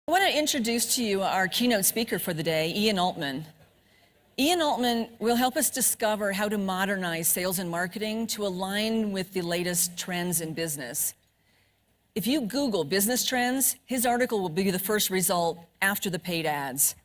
I want to introduce to you our keynote speaker for the day, Ian Altman. Ian Altman will help us discover how to modernize sales and marketing to align with the latest trends in business. If you Google business trends, his article will be the first result after the paid ads.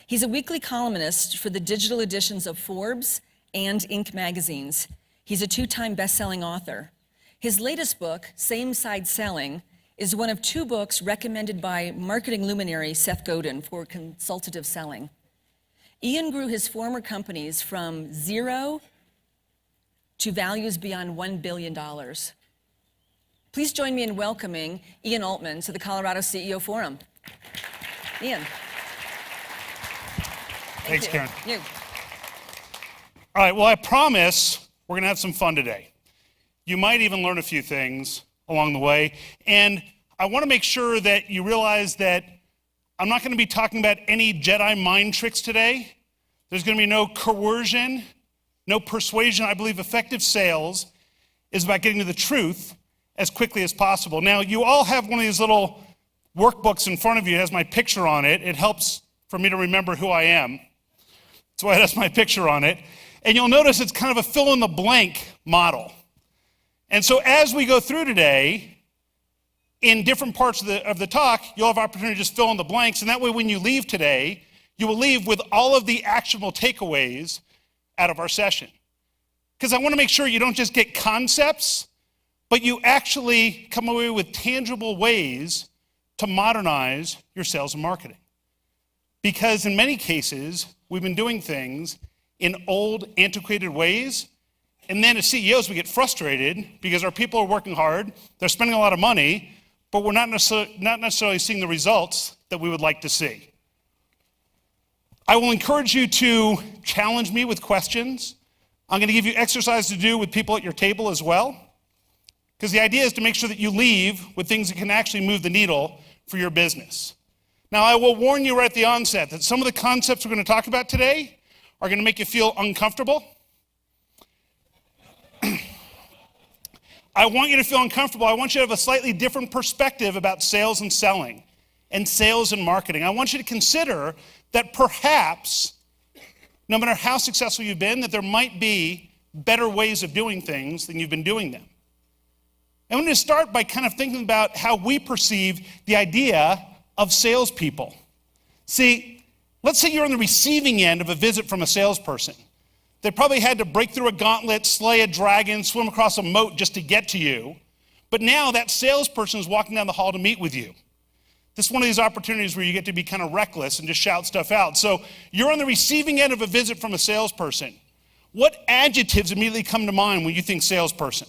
He's a weekly columnist for the digital editions of Forbes and Inc. magazines. He's a two-time best-selling author. His latest book, Same Side Selling, is one of two books recommended by marketing luminary Seth Godin for consultative selling. Ian grew his former companies from zero to values beyond $1 billion. Please join me in welcoming Ian Altman to the Colorado CEO Forum. Ian. Thanks, Karen. You. All right, well, I promise we're going to have some fun today. You might even learn a few things along the way. And I want to make sure that you realize that I'm not going to be talking about any Jedi mind tricks today. There's going to be no coercion, no persuasion. I believe effective sales is about getting to the truth as quickly as possible. Now, you all have one of these little workbooks in front of you. It has my picture on it. It helps for me to remember who I am. That's why it has my picture on it. And you'll notice it's kind of a fill-in-the-blank model. And so as we go through today, in different parts of the talk, you'll have opportunity to just fill in the blanks. And that way, when you leave today, you will leave with all of the actionable takeaways out of our session. Because I want to make sure you don't just get concepts, but you actually come away with tangible ways to modernize your sales and marketing. Because in many cases, we've been doing things in old, antiquated ways. And then as CEOs, we get frustrated because our people are working hard, they're spending a lot of money, but we're not necessarily seeing the results that we would like to see. I will encourage you to challenge me with questions. I'm going to give you exercise to do with people at your table as well, because the idea is to make sure that you leave with things that can actually move the needle for your business. Now, I will warn you right at the onset that some of the concepts we're going to talk about today are going to make you feel uncomfortable. I want you to feel uncomfortable. I want you to have a slightly different perspective about sales and selling and sales and marketing. I want you to consider that perhaps, no matter how successful you've been, that there might be better ways of doing things than you've been doing them. I'm going to start by kind of thinking about how we perceive the idea of salespeople. See, let's say you're on the receiving end of a visit from a salesperson. They probably had to break through a gauntlet, slay a dragon, swim across a moat just to get to you. But now that salesperson is walking down the hall to meet with you. This is one of these opportunities where you get to be kind of reckless and just shout stuff out. So you're on the receiving end of a visit from a salesperson. What adjectives immediately come to mind when you think salesperson?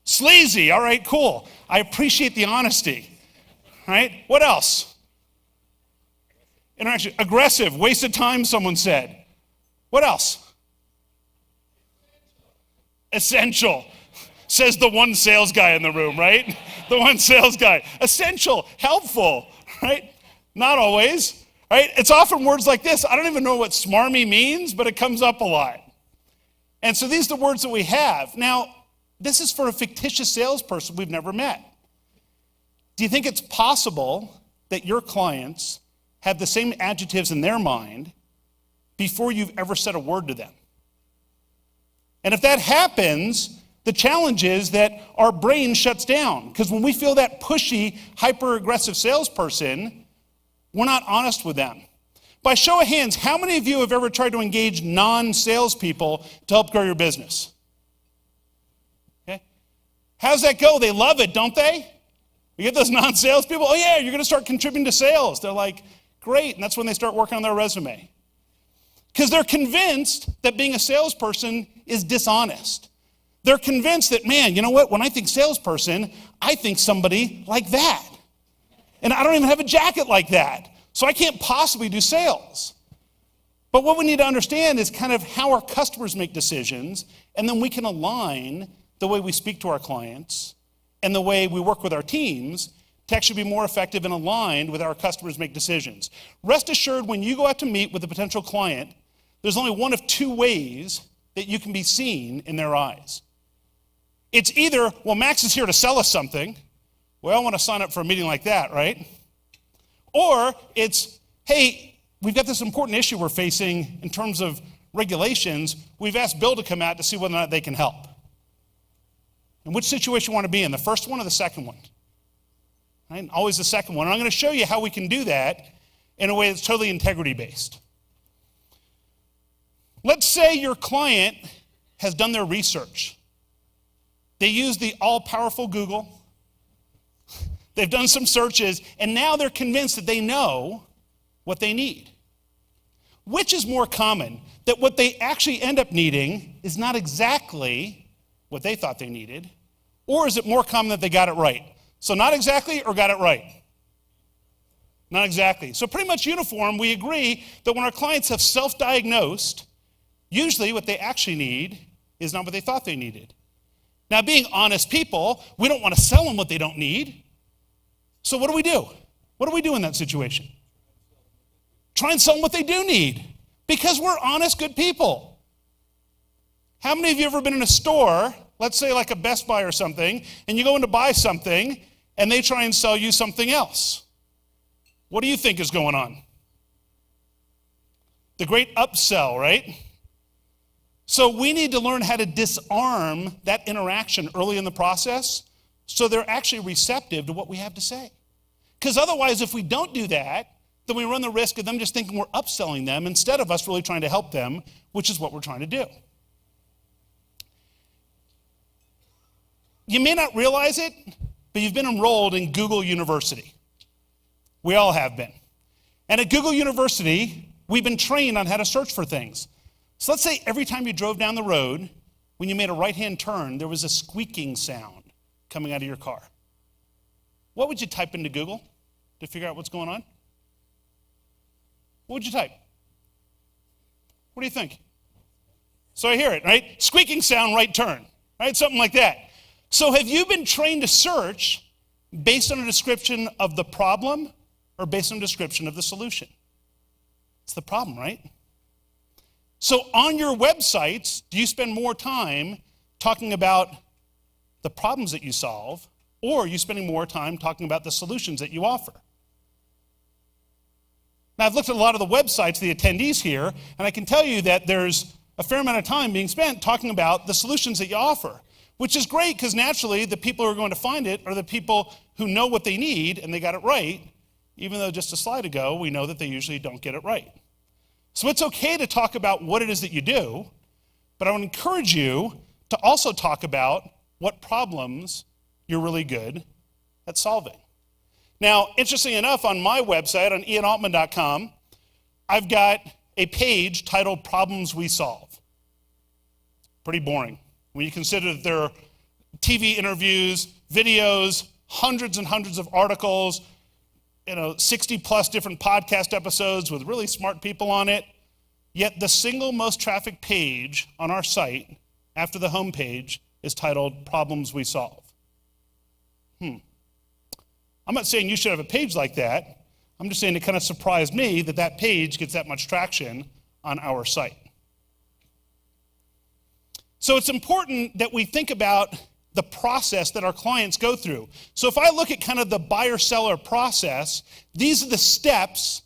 Sleazy. All right, cool. I appreciate the honesty. All right, what else? Interaction. Aggressive. Waste of time, someone said. What else? Essential, says the one sales guy in the room, right? The one sales guy. Essential, helpful, right? Not always, right? It's often words like this. I don't even know what smarmy means, but it comes up a lot. And so these are the words that we have. Now, this is for a fictitious salesperson we've never met. Do you think it's possible that your clients have the same adjectives in their mind before you've ever said a word to them? And if that happens, the challenge is that our brain shuts down, because when we feel that pushy, hyper-aggressive salesperson, we're not honest with them. By show of hands, how many of you have ever tried to engage non-salespeople to help grow your business? Okay. How's that go? They love it, don't they? You get those non-salespeople, oh yeah, you're going to start contributing to sales. They're like, great, and that's when they start working on their resume. Because they're convinced that being a salesperson is dishonest. They're convinced that, man, you know what? When I think salesperson, I think somebody like that. And I don't even have a jacket like that. So I can't possibly do sales. But what we need to understand is kind of how our customers make decisions, and then we can align the way we speak to our clients and the way we work with our teams to actually be more effective and aligned with our customers make decisions. Rest assured, when you go out to meet with a potential client, there's only one of two ways that you can be seen in their eyes. It's either, well, Max is here to sell us something, We all want to sign up for a meeting like that, right? Or it's, hey, we've got this important issue we're facing in terms of regulations. We've asked Bill to come out to see whether or not they can help. And which situation you want to be in, the first one or the second one? Right? Always the second one. And I'm going to show you how we can do that in a way that's totally integrity-based. Let's say your client has done their research. They use the all-powerful Google. They've done some searches, and now they're convinced that they know what they need. Which is more common? That what they actually end up needing is not exactly what they thought they needed, or is it more common that they got it right? So not exactly or got it right? Not exactly. So pretty much uniform, we agree that when our clients have self-diagnosed, usually what they actually need is not what they thought they needed. Now, being honest people, we don't want to sell them what they don't need. So what do we do? What do we do in that situation? Try and sell them what they do need, because we're honest, good people. How many of you have ever been in a store, let's say like a Best Buy or something, and you go in to buy something, and they try and sell you something else? What do you think is going on? The great upsell, right? So we need to learn how to disarm that interaction early in the process so they're actually receptive to what we have to say. Because otherwise, if we don't do that, then we run the risk of them just thinking we're upselling them instead of us really trying to help them, which is what we're trying to do. You may not realize it, but you've been enrolled in Google University. We all have been. And at Google University, we've been trained on how to search for things. So let's say every time you drove down the road, when you made a right-hand turn, there was a squeaking sound coming out of your car. What would you type into Google to figure out what's going on? What would you type? What do you think? So I hear it, right? Squeaking sound, right turn, right? Something like that. So have you been trained to search based on a description of the problem or based on a description of the solution? It's the problem, right? So on your websites, do you spend more time talking about the problems that you solve, or are you spending more time talking about the solutions that you offer? Now, I've looked at a lot of the websites, the attendees here, and I can tell you that there's a fair amount of time being spent talking about the solutions that you offer, which is great because naturally the people who are going to find it are the people who know what they need and they got it right, even though just a slide ago we know that they usually don't get it right. So it's okay to talk about what it is that you do, but I would encourage you to also talk about what problems you're really good at solving. Now, interestingly enough, on my website, on ianaltman.com, I've got a page titled Problems We Solve. Pretty boring. When you consider that there are TV interviews, videos, hundreds and hundreds of articles, 60 plus different podcast episodes with really smart people on it, yet the single most trafficked page on our site after the home page is titled Problems We Solve. I'm not saying you should have a page like that. I'm just saying it kind of surprised me that that page gets that much traction on our site. So it's important that we think about the process that our clients go through. So if I look at kind of the buyer-seller process, these are the steps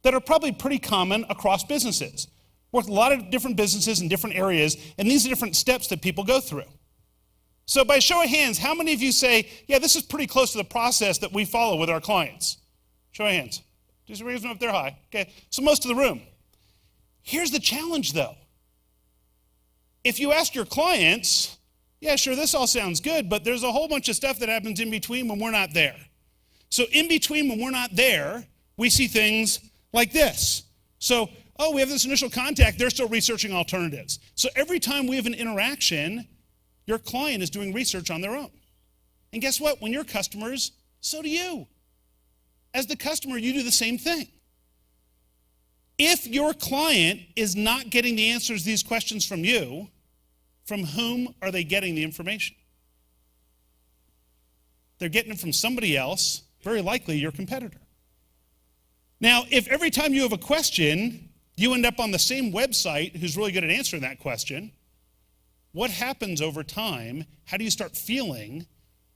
that are probably pretty common across businesses. Work with a lot of different businesses in different areas, and these are different steps that people go through. So by show of hands, how many of you say, yeah, this is pretty close to the process that we follow with our clients? Show of hands. Just raise them up there high. Okay, so most of the room. Here's the challenge, though. If you ask your clients, yeah, sure, this all sounds good, but there's a whole bunch of stuff that happens in between when we're not there. So in between when we're not there, we see things like this. So, oh, we have this initial contact, they're still researching alternatives. So every time we have an interaction, your client is doing research on their own. And guess what? When you're customers, so do you. As the customer, you do the same thing. If your client is not getting the answers to these questions from you, from whom are they getting the information? They're getting it from somebody else, very likely your competitor. Now, if every time you have a question, you end up on the same website who's really good at answering that question, what happens over time? How do you start feeling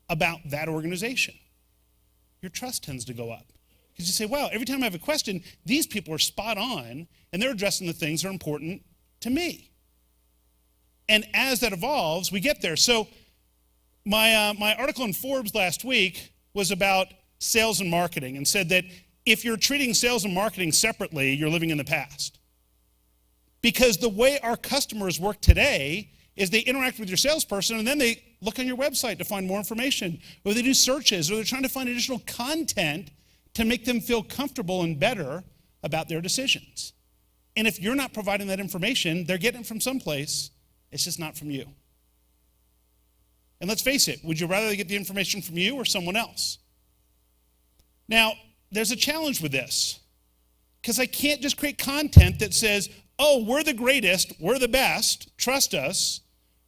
about that organization? your trust tends to go up. Because you say, wow, every time I have a question, these people are spot on, and they're addressing the things that are important to me. And as that evolves, we get there. So my article in Forbes last week was about sales and marketing, and said that if you're treating sales and marketing separately, you're living in the past. Because the way our customers work today is they interact with your salesperson, and then they look on your website to find more information, or they do searches, or they're trying to find additional content to make them feel comfortable and better about their decisions. And if you're not providing that information, they're getting it from someplace. It's just not from you. And let's face it, would you rather they get the information from you or someone else? Now, there's a challenge with this, because I can't just create content that says, oh, we're the greatest, we're the best, trust us,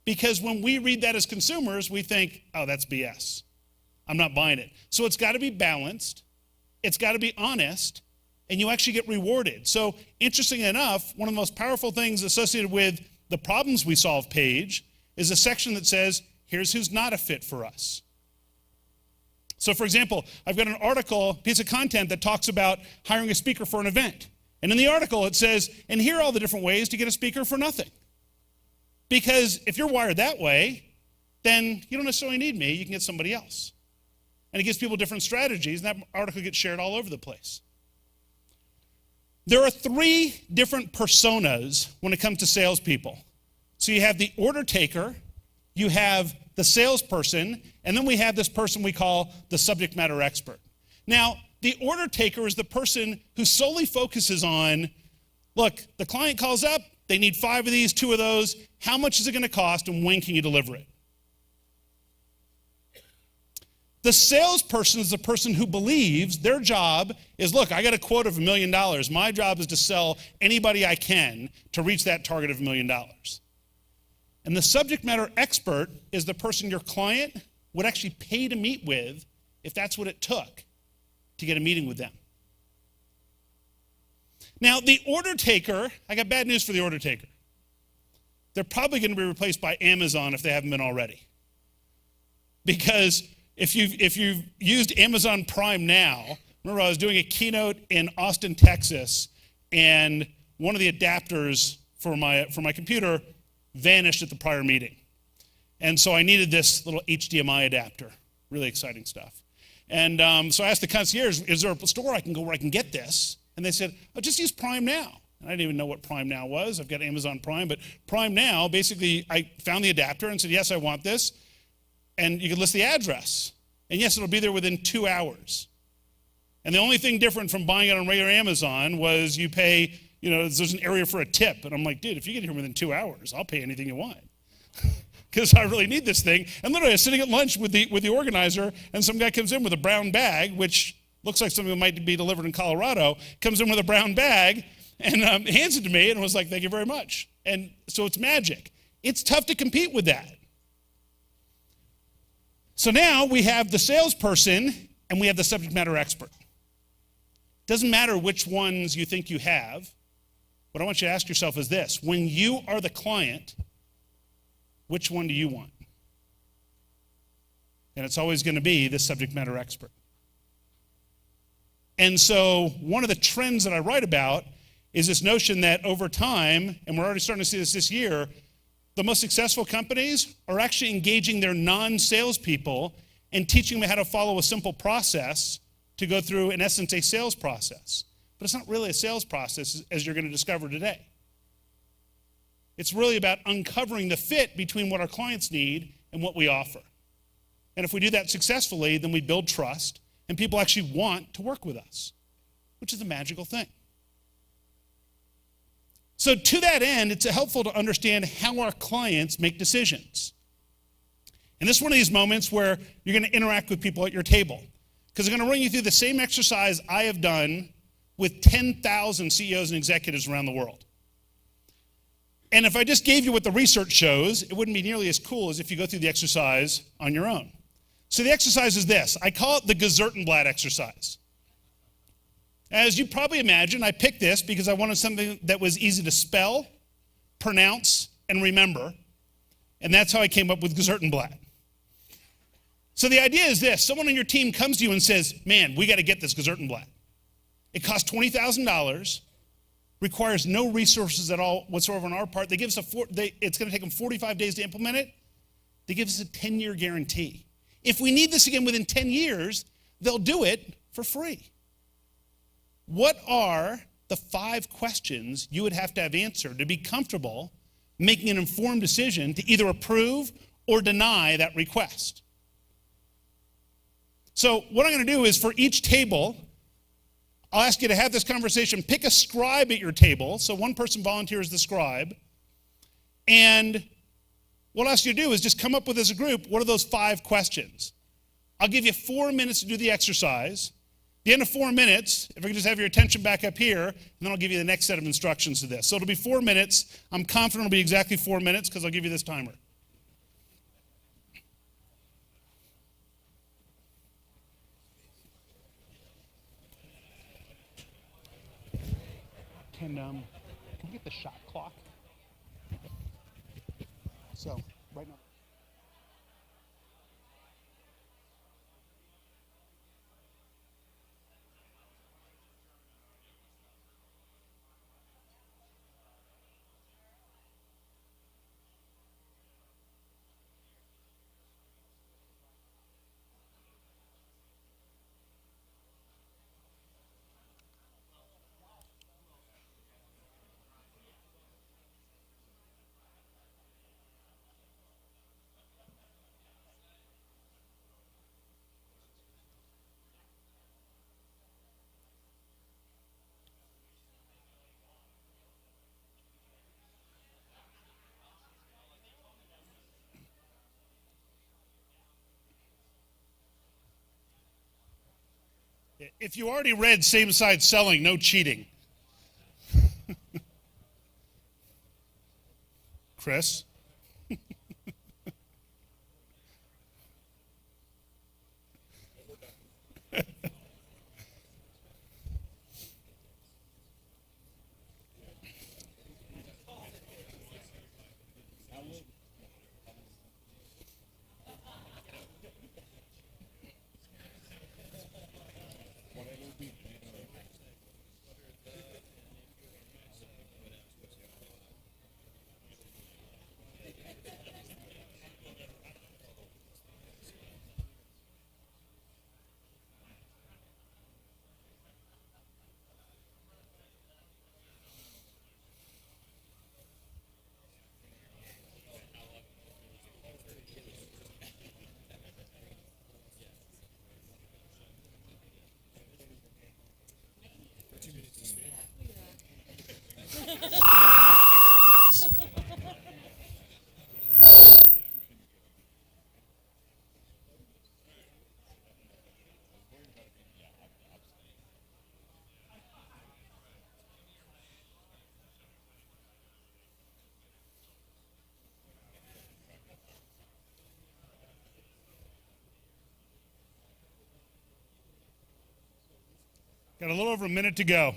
because when we read that as consumers, we think, oh, that's BS. I'm not buying it. So it's got to be balanced, it's got to be honest, and you actually get rewarded. So interestingly enough, one of the most powerful things associated with the problems we solve page is a section that says, here's who's not a fit for us. So for example, I've got an article, piece of content that talks about hiring a speaker for an event. And in the article it says, and here are all the different ways to get a speaker for nothing. Because if you're wired that way, then you don't necessarily need me, you can get somebody else. And it gives people different strategies, and that article gets shared all over the place. There are 3 different personas when it comes to salespeople. So you have the order taker, you have the salesperson, and then we have this person we call the subject matter expert. Now, the order taker is the person who solely focuses on, look, the client calls up, they need 5 of these, 2 of those, how much is it gonna cost, and when can you deliver it? The salesperson is the person who believes their job is, look, I got a quote of $1 million. My job is to sell anybody I can to reach that target of $1 million. And the subject matter expert is the person your client would actually pay to meet with if that's what it took to get a meeting with them. Now, the order taker, I got bad news for the order taker. They're probably going to be replaced by Amazon if they haven't been already. Because if you've used Amazon Prime Now, remember I was doing a keynote in Austin, Texas, and one of the adapters for my computer vanished at the prior meeting. And so I needed this little HDMI adapter, really exciting stuff. And so I asked the concierge, is there a store I can go where I can get this? And they said, oh, just use Prime Now. And I didn't even know what Prime Now was. I've got Amazon Prime, but Prime Now, basically, I found the adapter and said, yes, I want this. And you can list the address. And yes, it'll be there within 2 hours. And the only thing different from buying it on regular Amazon was you pay, there's an area for a tip. And I'm like, dude, if you get here within 2 hours, I'll pay anything you want. Because I really need this thing. And literally, I was sitting at lunch with the organizer, and some guy comes in with a brown bag, which looks like something that might be delivered in Colorado, comes in with a brown bag, and hands it to me, and was like, thank you very much. And so it's magic. It's tough to compete with that. So now we have the salesperson, and we have the subject matter expert. Doesn't matter which ones you think you have. What I want you to ask yourself is this: when you are the client, which one do you want? And it's always going to be the subject matter expert. And so one of the trends that I write about is this notion that over time, and we're already starting to see this year, the most successful companies are actually engaging their non-salespeople and teaching them how to follow a simple process to go through, in essence, a sales process. But it's not really a sales process, as you're going to discover today. It's really about uncovering the fit between what our clients need and what we offer. And if we do that successfully, then we build trust, and people actually want to work with us, which is a magical thing. So to that end, it's helpful to understand how our clients make decisions. And this is one of these moments where you're going to interact with people at your table, because I'm going to run you through the same exercise I have done with 10,000 CEOs and executives around the world. And if I just gave you what the research shows, it wouldn't be nearly as cool as if you go through the exercise on your own. So the exercise is this. I call it the Gezeitenblad exercise. As you probably imagine, I picked this because I wanted something that was easy to spell, pronounce, and remember. And that's how I came up with Gezeitenblad. So the idea is this: someone on your team comes to you and says, man, we got to get this Gezeitenblatt. It costs $20,000, requires no resources at all whatsoever on our part. They give us it's going to take them 45 days to implement it. They give us a 10-year guarantee. If we need this again within 10 years, they'll do it for free. What are the 5 questions you would have to have answered to be comfortable making an informed decision to either approve or deny that request? So what I'm going to do is, for each table, I'll ask you to have this conversation. Pick a scribe at your table. So one person volunteers the scribe. And what I'll ask you to do is just come up with, as a group, what are those 5 questions? I'll give you 4 minutes to do the exercise. At the end of 4 minutes, if I can just have your attention back up here, and then I'll give you the next set of instructions to this. So it'll be 4 minutes. I'm confident it'll be exactly 4 minutes because I'll give you this timer. Can we get the shot clock? So, right now. If you already read Same-Side Selling, no cheating. Chris? Got a little over a minute to go.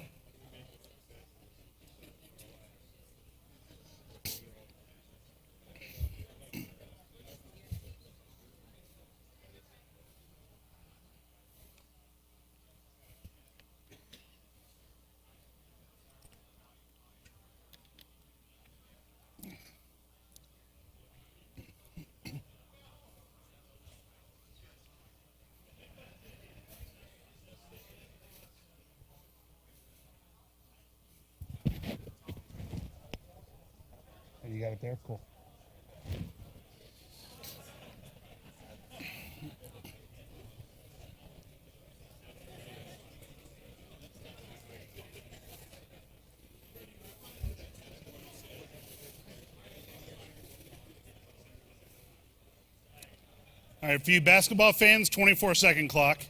You got it there? Cool. All right, for you basketball fans, 24-second clock.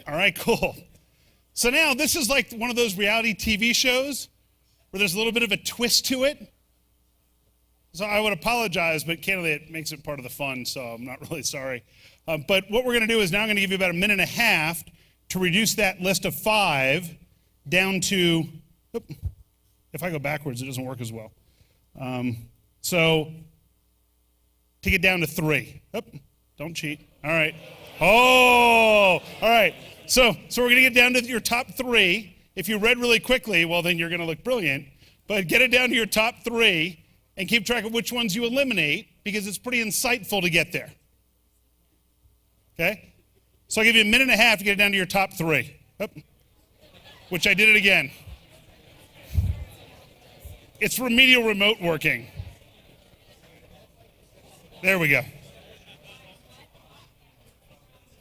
All right, cool. So now this is like one of those reality TV shows, where there's a little bit of a twist to it. So I would apologize, but candidly, it makes it part of the fun, so I'm not really sorry. But what we're going to do is now I'm going to give you about a minute and a half to reduce that list of 5 down to, if I go backwards, it doesn't work as well. So to get down to 3. Don't cheat. All right. Oh, all right. So we're going to get down to your top 3. If you read really quickly, well, then you're going to look brilliant. But get it down to your top 3 and keep track of which ones you eliminate, because it's pretty insightful to get there. Okay? So I'll give you a minute and a half to get it down to your top 3. Which I did it again. It's remedial remote working. There we go.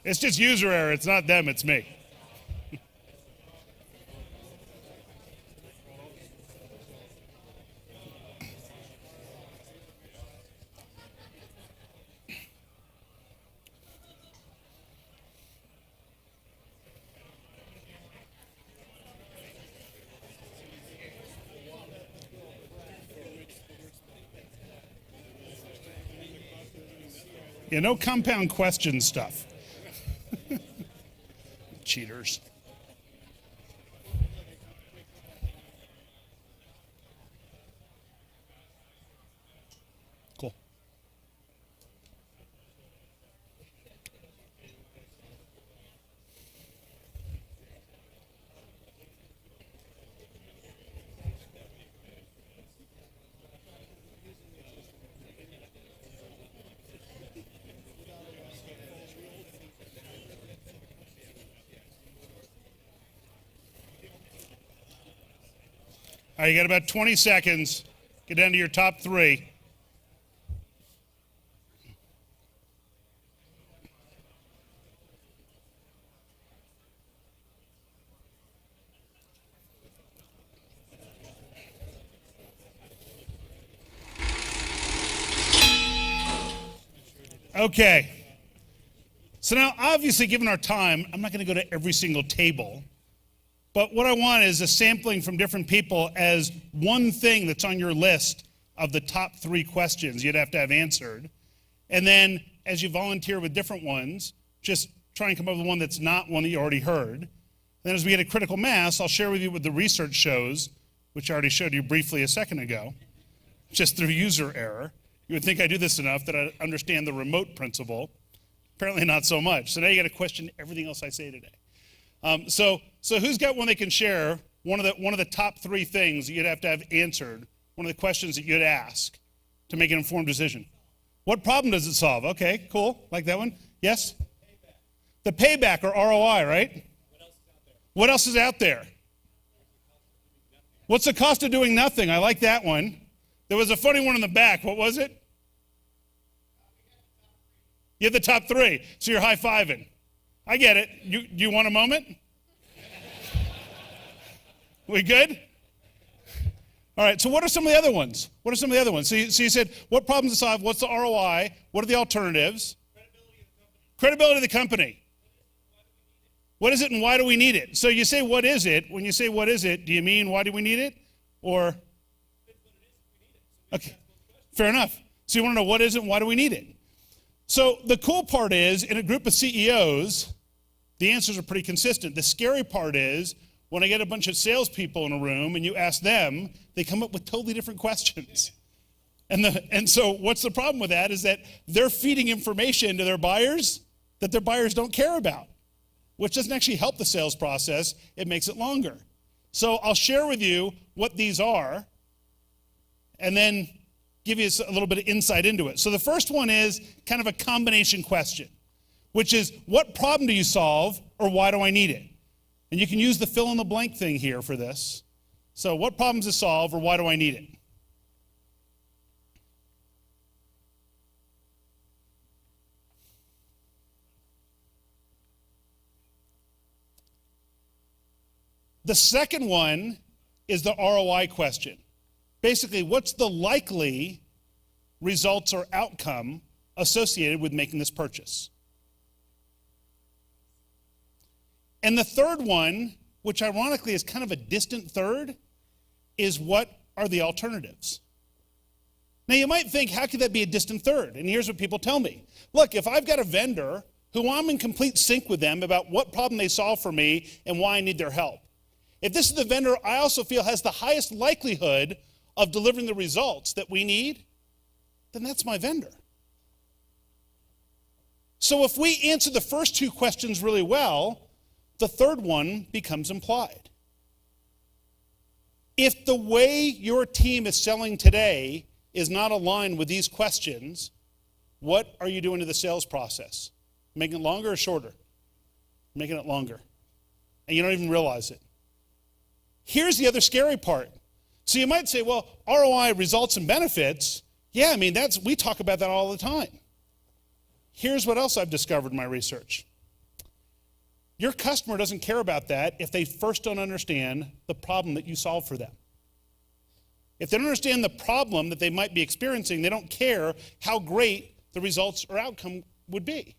It's just user error. It's not them, it's me. Yeah, no compound question stuff. Cheaters. Cool. All right, you got about 20 seconds. Get down to your top 3. Okay. So now, obviously, given our time, I'm not going to go to every single table. But what I want is a sampling from different people as one thing that's on your list of the top 3 questions you'd have to have answered. And then as you volunteer with different ones, just try and come up with one that's not one that you already heard. Then as we get a critical mass, I'll share with you what the research shows, which I already showed you briefly a second ago, just through user error. You would think I do this enough that I understand the remote principle. Apparently not so much. So now you got to question everything else I say today. So who's got one they can share? One of the top 3 things that you'd have to have answered. One of the questions that you'd ask to make an informed decision. What problem does it solve? Okay, cool. Like that one. Yes. The payback or ROI, right? What else is out there? What's the cost of doing nothing? I like that one. There was a funny one in the back. What was it? You have the top 3, so you're high-fiving. I get it. You want a moment? We good? All right, so what are some of the other ones? So you said, what problems to solve? What's the ROI? What are the alternatives? Credibility of the company. What is it and why do we need it? So you say, what is it? When you say, what is it, do you mean, why do we need it? Or? Okay, fair enough. So you want to know what is it and why do we need it? So the cool part is, in a group of CEOs, the answers are pretty consistent. The scary part is, when I get a bunch of salespeople in a room and you ask them, they come up with totally different questions. And so what's the problem with that is that they're feeding information to their buyers that their buyers don't care about, which doesn't actually help the sales process. It makes it longer. So I'll share with you what these are and then give you a little bit of insight into it. So the first one is kind of a combination question, which is, what problem do you solve or why do I need it? And you can use the fill in the blank thing here for this. So what problems to solve or why do I need it? The second one is the ROI question. Basically, what's the likely results or outcome associated with making this purchase? And the third one, which ironically is kind of a distant third, is what are the alternatives? Now you might think, how could that be a distant third? And here's what people tell me. Look, if I've got a vendor who I'm in complete sync with them about what problem they solve for me and why I need their help, if this is the vendor I also feel has the highest likelihood of delivering the results that we need, then that's my vendor. So if we answer the first two questions really well, the third one becomes implied. If the way your team is selling today is not aligned with these questions, what are you doing to the sales process? Making it longer or shorter? Making it longer. And you don't even realize it. Here's the other scary part. So you might say, well, ROI, results and benefits, yeah, I mean, we talk about that all the time. Here's what else I've discovered in my research. Your customer doesn't care about that if they first don't understand the problem that you solve for them. If they don't understand the problem that they might be experiencing, they don't care how great the results or outcome would be.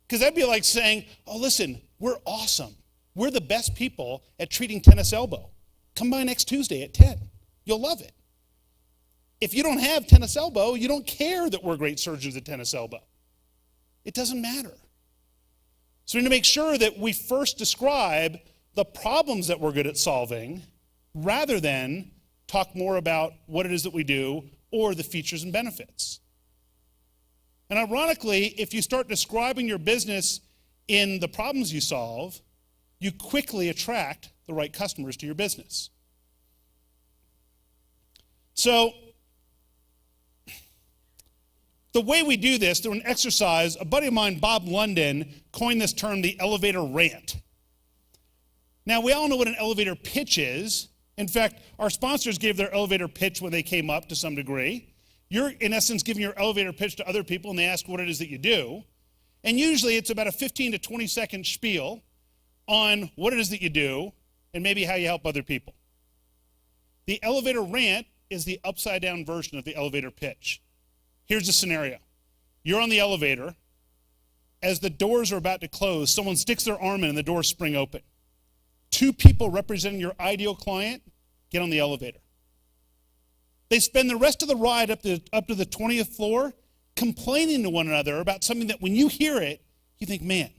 Because that'd be like saying, oh, listen, we're awesome. We're the best people at treating tennis elbow. Come by next Tuesday at 10. You'll love it. If you don't have tennis elbow, you don't care that we're great surgeons at tennis elbow. It doesn't matter. So we need to make sure that we first describe the problems that we're good at solving rather than talk more about what it is that we do or the features and benefits. And ironically, if you start describing your business in the problems you solve, you quickly attract the right customers to your business. So the way we do this, through an exercise, a buddy of mine, Bob London, coined this term, the elevator rant. Now, we all know what an elevator pitch is. In fact, our sponsors gave their elevator pitch when they came up to some degree. You're, in essence, giving your elevator pitch to other people, and they ask what it is that you do. And usually it's about a 15 to 20 second spiel on what it is that you do and maybe how you help other people. The elevator rant is the upside down version of the elevator pitch. Here's the scenario. You're on the elevator. As the doors are about to close, someone sticks their arm in and the doors spring open. Two people representing your ideal client get on the elevator. They spend the rest of the ride up to the 20th floor complaining to one another about something that when you hear it, you think, man,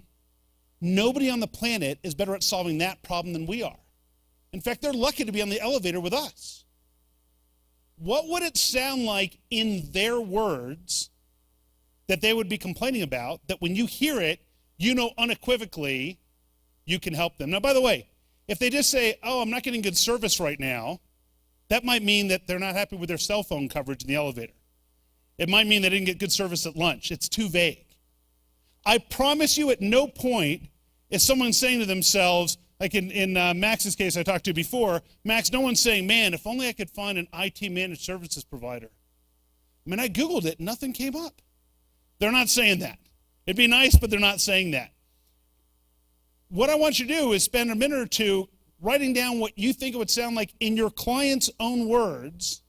nobody on the planet is better at solving that problem than we are. In fact, they're lucky to be on the elevator with us. What would it sound like in their words that they would be complaining about, that when you hear it, you know unequivocally you can help them? Now, by the way, if they just say, oh, I'm not getting good service right now, that might mean that they're not happy with their cell phone coverage in the elevator. It might mean they didn't get good service at lunch. It's too vague. I promise you at no point is someone saying to themselves, like in Max's case I talked to before, Max, no one's saying, man, if only I could find an IT managed services provider. I mean, I Googled it, nothing came up. They're not saying that. It'd be nice, but they're not saying that. What I want you to do is spend a minute or two writing down what you think it would sound like in your client's own words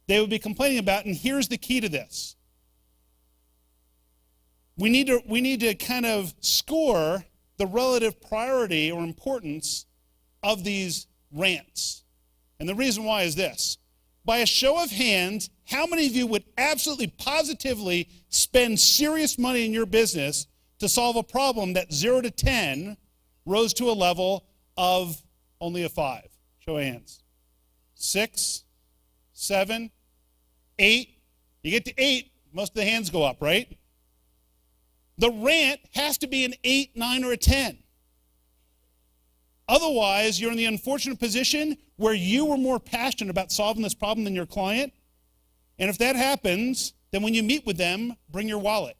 they would be complaining about, and here's the key to this. We need to kind of score the relative priority or importance of these rants. And the reason why is this. By a show of hands, how many of you would absolutely positively spend serious money in your business to solve a problem that 0 to 10 rose to a level of only a 5? Show of hands. 6, 7, 8. You get to 8, most of the hands go up, right? The rant has to be an 8, 9, or a 10. Otherwise, you're in the unfortunate position where you were more passionate about solving this problem than your client. And if that happens, then when you meet with them, bring your wallet,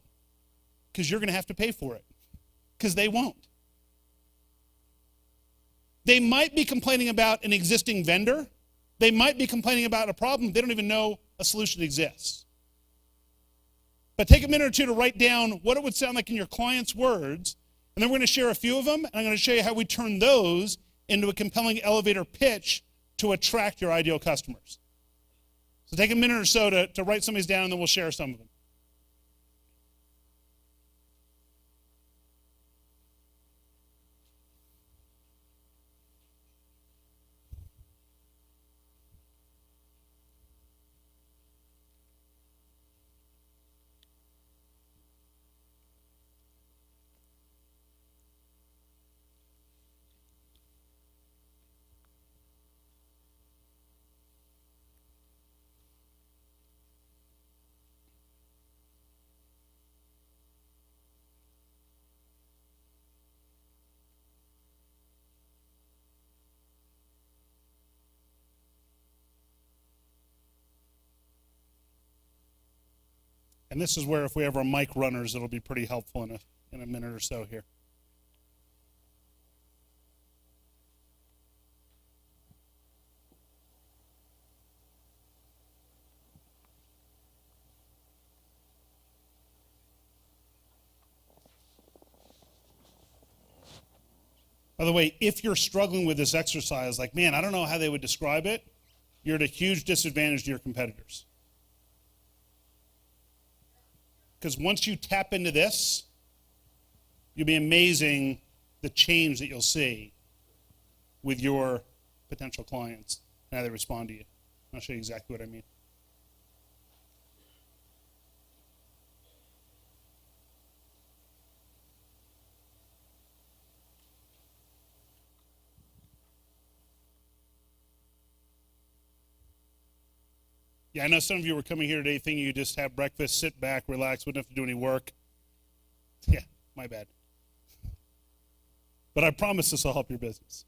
because you're going to have to pay for it, because they won't. They might be complaining about an existing vendor. They might be complaining about a problem. They don't even know a solution exists. But take a minute or two to write down what it would sound like in your client's words, and then we're going to share a few of them, and I'm going to show you how we turn those into a compelling elevator pitch to attract your ideal customers. So take a minute or so to write some of these down, and then we'll share some of them. And this is where if we have our mic runners, it'll be pretty helpful in a minute or so here. By the way, if you're struggling with this exercise, like, man, I don't know how they would describe it, you're at a huge disadvantage to your competitors. Because once you tap into this, you'll be amazing the change that you'll see with your potential clients and how they respond to you. I'll show you exactly what I mean. Yeah, I know some of you were coming here today thinking you just have breakfast, sit back, relax, wouldn't have to do any work. Yeah, my bad. But I promise this will help your business.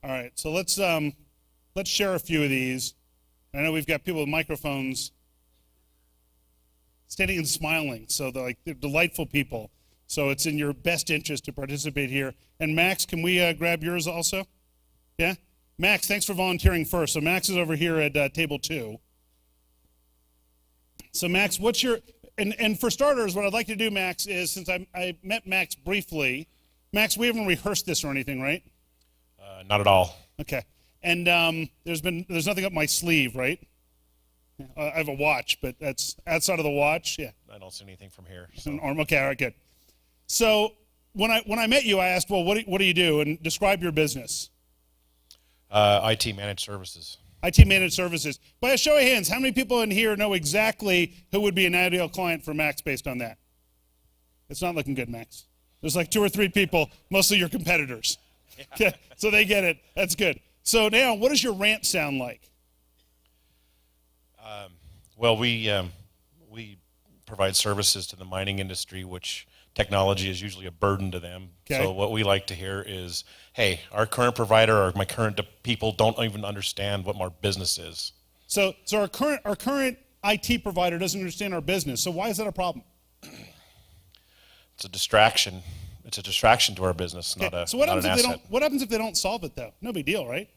All right, so let's share a few of these. I know we've got people with microphones standing and smiling, so they're delightful people. So it's in your best interest to participate here. And Max, can we grab yours also? Yeah? Max, thanks for volunteering first. So Max is over here at table 2. So Max, what's your, and for starters, what I'd like to do, Max, is since I met Max briefly, Max, we haven't rehearsed this or anything, right? Not at all. Okay. And there's nothing up my sleeve, right? I have a watch, but that's outside of the watch. Yeah. I don't see anything from here. It's an arm. Okay, all right, good. So when I met you, I asked, well, what do you do? And describe your business. IT managed services. IT managed services. By a show of hands, how many people in here know exactly who would be an ideal client for Max based on that? It's not looking good, Max. There's like 2 or 3 people, mostly your competitors. Yeah. Okay, so they get it. That's good. So now, what does your rant sound like? Well, we provide services to the mining industry, which technology is usually a burden to them. Okay. So what we like to hear is, hey, our current provider or my current people don't even understand what our business is. So our current IT provider doesn't understand our business. So why is that a problem? It's a distraction. It's a distraction to our business, Okay. not an So what happens asset. what happens if they don't solve it though? No big deal, right?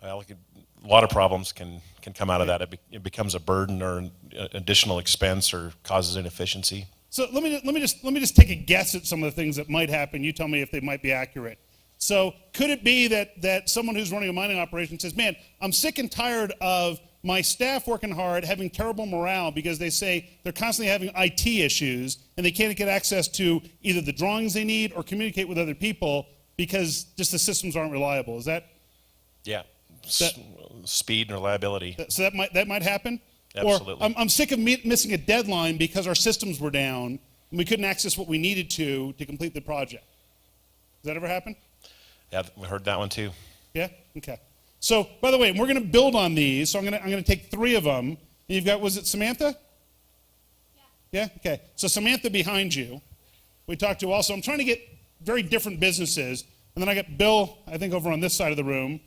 Well, a lot of problems can come out of that. It becomes a burden or an additional expense or causes inefficiency. So let me just take a guess at some of the things that might happen. You tell me if they might be accurate. So could it be that someone who's running a mining operation says, man, I'm sick and tired of my staff working hard, having terrible morale because they say they're constantly having IT issues and they can't get access to either the drawings they need or communicate with other people because just the systems aren't reliable. Is that? Yeah, speed and reliability. So that might happen? Absolutely. Or I'm sick of missing a deadline because our systems were down and we couldn't access what we needed to complete the project. Does that ever happen? Yeah, we heard that one too. Yeah? Okay. So, by the way, we're going to build on these. So I'm going to take 3 of them. You've got, was it Samantha? Yeah. Yeah? Okay. So Samantha behind you. We talked to also, I'm trying to get very different businesses. And then I got Bill, I think, over on this side of the room.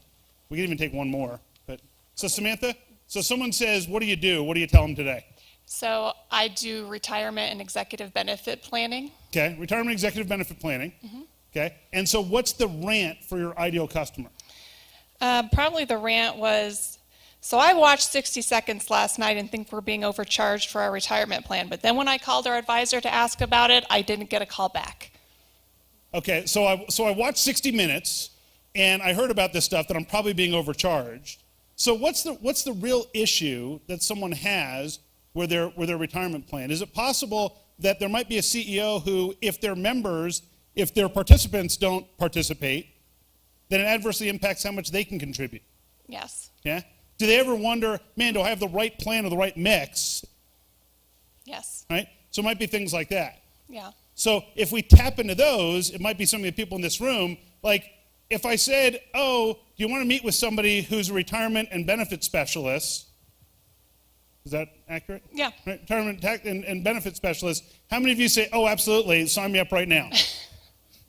We can even take one more. But so Samantha, so someone says, what do you do? What do you tell them today? So I do retirement and executive benefit planning. Okay. Retirement executive benefit planning. Mm-hmm. Okay. And so what's the rant for your ideal customer? Probably the rant was, so I watched 60 Seconds last night and think we're being overcharged for our retirement plan. But then when I called our advisor to ask about it, I didn't get a call back. Okay, so I watched 60 Minutes, and I heard about this stuff that I'm probably being overcharged. So what's the real issue that someone has with their retirement plan? Is it possible that there might be a CEO who, if their participants don't participate, then it adversely impacts how much they can contribute? Yes. Yeah? Do they ever wonder, man, do I have the right plan or the right mix? Yes. Right? So it might be things like that. Yeah. So if we tap into those, it might be some of the people in this room, like if I said, oh, you want to meet with somebody who's a retirement and benefit specialist? Is that accurate? Yeah. Right, retirement tax and benefit specialist. How many of you say, oh, absolutely, sign me up right now?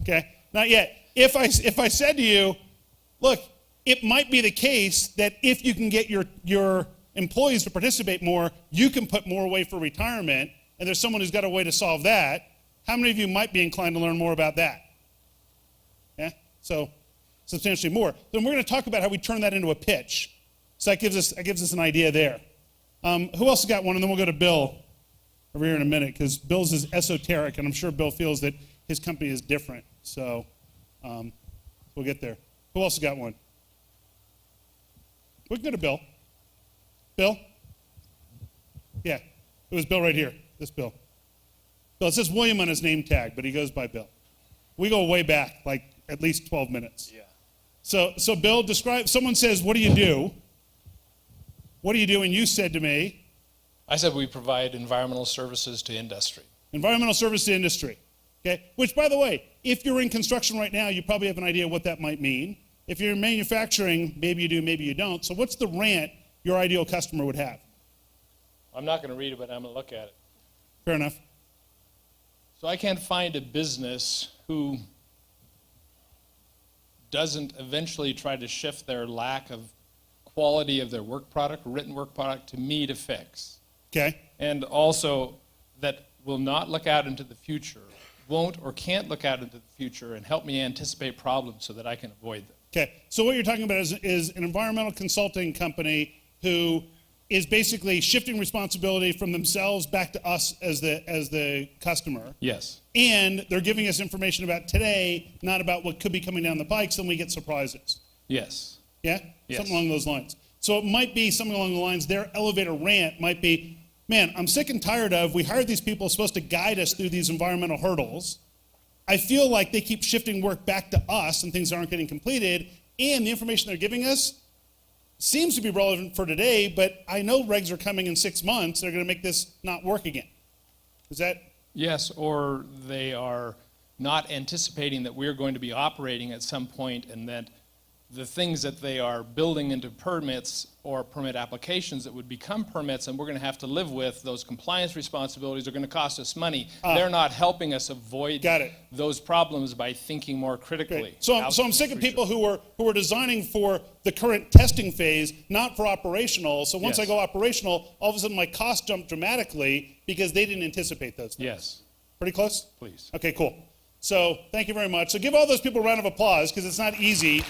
Okay, not yet. If I said to you, look, it might be the case that if you can get your employees to participate more, you can put more away for retirement, and there's someone who's got a way to solve that, how many of you might be inclined to learn more about that? Yeah, so substantially more. Then we're going to talk about how we turn that into a pitch. So that gives us an idea there. Who else has got one? And then we'll go to Bill over here in a minute, because Bill's is esoteric, and I'm sure Bill feels that his company is different. So we'll get there. Who else has got one? We can go to Bill. Bill? Yeah, it was Bill right here. This Bill. Bill, it says William on his name tag, but he goes by Bill. We go way back, like at least 12 minutes. Yeah. So Bill, describe, someone says, what do you do? What do you do? And you said to me, I said we provide environmental services to industry. environmental service to industry. Okay? Which, by the way, if you're in construction right now, you probably have an idea what that might mean. If you're in manufacturing, maybe you do, maybe you don't. So what's the rant your ideal customer would have? I'm not going to read it, but I'm going to look at it. Fair enough. So I can't find a business who doesn't eventually try to shift their lack of quality of their work product, written work product, to me to fix. Okay? And also that will not look out into the future, won't or can't look out into the future and help me anticipate problems so that I can avoid them. Okay. So what you're talking about is an environmental consulting company who is basically shifting responsibility from themselves back to us as the customer. Yes. And they're giving us information about today, not about what could be coming down the pike, so then we get surprises. Yes. Yeah? Yes. Something along those lines. So it might be something along the lines, their elevator rant might be, man, I'm sick and tired of, we hired these people supposed to guide us through these environmental hurdles. I feel like they keep shifting work back to us and things aren't getting completed, and the information they're giving us seems to be relevant for today, but I know regs are coming in 6 months, they're gonna make this not work again. Is that? Yes, or they are not anticipating that we're going to be operating at some point and that the things that they are building into permits or permit applications that would become permits and we're going to have to live with, those compliance responsibilities are going to cost us money. They're not helping us avoid those problems by thinking more critically. Great. So I'm sick of people who are designing for the current testing phase, not for operational. So once I go operational, all of a sudden my costs jump dramatically because they didn't anticipate those things. Yes. Pretty close? Please. Okay, cool. So thank you very much. So give all those people a round of applause because it's not easy.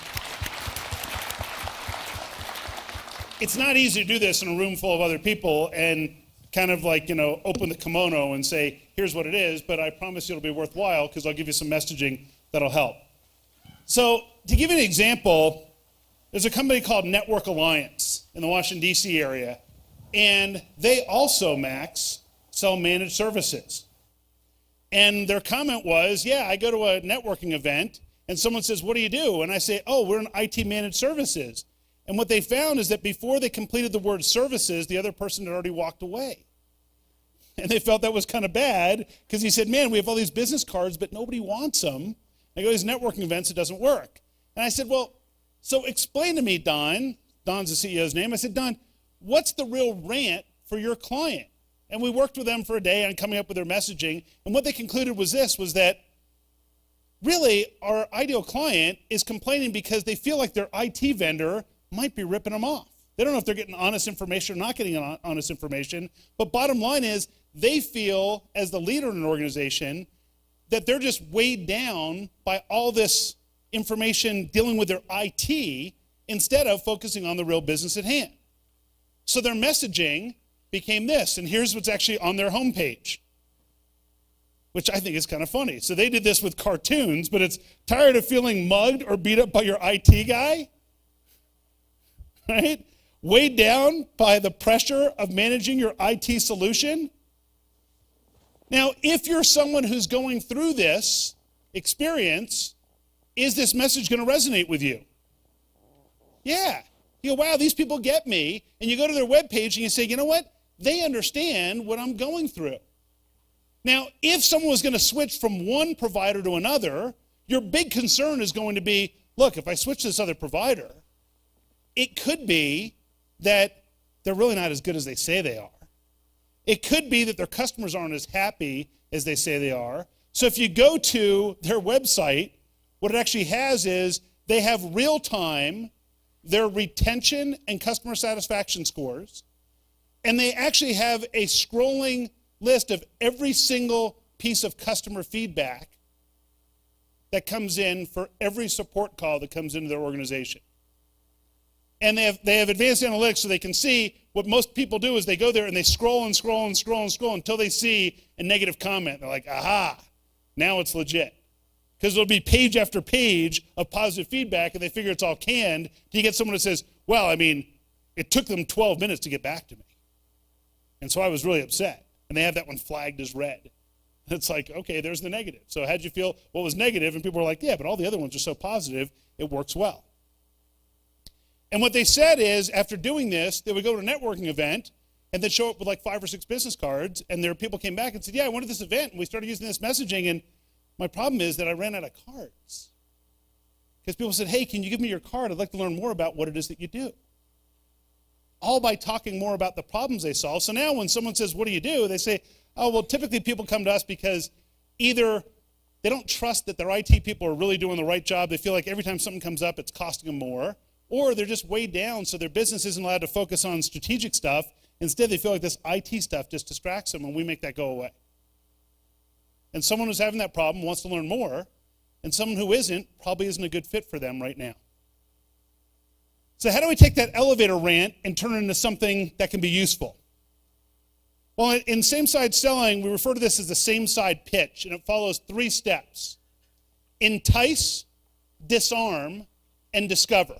It's not easy to do this in a room full of other people and kind of like, open the kimono and say, here's what it is, but I promise you it'll be worthwhile because I'll give you some messaging that'll help. So to give you an example, there's a company called Network Alliance in the Washington, D.C. area, and they also, Max, sell managed services. And their comment was, I go to a networking event, and someone says, what do you do? And I say, we're in IT managed services. And what they found is that before they completed the word services, the other person had already walked away. And they felt that was kind of bad because he said, man, we have all these business cards, but nobody wants them. I go to these networking events, it doesn't work. And I said, well, so explain to me, Don. Don's the CEO's name. I said, Don, what's the real rant for your client? And we worked with them for a day on coming up with their messaging. And what they concluded was that really our ideal client is complaining because they feel like their IT vendor might be ripping them off. They don't know if they're getting honest information or not getting honest information, but bottom line is they feel, as the leader in an organization, that they're just weighed down by all this information dealing with their IT instead of focusing on the real business at hand. So their messaging became this, and here's what's actually on their homepage, which I think is kind of funny. So they did this with cartoons, but it's tired of feeling mugged or beat up by your IT guy? Right? Weighed down by the pressure of managing your IT solution? Now, if you're someone who's going through this experience, is this message going to resonate with you? Yeah. You go, wow, these people get me. And you go to their webpage and you say, you know what? They understand what I'm going through. Now, if someone was going to switch from one provider to another, your big concern is going to be, look, if I switch to this other provider, it could be that they're really not as good as they say they are. It could be that their customers aren't as happy as they say they are. So if you go to their website, what it actually has is they have real-time their retention and customer satisfaction scores, and they actually have a scrolling list of every single piece of customer feedback that comes in for every support call that comes into their organization. And they have advanced analytics so they can see what most people do is they go there and they scroll and scroll and scroll and scroll until they see a negative comment. They're like, aha, now it's legit. Because there'll be page after page of positive feedback and they figure it's all canned till you get someone that says, well, I mean, it took them 12 minutes to get back to me. And so I was really upset. And they have that one flagged as red. And it's like, okay, there's the negative. So how'd you feel? What was negative? And people were like, yeah, but all the other ones are so positive, it works well. And what they said is, after doing this, they would go to a networking event and then show up with like 5 or 6 business cards, and their people came back and said, yeah, I went to this event, and we started using this messaging, and my problem is that I ran out of cards. Because people said, hey, can you give me your card? I'd like to learn more about what it is that you do. All by talking more about the problems they solve. So now when someone says, what do? They say, oh, well, typically people come to us because either they don't trust that their IT people are really doing the right job. They feel like every time something comes up, it's costing them more. Or they're just weighed down, so their business isn't allowed to focus on strategic stuff. Instead, they feel like this IT stuff just distracts them, and we make that go away. And someone who's having that problem wants to learn more, and someone who isn't probably isn't a good fit for them right now. So how do we take that elevator rant and turn it into something that can be useful? Well, in same-side selling, we refer to this as the same-side pitch, and it follows 3 steps: entice, disarm, and discover.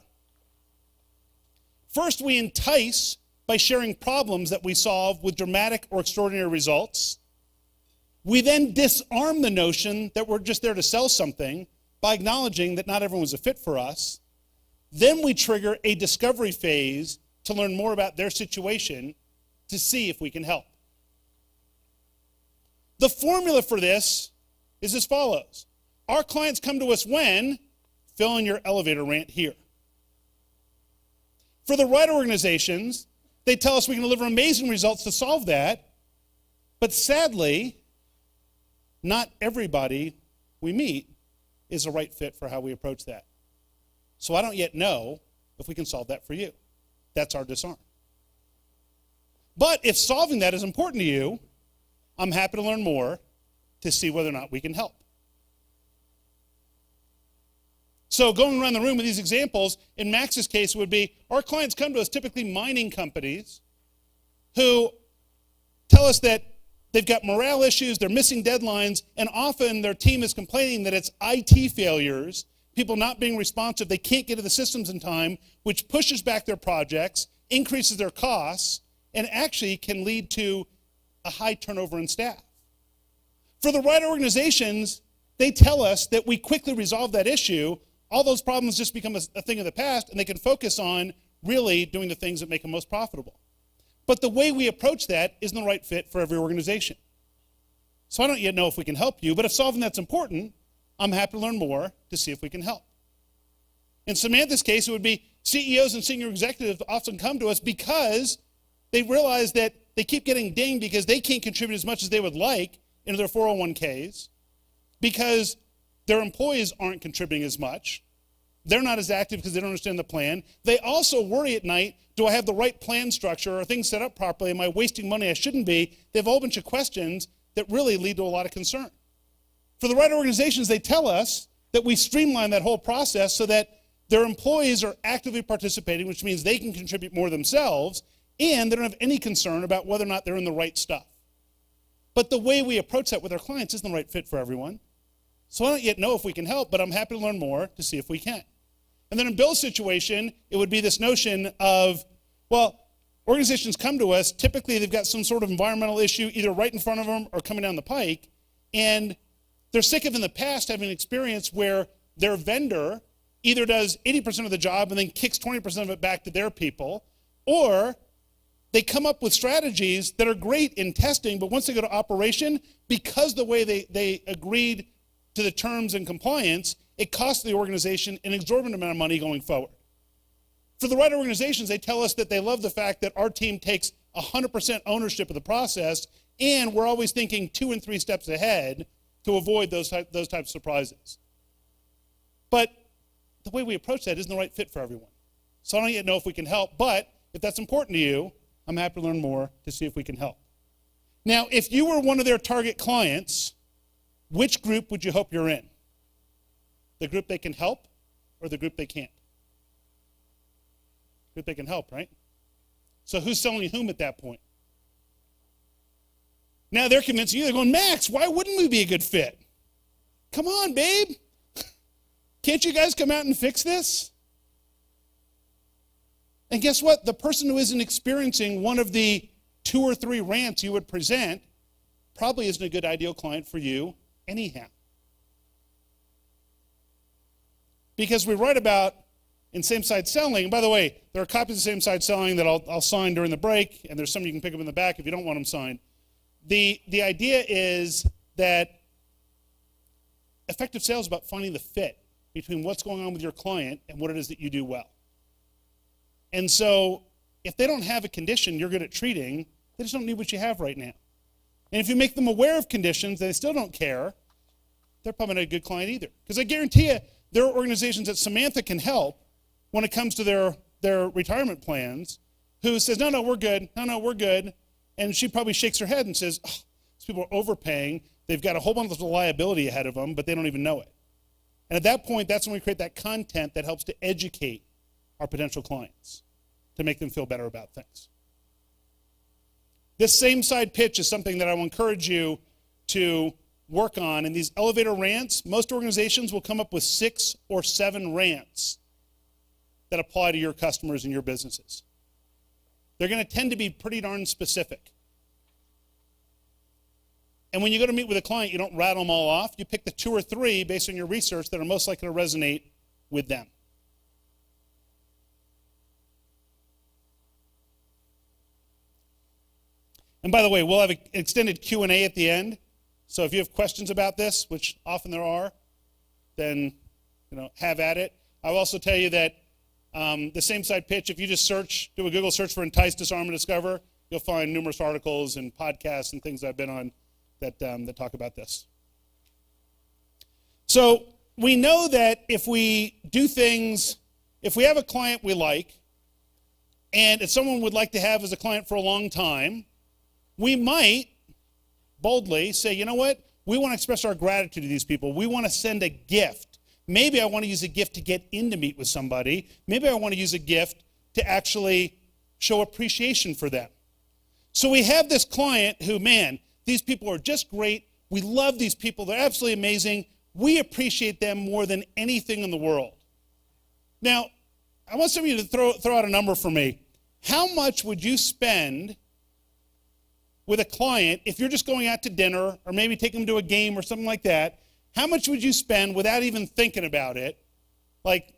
First, we entice by sharing problems that we solve with dramatic or extraordinary results. We then disarm the notion that we're just there to sell something by acknowledging that not everyone's a fit for us. Then we trigger a discovery phase to learn more about their situation to see if we can help. The formula for this is as follows. Our clients come to us when, fill in your elevator rant here. For the right organizations, they tell us we can deliver amazing results to solve that, but sadly, not everybody we meet is a right fit for how we approach that. So I don't yet know if we can solve that for you. That's our disarm. But if solving that is important to you, I'm happy to learn more to see whether or not we can help. So going around the room with these examples, in Max's case would be, our clients come to us, typically mining companies, who tell us that they've got morale issues, they're missing deadlines, and often their team is complaining that it's IT failures, people not being responsive, they can't get to the systems in time, which pushes back their projects, increases their costs, and actually can lead to a high turnover in staff. For the right organizations, they tell us that we quickly resolve that issue, all those problems just become a thing of the past, and they can focus on really doing the things that make them most profitable. But the way we approach that isn't the right fit for every organization. So I don't yet know if we can help you, but if solving that's important, I'm happy to learn more to see if we can help. In Samantha's case, it would be CEOs and senior executives often come to us because they realize that they keep getting dinged because they can't contribute as much as they would like into their 401ks, because their employees aren't contributing as much. They're not as active because they don't understand the plan. They also worry at night, do I have the right plan structure? Are things set up properly? Am I wasting money I shouldn't be? They have a whole bunch of questions that really lead to a lot of concern. For the right organizations, they tell us that we streamline that whole process so that their employees are actively participating, which means they can contribute more themselves, and they don't have any concern about whether or not they're in the right stuff. But the way we approach that with our clients isn't the right fit for everyone. So I don't yet know if we can help, but I'm happy to learn more to see if we can. And then in Bill's situation, it would be this notion of, well, organizations come to us, typically they've got some sort of environmental issue either right in front of them or coming down the pike, and they're sick of in the past having an experience where their vendor either does 80% of the job and then kicks 20% of it back to their people, or they come up with strategies that are great in testing, but once they go to operation, because the way they agreed to the terms and compliance, it costs the organization an exorbitant amount of money going forward. For the right organizations, they tell us that they love the fact that our team takes 100% ownership of the process, and we're always thinking 2 and 3 steps ahead to avoid those types of surprises. But the way we approach that isn't the right fit for everyone. So I don't yet know if we can help, but if that's important to you, I'm happy to learn more to see if we can help. Now, if you were one of their target clients, which group would you hope you're in? The group they can help or the group they can't? Group they can help, right? So who's selling whom at that point? Now they're convincing you, they're going, Max, why wouldn't we be a good fit? Come on, babe. Can't you guys come out and fix this? And guess what? The person who isn't experiencing one of the 2 or 3 rants you would present probably isn't a good ideal client for you anyhow. Because we write about in same-side selling, and by the way, there are copies of same-side selling that I'll sign during the break, and there's some you can pick up in the back if you don't want them signed. The idea is that effective sales is about finding the fit between what's going on with your client and what it is that you do well. And so if they don't have a condition you're good at treating, they just don't need what you have right now. And if you make them aware of conditions and they still don't care, they're probably not a good client either. Because I guarantee you, there are organizations that Samantha can help when it comes to their retirement plans who says, no, we're good. No, we're good. And she probably shakes her head and says, oh, these people are overpaying. They've got a whole bunch of liability ahead of them, but they don't even know it. And at that point, that's when we create that content that helps to educate our potential clients to make them feel better about things. This same side pitch is something that I will encourage you to work on. In these elevator rants, most organizations will come up with 6 or 7 rants that apply to your customers and your businesses. They're going to tend to be pretty darn specific. And when you go to meet with a client, you don't rattle them all off. You pick the 2 or 3 based on your research that are most likely to resonate with them. And by the way, we'll have an extended Q&A at the end. So if you have questions about this, which often there are, then have at it. I will also tell you that the same side pitch, if you just do a Google search for Entice, Disarm, and Discover, you'll find numerous articles and podcasts and things I've been on that talk about this. So we know that if we have a client we like, and it's someone we'd like to have as a client for a long time, we might boldly say, you know what? We want to express our gratitude to these people. We want to send a gift. Maybe I want to use a gift to get in to meet with somebody. Maybe I want to use a gift to actually show appreciation for them. So we have this client who, man, these people are just great. We love these people. They're absolutely amazing. We appreciate them more than anything in the world. Now, I want some of you to throw out a number for me. How much would you spend with a client if you're just going out to dinner or maybe taking them to a game or something like that? How much would you spend without even thinking about it? Like,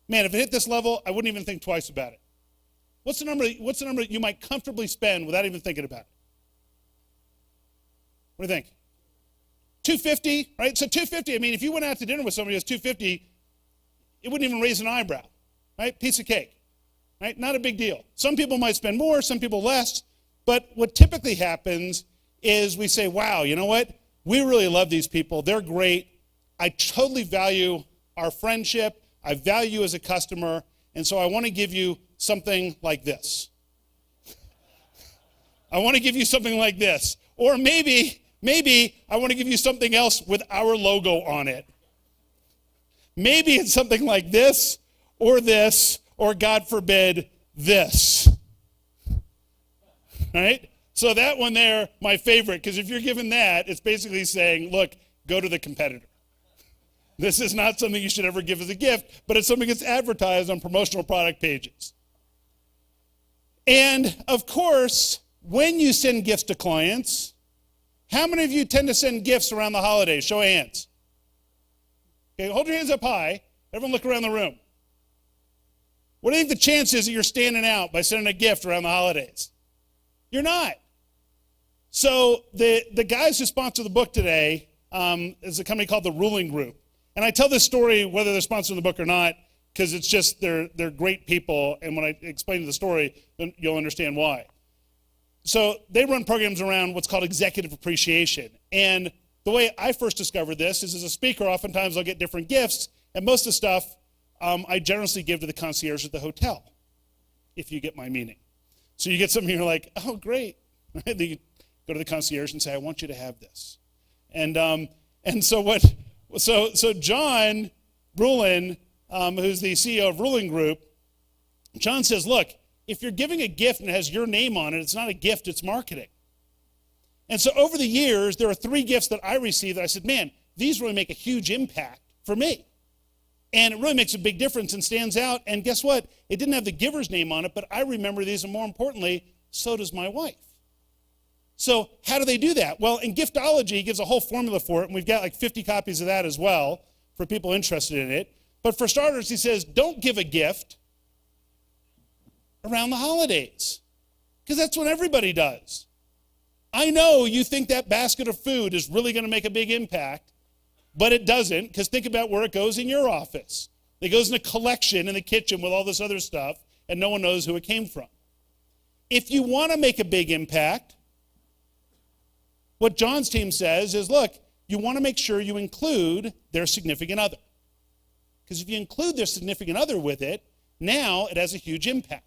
man, if it hit this level, I wouldn't even think twice about it. What's the number that you might comfortably spend without even thinking about it? What do you think? $250, right? So $250, I mean, if you went out to dinner with somebody who's $250, it wouldn't even raise an eyebrow, right? Piece of cake, right? Not a big deal. Some people might spend more, some people less, but what typically happens is we say, wow, you know what? We really love these people. They're great. I totally value our friendship. I value you as a customer, and so I want to give you something like this. I want to give you something like this. Or maybe I want to give you something else with our logo on it. Maybe it's something like this, or God forbid, this. Right? So that one there, my favorite, because if you're given that, it's basically saying, look, go to the competitor. This is not something you should ever give as a gift, but it's something that's advertised on promotional product pages. And of course, when you send gifts to clients, how many of you tend to send gifts around the holidays? Show of hands. Okay, hold your hands up high. Everyone look around the room. What do you think the chance is that you're standing out by sending a gift around the holidays? You're not. So the guys who sponsor the book today is a company called The Ruling Group. And I tell this story, whether they're sponsoring the book or not, because it's just they're great people, and when I explain the story, then you'll understand why. So they run programs around what's called executive appreciation. And the way I first discovered this is as a speaker, oftentimes I'll get different gifts, and most of the stuff I generously give to the concierge at the hotel, if you get my meaning. So you get something, you're like, oh, great. Then you go to the concierge and say, I want you to have this. And so John Brulin, who's the CEO of Ruling Group, John says, look, if you're giving a gift and it has your name on it, it's not a gift, it's marketing. And so over the years, there are 3 gifts that I received that I said, man, these really make a huge impact for me. And it really makes a big difference and stands out. And guess what? It didn't have the giver's name on it, but I remember these, and more importantly, so does my wife. So how do they do that? Well, in Giftology, he gives a whole formula for it, and we've got like 50 copies of that as well for people interested in it. But for starters, he says, don't give a gift around the holidays, because that's what everybody does. I know you think that basket of food is really going to make a big impact, but it doesn't, because think about where it goes in your office. It goes in a collection in the kitchen with all this other stuff, and no one knows who it came from. If you want to make a big impact, what John's team says is, look, you want to make sure you include their significant other. Because if you include their significant other with it, now it has a huge impact.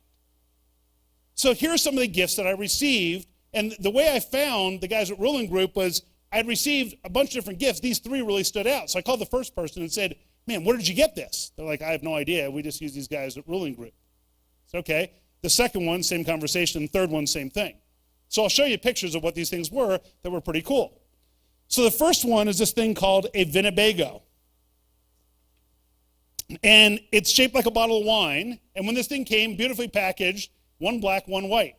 So here are some of the gifts that I received. And the way I found the guys at Ruling Group was I'd received a bunch of different gifts. These 3 really stood out. So I called the first person and said, man, where did you get this? They're like, I have no idea. We just use these guys at Ruling Group. It's okay. The second one, same conversation. The third one, same thing. So I'll show you pictures of what these things were that were pretty cool. So the first one is this thing called a Winnebago. And it's shaped like a bottle of wine. And when this thing came, beautifully packaged, 1 black, 1 white.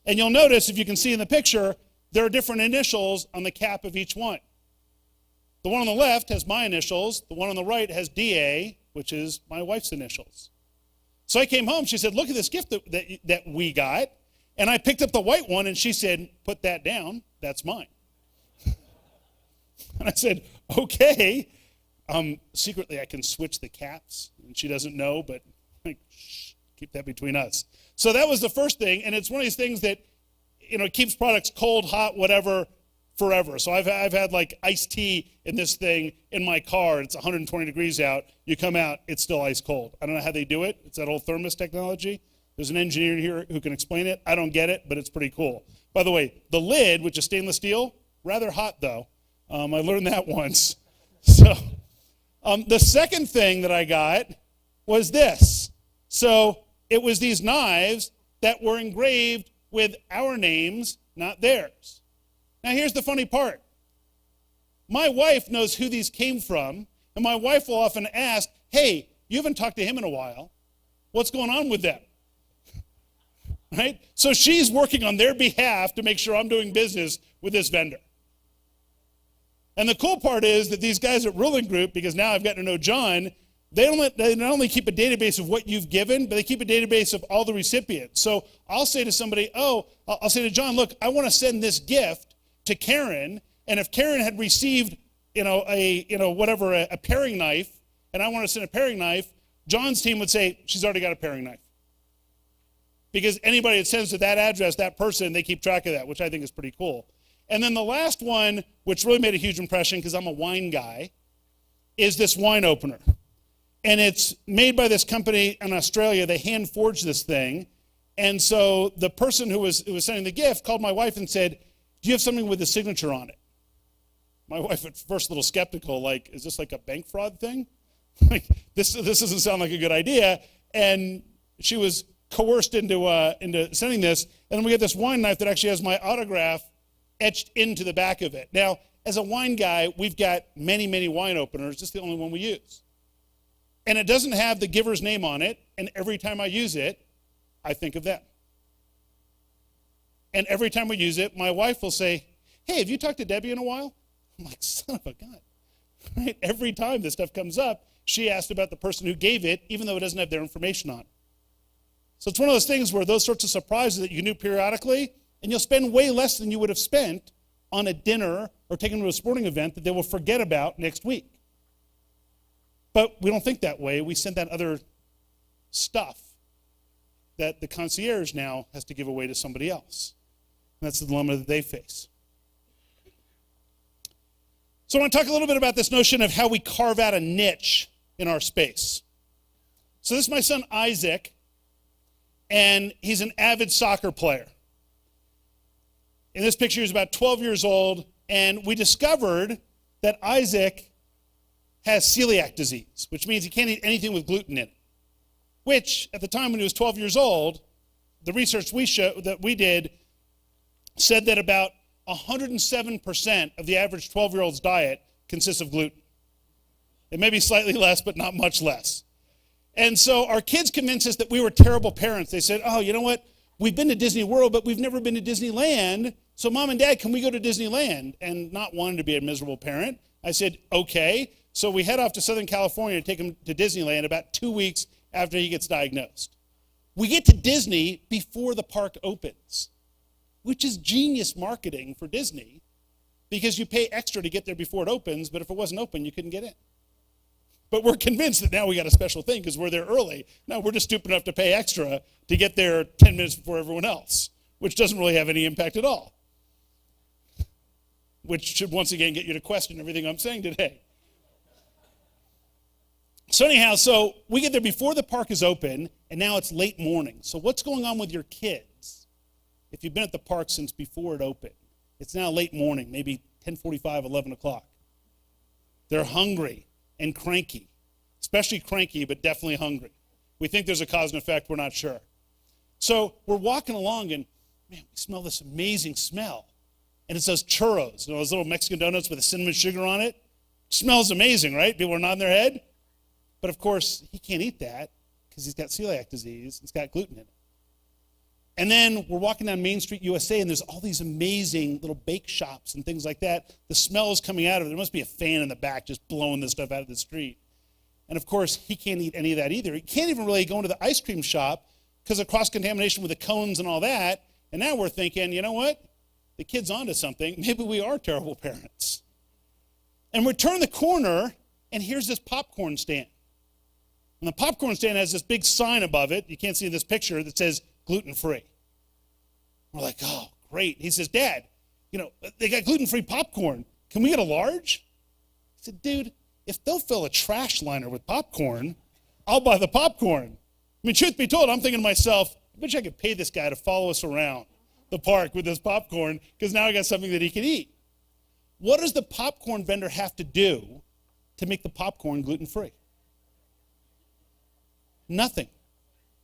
And you'll notice, if you can see in the picture, there are different initials on the cap of each one. The one on the left has my initials. The one on the right has DA, which is my wife's initials. So I came home. She said, look at this gift that we got. And I picked up the white one, and she said, put that down. That's mine. And I said, okay. Secretly, I can switch the caps. And she doesn't know, but shh, keep that between us. So that was the first thing. And it's one of these things that, keeps products cold, hot, whatever, forever. So I've had like iced tea in this thing in my car. It's 120 degrees out. You come out, it's still ice cold. I don't know how they do it. It's that old thermos technology. There's an engineer here who can explain it. I don't get it, but it's pretty cool. By the way, the lid, which is stainless steel, rather hot though. I learned that once. So the second thing that I got was this. So it was these knives that were engraved with our names, not theirs. Now here's the funny part. My wife knows who these came from, and my wife will often ask, hey, you haven't talked to him in a while. What's going on with them? Right? So she's working on their behalf to make sure I'm doing business with this vendor. And the cool part is that these guys at Ruling Group, because now I've gotten to know John, they not only keep a database of what you've given, but they keep a database of all the recipients. So I'll say to somebody, I'll say to John, look, I want to send this gift to Karen, and if Karen had received, a paring knife, and I want to send a paring knife, John's team would say, she's already got a paring knife. Because anybody that sends to that address, that person, they keep track of that, which I think is pretty cool. And then the last one, which really made a huge impression because I'm a wine guy, is this wine opener. And it's made by this company in Australia. They hand forged this thing. And so the person who was sending the gift called my wife and said, do you have something with a signature on it? My wife at first a little skeptical, like, is this like a bank fraud thing? Like, this doesn't sound like a good idea. And she was coerced into sending this. And then we get this wine knife that actually has my autograph etched into the back of it. Now, as a wine guy, we've got many, many wine openers. This is the only one we use. And it doesn't have the giver's name on it, and every time I use it, I think of them. And every time we use it, my wife will say, hey, have you talked to Debbie in a while? I'm like, son of a gun. Right? Every time this stuff comes up, she asked about the person who gave it, even though it doesn't have their information on it. So it's one of those things where those sorts of surprises that you can do periodically, and you'll spend way less than you would have spent on a dinner or taking them to a sporting event that they will forget about next week. But we don't think that way. We send that other stuff that the concierge now has to give away to somebody else. And that's the dilemma that they face. So I want to talk a little bit about this notion of how we carve out a niche in our space. So this is my son Isaac, and he's an avid soccer player. In this picture, he's about 12 years old, and we discovered that Isaac has celiac disease, which means he can't eat anything with gluten in it, which at the time when he was 12 years old, the research that we did said that about 107% of the average 12-year-old's diet consists of gluten. It may be slightly less, but not much less. And so our kids convinced us that we were terrible parents. They said, oh, you know what? We've been to Disney World, but we've never been to Disneyland. So Mom and Dad, can we go to Disneyland? And not wanting to be a miserable parent, I said, okay. So we head off to Southern California to take him to Disneyland about 2 weeks after he gets diagnosed. We get to Disney before the park opens, which is genius marketing for Disney, because you pay extra to get there before it opens, but if it wasn't open, you couldn't get in. But we're convinced that now we got a special thing because we're there early. Now we're just stupid enough to pay extra to get there 10 minutes before everyone else, which doesn't really have any impact at all. Which should once again get you to question everything I'm saying today. So anyhow, so we get there before the park is open, and now it's late morning. So what's going on with your kids? If you've been at the park since before it opened, it's now late morning, maybe 10:45, 11 o'clock. They're hungry and cranky, especially cranky, but definitely hungry. We think there's a cause and effect, we're not sure. So we're walking along and, man, we smell this amazing smell. And it's those churros, those little Mexican donuts with the cinnamon sugar on it. Smells amazing, right? People are nodding their head. But of course, he can't eat that because he's got celiac disease. It's got gluten in it. And then we're walking down Main Street, USA, and there's all these amazing little bake shops and things like that. The smell is coming out of it. There must be a fan in the back just blowing this stuff out of the street. And of course, he can't eat any of that either. He can't even really go into the ice cream shop because of cross-contamination with the cones and all that. And now we're thinking, you know what? The kid's onto something. Maybe we are terrible parents. And we turn the corner, and here's this popcorn stand. And the popcorn stand has this big sign above it. You can't see this picture that says gluten-free. We're like, oh, great. He says, Dad, they got gluten-free popcorn. Can we get a large? I said, dude, if they'll fill a trash liner with popcorn, I'll buy the popcorn. I mean, truth be told, I'm thinking to myself, I bet you I could pay this guy to follow us around the park with this popcorn because now I got something that he can eat. What does the popcorn vendor have to do to make the popcorn gluten-free? Nothing.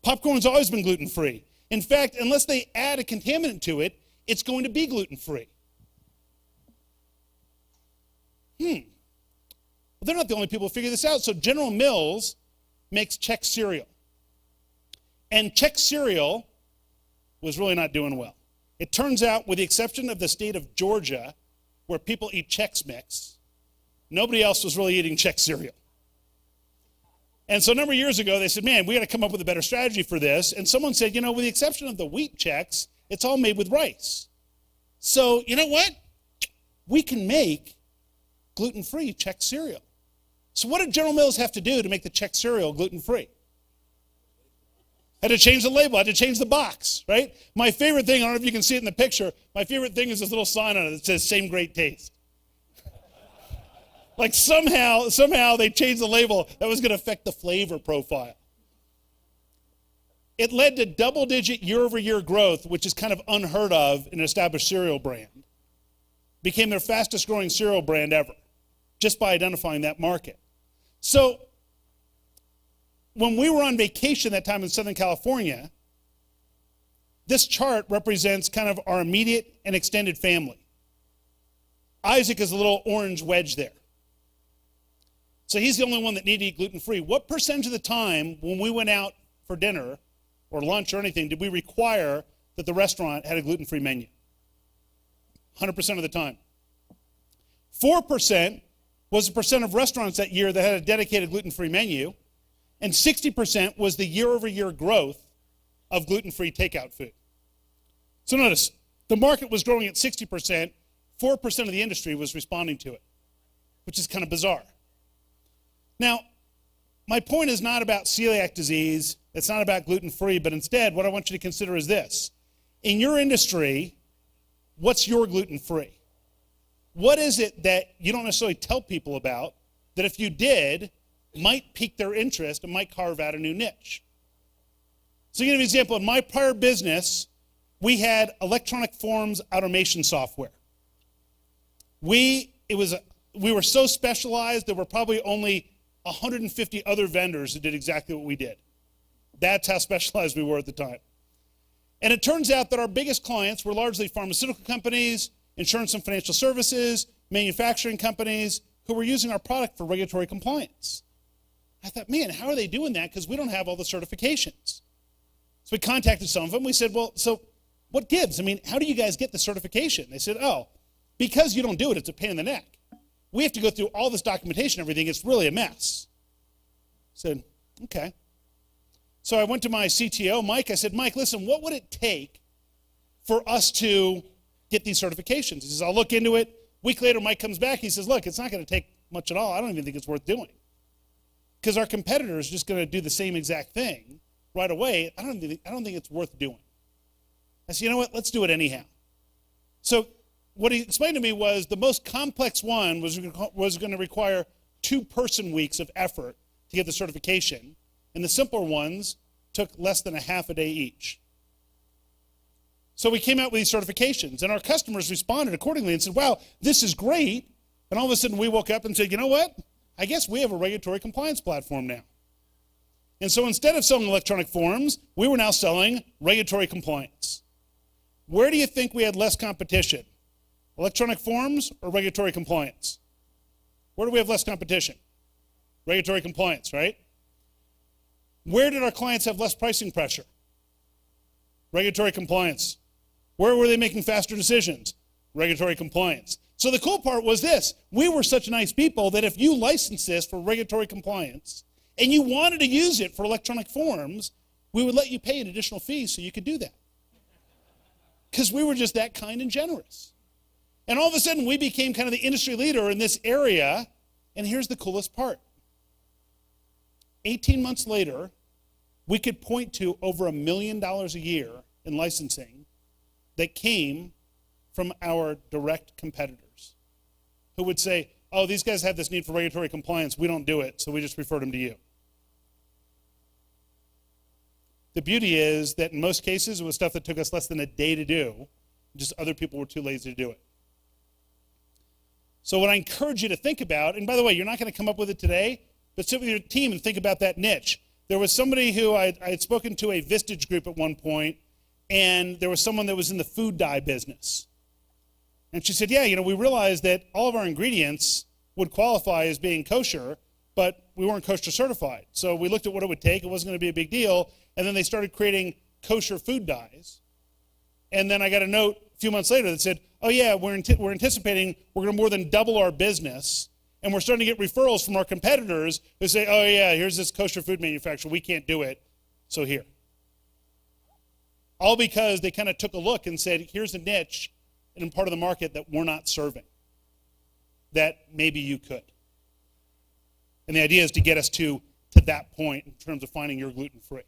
Popcorn's always been gluten-free. In fact, unless they add a contaminant to it, it's going to be gluten-free. Well, they're not the only people who figure this out. So General Mills makes Chex cereal. And Chex cereal was really not doing well. It turns out, with the exception of the state of Georgia, where people eat Chex Mix, nobody else was really eating Chex cereal. And so a number of years ago, they said, man, we got to come up with a better strategy for this. And someone said, with the exception of the wheat Chex, it's all made with rice. So you know what? We can make gluten-free Chex cereal. So what did General Mills have to do to make the Chex cereal gluten-free? Had to change the label, had to change the box, right? My favorite thing, I don't know if you can see it in the picture, my favorite thing is this little sign on it that says, same great taste. Like somehow they changed the label that was going to affect the flavor profile. It led to double-digit year-over-year growth, which is kind of unheard of in an established cereal brand. Became their fastest-growing cereal brand ever, just by identifying that market. So when we were on vacation that time in Southern California, this chart represents kind of our immediate and extended family. Isaac is a little orange wedge there. So he's the only one that needed to eat gluten-free. What percentage of the time when we went out for dinner or lunch or anything did we require that the restaurant had a gluten-free menu? 100% of the time. 4% was the percent of restaurants that year that had a dedicated gluten-free menu, and 60% was the year-over-year growth of gluten-free takeout food. So notice, the market was growing at 60%, 4% of the industry was responding to it, which is kind of bizarre. Now, my point is not about celiac disease. It's not about gluten-free, but instead what I want you to consider is this. In your industry, what's your gluten-free? What is it that you don't necessarily tell people about that if you did, might pique their interest and might carve out a new niche? So to give you an example, in my prior business, we had electronic forms automation software. We were so specialized, there were probably only 150 other vendors that did exactly what we did. That's how specialized we were at the time. And it turns out that our biggest clients were largely pharmaceutical companies, insurance and financial services, manufacturing companies who were using our product for regulatory compliance. I thought, man, how are they doing that? Because we don't have all the certifications. So we contacted some of them. We said, well, so what gives? I mean, how do you guys get the certification? They said, oh, because you don't do it, it's a pain in the neck. We have to go through all this documentation and everything. It's really a mess. I said, okay. So I went to my CTO, Mike. I said, Mike, listen, what would it take for us to get these certifications? He says, I'll look into it. A week later, Mike comes back. He says, look, it's not going to take much at all. I don't even think it's worth doing. Because our competitor is just going to do the same exact thing right away. I don't think it's worth doing. I said, you know what? Let's do it anyhow. So what he explained to me was the most complex one was going to require 2-person weeks of effort to get the certification, and the simpler ones took less than a half a day each. So we came out with these certifications, and our customers responded accordingly and said, wow, this is great. And all of a sudden we woke up and said, you know what? I guess we have a regulatory compliance platform now. And so instead of selling electronic forms, we were now selling regulatory compliance. Where do you think we had less competition? Electronic forms or regulatory compliance? Where do we have less competition? Regulatory compliance, right? Where did our clients have less pricing pressure? Regulatory compliance. Where were they making faster decisions? Regulatory compliance. So the cool part was this. We were such nice people that if you licensed this for regulatory compliance and you wanted to use it for electronic forms, we would let you pay an additional fee so you could do that. Because we were just that kind and generous. And all of a sudden, we became kind of the industry leader in this area. And here's the coolest part. 18 months later, we could point to over $1 million a year in licensing that came from our direct competitors who would say, oh, these guys have this need for regulatory compliance. We don't do it, so we just referred them to you. The beauty is that in most cases, it was stuff that took us less than a day to do. Just other people were too lazy to do it. So what I encourage you to think about, and by the way, you're not going to come up with it today, but sit with your team and think about that niche. There was somebody who I had spoken to a Vistage group at one point, and there was someone that was in the food dye business. And she said, yeah, we realized that all of our ingredients would qualify as being kosher, but we weren't kosher certified. So we looked at what it would take. It wasn't going to be a big deal. And then they started creating kosher food dyes. And then I got a note a few months later that said, oh yeah, we're anticipating we're going to more than double our business. And we're starting to get referrals from our competitors who say, oh yeah, here's this kosher food manufacturer. We can't do it, so here. All because they kind of took a look and said, here's a niche in part of the market that we're not serving, that maybe you could. And the idea is to get us to that point in terms of finding your gluten-free.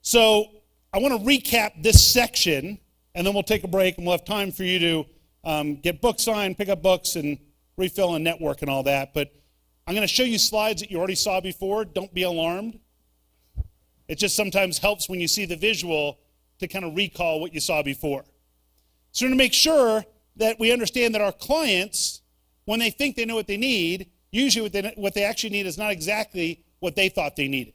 So I want to recap this section, and then we'll take a break, and we'll have time for you to get books signed, pick up books, and refill and network and all that. But I'm going to show you slides that you already saw before. Don't be alarmed. It just sometimes helps when you see the visual to kind of recall what you saw before. So to make sure that we understand that our clients, when they think they know what they need, usually what they actually need is not exactly what they thought they needed.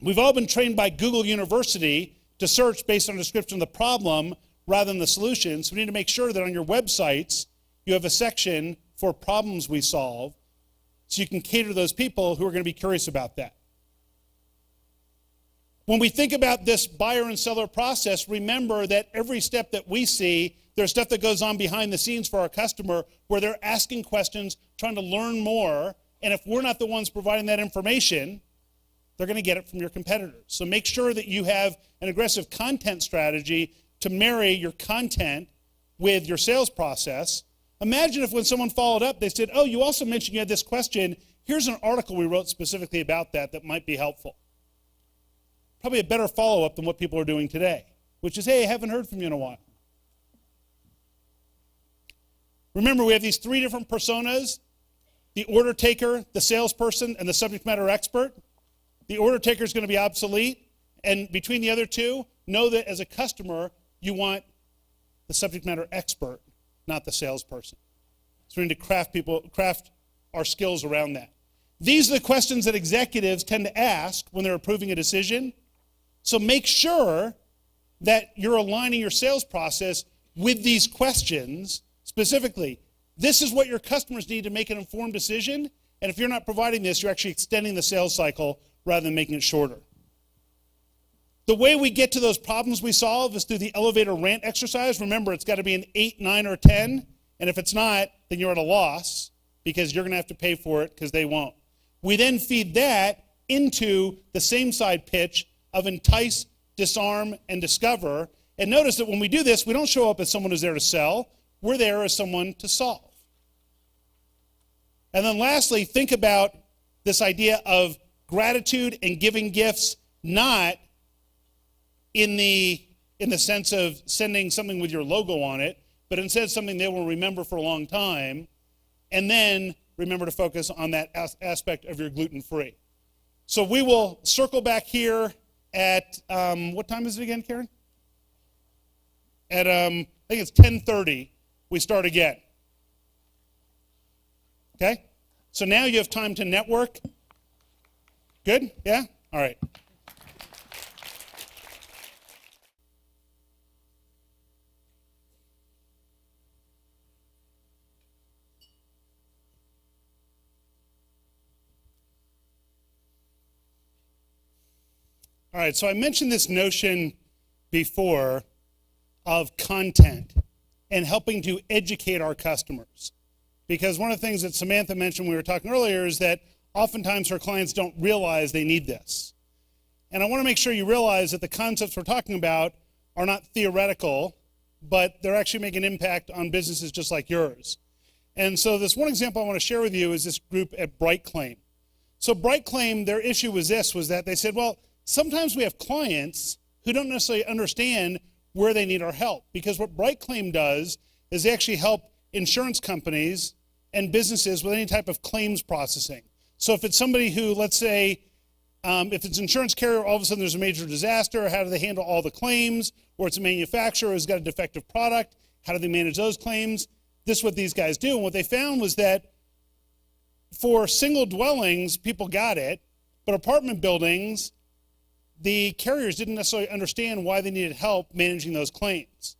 We've all been trained by Google University to search based on a description of the problem rather than the solution. So we need to make sure that on your websites, you have a section for problems we solve so you can cater to those people who are going to be curious about that. When we think about this buyer and seller process, remember that every step that we see, there's stuff that goes on behind the scenes for our customer where they're asking questions, trying to learn more, and if we're not the ones providing that information, they're going to get it from your competitors. So make sure that you have an aggressive content strategy to marry your content with your sales process. Imagine if when someone followed up, they said, oh, you also mentioned you had this question. here's an article we wrote specifically about that might be helpful. Probably a better follow-up than what people are doing today, which is, hey, I haven't heard from you in a while. Remember, we have these three different personas: the order taker, the salesperson, and the subject matter expert. The order taker is going to be obsolete, and between the other two, know that as a customer, you want the subject matter expert, not the salesperson. So we need to craft our skills around that. These are the questions that executives tend to ask when they're approving a decision. So make sure that you're aligning your sales process with these questions. Specifically, this is what your customers need to make an informed decision, and if you're not providing this, you're actually extending the sales cycle rather than making it shorter. The way we get to those problems we solve is through the elevator rant exercise. Remember, it's got to be an 8, 9, or 10, and if it's not, then you're at a loss because you're going to have to pay for it because they won't. We then feed that into the same side pitch of entice, disarm, and discover. And notice that when we do this, we don't show up as someone who's there to sell. We're there as someone to solve. And then lastly, think about this idea of gratitude and giving gifts, not in the sense of sending something with your logo on it, but instead something they will remember for a long time. And then remember to focus on that aspect of your gluten-free. So we will circle back here at, what time is it again, Karen? At, I think it's 10:30, we start again. Okay? So now you have time to network. Good? Yeah? All right. All right, so I mentioned this notion before of content and helping to educate our customers. Because one of the things that Samantha mentioned when we were talking earlier is that oftentimes her clients don't realize they need this. And I want to make sure you realize that the concepts we're talking about are not theoretical, but they're actually making an impact on businesses just like yours. And so this one example I want to share with you is this group at BrightClaim. So BrightClaim, their issue was that they said, well, sometimes we have clients who don't necessarily understand where they need our help, because what BrightClaim does is they actually help insurance companies and businesses with any type of claims processing. So if it's somebody who, let's say, if it's an insurance carrier, all of a sudden there's a major disaster, how do they handle all the claims? Or it's a manufacturer who's got a defective product, how do they manage those claims? This is what these guys do. And what they found was that for single dwellings, people got it, but apartment buildings, the carriers didn't necessarily understand why they needed help managing those claims.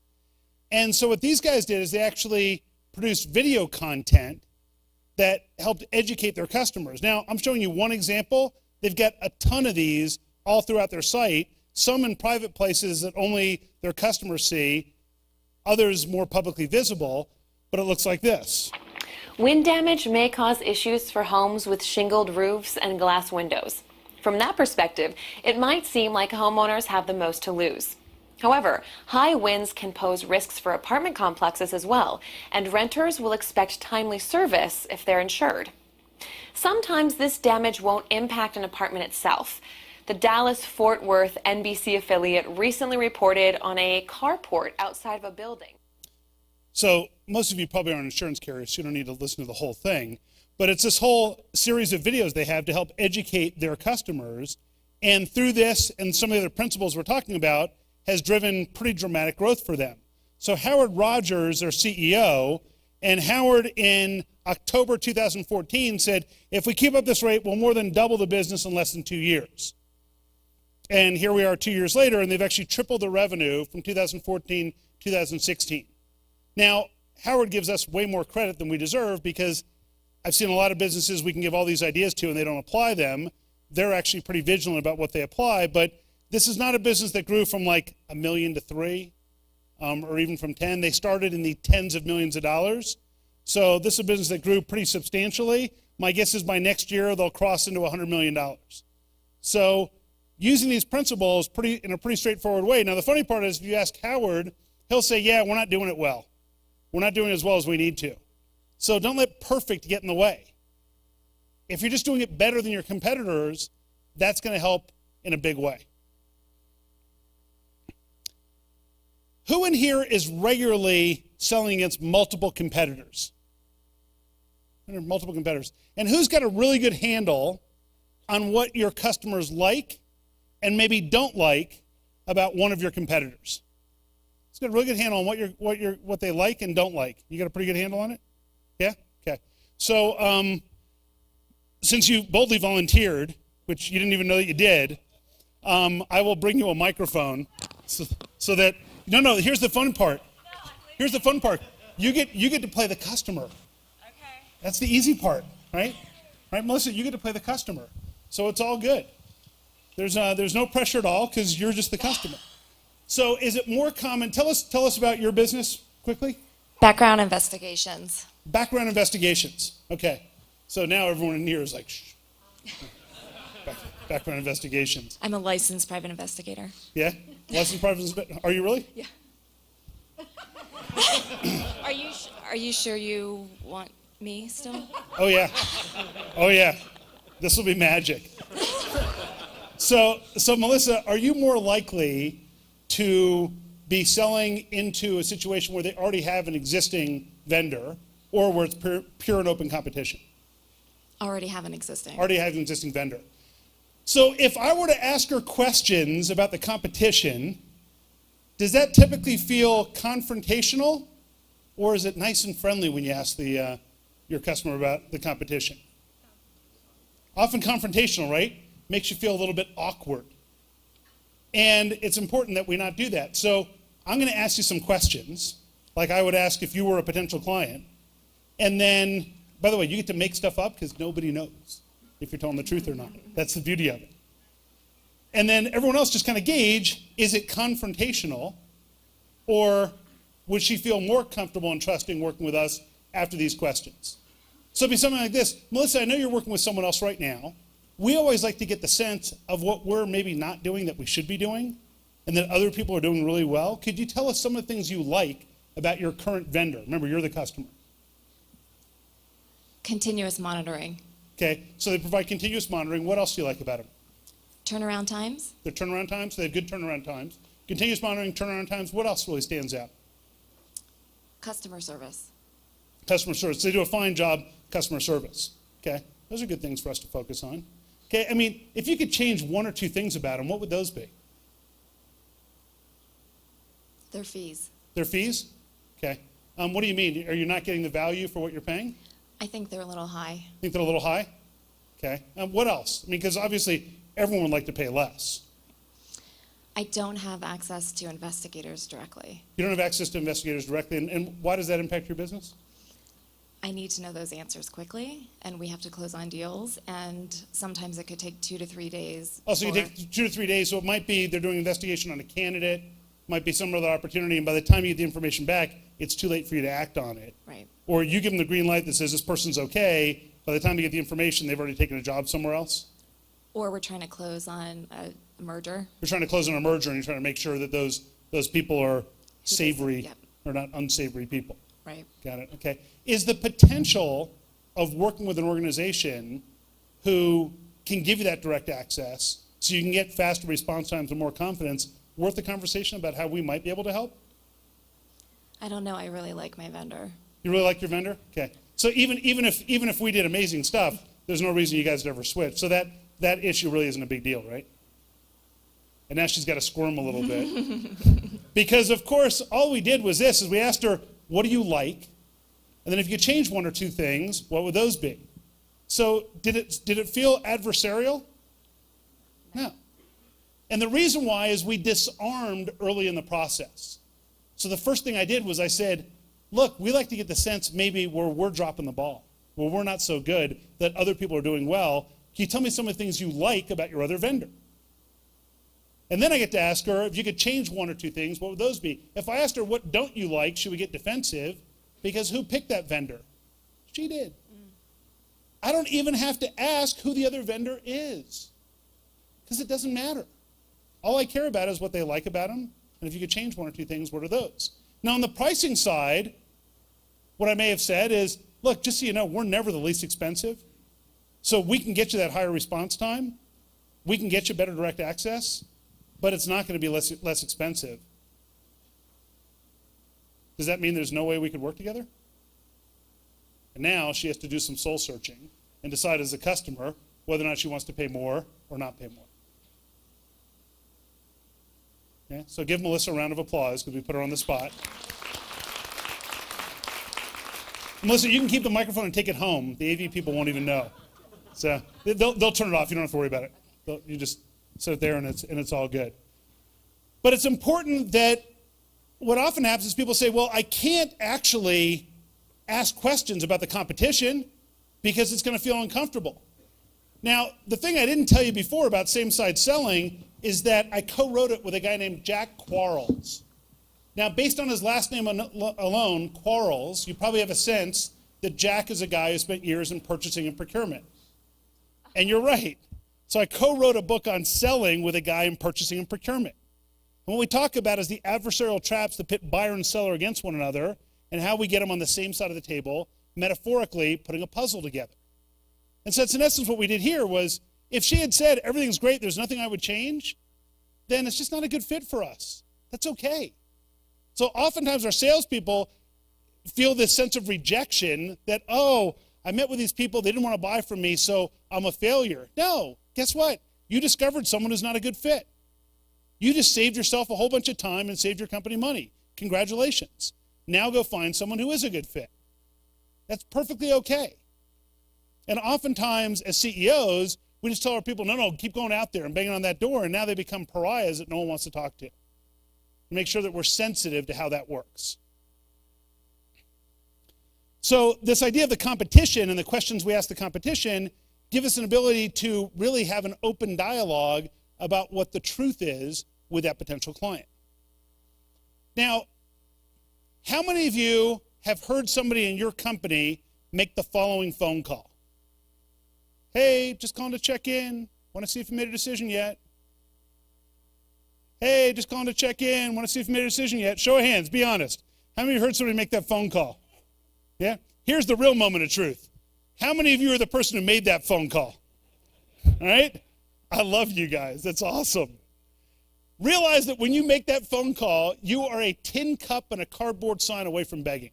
And so what these guys did is they actually produced video content that helped educate their customers. Now, I'm showing you one example. They've got a ton of these all throughout their site, some in private places that only their customers see, others more publicly visible, but it looks like this. Wind damage may cause issues for homes with shingled roofs and glass windows. From that perspective, it might seem like homeowners have the most to lose. However, high winds can pose risks for apartment complexes as well, and renters will expect timely service if they're insured. Sometimes this damage won't impact an apartment itself. The Dallas-Fort Worth NBC affiliate recently reported on a carport outside of a building. So most of you probably aren't insurance carriers, so you don't need to listen to the whole thing. But it's this whole series of videos they have to help educate their customers. And through this and some of the other principles we're talking about has driven pretty dramatic growth for them. So Howard Rogers, their CEO, and Howard in October 2014 said, if we keep up this rate, we'll more than double the business in less than 2 years. And here we are 2 years later, and they've actually tripled their revenue from 2014 to 2016. Now, Howard gives us way more credit than we deserve because I've seen a lot of businesses we can give all these ideas to and they don't apply them. They're actually pretty vigilant about what they apply, but this is not a business that grew from like $1 million to $3 million, or even from 10. They started in the tens of millions of dollars. So this is a business that grew pretty substantially. My guess is by next year they'll cross into $100 million. So using these principles in a pretty straightforward way. Now the funny part is if you ask Howard, he'll say, yeah, we're not doing it well. We're not doing it as well as we need to. So don't let perfect get in the way. If you're just doing it better than your competitors, that's going to help in a big way. Who in here is regularly selling against multiple competitors? Multiple competitors. And who's got a really good handle on what your customers like and maybe don't like about one of your competitors? Who's got a really good handle on what they like and don't like? You got a pretty good handle on it? Yeah? Okay. So since you boldly volunteered, which you didn't even know that you did, I will bring you a microphone so that, no, here's the fun part. Here's the fun part. You get to play the customer. Okay. That's the easy part, right? Right, Melissa, you get to play the customer. So it's all good. There's no pressure at all because you're just the customer. So is it more common? Tell us about your business quickly. Background investigations. Background investigations. Okay. So now everyone in here is like, shh. Background investigations. I'm a licensed private investigator. Yeah? Licensed private investigator. Are you really? Yeah. Are you sure you want me still? Oh yeah. Oh yeah. This will be magic. So Melissa, are you more likely to be selling into a situation where they already have an existing vendor or where it's pure and open competition? Already have an existing. Already have an existing vendor. So if I were to ask her questions about the competition, does that typically feel confrontational, or is it nice and friendly when you ask your customer about the competition? Often confrontational, right? Makes you feel a little bit awkward. And it's important that we not do that. So I'm going to ask you some questions, like I would ask if you were a potential client. And then, by the way, you get to make stuff up because nobody knows if you're telling the truth or not. That's the beauty of it. And then everyone else just kind of gauge, is it confrontational, or would she feel more comfortable and trusting working with us after these questions? So it'd be something like this. Melissa, I know you're working with someone else right now. We always like to get the sense of what we're maybe not doing that we should be doing, and that other people are doing really well. Could you tell us some of the things you like about your current vendor? Remember, you're the customer. Continuous monitoring. Okay, so they provide continuous monitoring. What else do you like about them? Turnaround times. Their turnaround times, they have good turnaround times. Continuous monitoring, turnaround times. What else really stands out? Customer service. Customer service. They do a fine job, customer service. Okay, those are good things for us to focus on. Okay, I mean, if you could change one or two things about them, what would those be? Their fees. Their fees? Okay. What do you mean? Are you not getting the value for what you're paying? I think they're a little high. Think they're a little high? Okay. What else? I mean, because obviously everyone would like to pay less. I don't have access to investigators directly. You don't have access to investigators directly, and why does that impact your business? I need to know those answers quickly, and we have to close on deals, and sometimes it could take 2 to 3 days. Oh, so you take 2 to 3 days, so it might be they're doing an investigation on a candidate, might be some other opportunity, and by the time you get the information back, it's too late for you to act on it. Right. Or you give them the green light that says this person's okay, by the time you get the information, they've already taken a job somewhere else. Or we're trying to close on a merger. You're trying to close on a merger, and you're trying to make sure that those people are savory, Yep. or not unsavory people. Right. Got it, okay. Is the potential of working with an organization who can give you that direct access so you can get faster response times and more confidence worth the conversation about how we might be able to help? I don't know. I really like my vendor. You really like your vendor? Okay. So even if we did amazing stuff, there's no reason you guys would ever switch. So that issue really isn't a big deal, right? And now she's got to squirm a little bit. Because of course, all we did was this, is we asked her, what do you like? And then if you could change one or two things, what would those be? So did it feel adversarial? No. And the reason why is we disarmed early in the process. So the first thing I did was I said, look, we like to get the sense maybe where we're dropping the ball, where we're not so good, that other people are doing well. Can you tell me some of the things you like about your other vendor? And then I get to ask her, if you could change one or two things, what would those be? If I asked her, what don't you like, she would get defensive, because who picked that vendor? She did. I don't even have to ask who the other vendor is, because it doesn't matter. All I care about is what they like about them, and if you could change one or two things, what are those? Now, on the pricing side, what I may have said is, look, just so you know, we're never the least expensive. So we can get you that higher response time. We can get you better direct access, but it's not going to be less expensive. Does that mean there's no way we could work together? And now she has to do some soul searching and decide as a customer whether or not she wants to pay more or not pay more. Okay? So give Melissa a round of applause because we put her on the spot. Melissa, you can keep the microphone and take it home. The AV people won't even know. So they'll turn it off. You don't have to worry about it. You just sit there and it's all good. But it's important that what often happens is people say, well, I can't actually ask questions about the competition because it's going to feel uncomfortable. Now, the thing I didn't tell you before about same-side selling is that I co-wrote it with a guy named Jack Quarles. Now, based on his last name alone, Quarles, you probably have a sense that Jack is a guy who spent years in purchasing and procurement. And you're right. So I co-wrote a book on selling with a guy in purchasing and procurement. And what we talk about is the adversarial traps that pit buyer and seller against one another and how we get them on the same side of the table, metaphorically putting a puzzle together. And so that's in essence what we did here was, if she had said everything's great, there's nothing I would change, then it's just not a good fit for us. That's okay. So oftentimes our salespeople feel this sense of rejection that, oh, I met with these people, they didn't want to buy from me, so I'm a failure. No, guess what? You discovered someone who's not a good fit. You just saved yourself a whole bunch of time and saved your company money. Congratulations. Now go find someone who is a good fit. That's perfectly okay. And oftentimes as CEOs, we just tell our people, no, keep going out there and banging on that door, and now they become pariahs that no one wants to talk to. Make sure that we're sensitive to how that works. So this idea of the competition and the questions we ask the competition give us an ability to really have an open dialogue about what the truth is with that potential client. Now, how many of you have heard somebody in your company make the following phone call? Hey, just calling to check in. Want to see if you made a decision yet? Hey, just calling to check in. Want to see if you made a decision yet? Show of hands, be honest. How many of you heard somebody make that phone call? Yeah? Here's the real moment of truth. How many of you are the person who made that phone call? All right? I love you guys. That's awesome. Realize that when you make that phone call, you are a tin cup and a cardboard sign away from begging.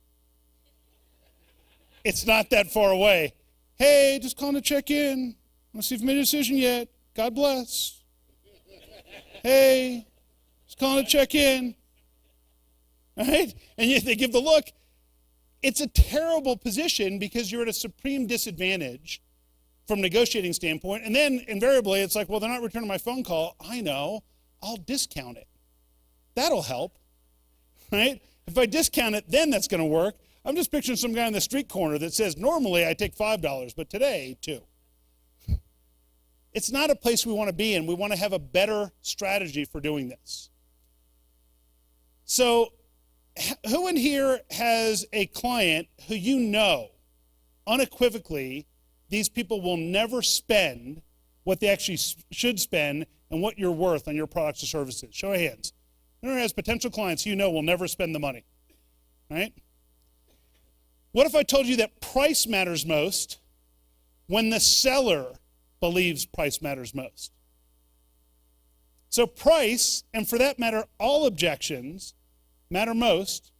It's not that far away. Hey, just calling to check in. Want to see if you made a decision yet? God bless. Hey, just calling to check in. All right? And they give the look. It's a terrible position because you're at a supreme disadvantage from a negotiating standpoint. And then invariably it's like, well, they're not returning my phone call. I know. I'll discount it. That'll help. Right? If I discount it, then that's going to work. I'm just picturing some guy on the street corner that says, normally I take $5, but today, $2. It's not a place we want to be in. We want to have a better strategy for doing this. So who in here has a client who you know unequivocally these people will never spend what they actually should spend and what you're worth on your products or services? Show of hands. Who has potential clients you know will never spend the money? Right? What if I told you that price matters most when the seller believes price matters most? So price, and for that matter, all objections, matter most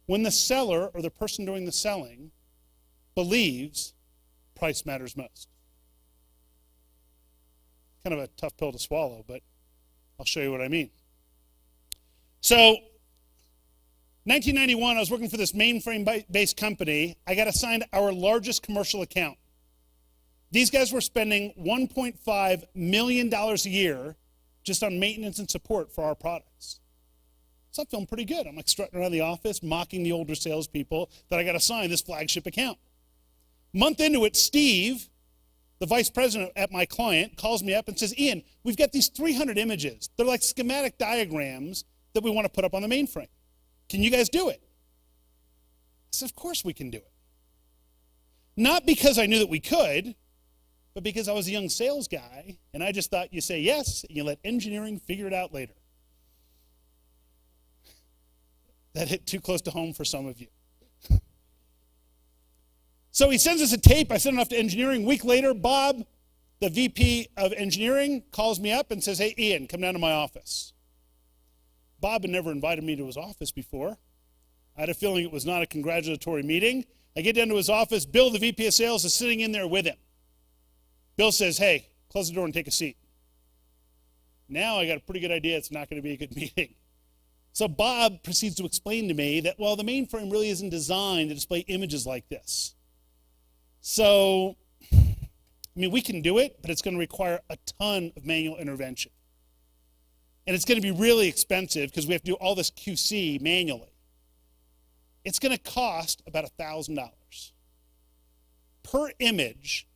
when the seller or the person doing the selling believes price matters most. Kind of a tough pill to swallow, but I'll show you what I mean. So 1991, I was working for this mainframe-based company. I got assigned our largest commercial account. These guys were spending $1.5 million a year just on maintenance and support for our products. So I'm feeling pretty good. I'm like strutting around the office, mocking the older salespeople that I got assigned this flagship account. Month into it, Steve, the vice president at my client, calls me up and says, Ian, we've got these 300 images. They're like schematic diagrams that we want to put up on the mainframe. Can you guys do it? I said, of course we can do it. Not because I knew that we could, but because I was a young sales guy, and I just thought you say yes, and you let engineering figure it out later. That hit too close to home for some of you. So he sends us a tape. I send it off to engineering. A week later, Bob, the VP of engineering, calls me up and says, hey, Ian, come down to my office. Bob had never invited me to his office before. I had a feeling it was not a congratulatory meeting. I get down to his office. Bill, the VP of sales, is sitting in there with him. Bill says, hey, close the door and take a seat. Now I got a pretty good idea it's not going to be a good meeting. So Bob proceeds to explain to me that, well, the mainframe really isn't designed to display images like this. So, I mean, we can do it, but it's going to require a ton of manual intervention. And it's going to be really expensive because we have to do all this QC manually. It's going to cost about $1,000 per image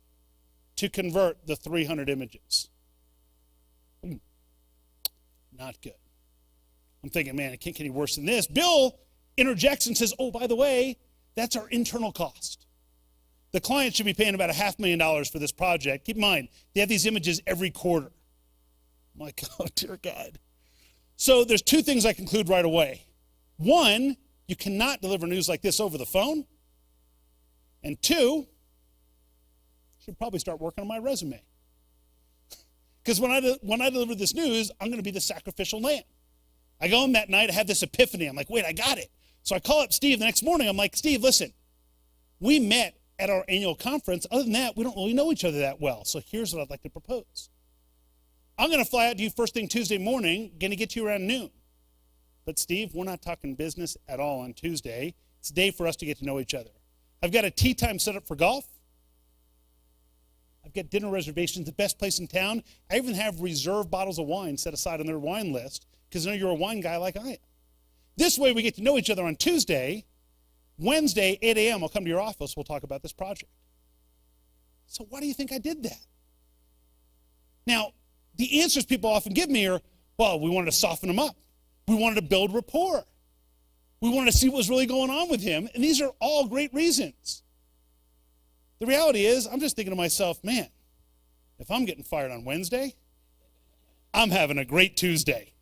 to convert the 300 images. Not good. I'm thinking, man, it can't get any worse than this. Bill interjects and says, oh, by the way, that's our internal cost. The client should be paying about $500,000 for this project. Keep in mind, they have these images every quarter. I'm like, oh, dear God. So there's two things I conclude right away. One, you cannot deliver news like this over the phone. And two, I should probably start working on my resume. Because when I deliver this news, I'm going to be the sacrificial lamb. I go home that night, I have this epiphany. I'm like, wait, I got it. So I call up Steve the next morning. I'm like, Steve, listen, we met at our annual conference. Other than that, we don't really know each other that well. So here's what I'd like to propose. I'm going to fly out to you first thing Tuesday morning, going to get to you around noon. But Steve, we're not talking business at all on Tuesday. It's a day for us to get to know each other. I've got a tea time set up for golf. I've got dinner reservations, the best place in town. I even have reserved bottles of wine set aside on their wine list because I know you're a wine guy like I am. This way we get to know each other on Tuesday. Wednesday, 8 a.m., I'll come to your office. We'll talk about this project. So why do you think I did that? Now, the answers people often give me are, well, we wanted to soften him up. We wanted to build rapport. We wanted to see what was really going on with him. And these are all great reasons. The reality is, I'm just thinking to myself, man, if I'm getting fired on Wednesday, I'm having a great Tuesday.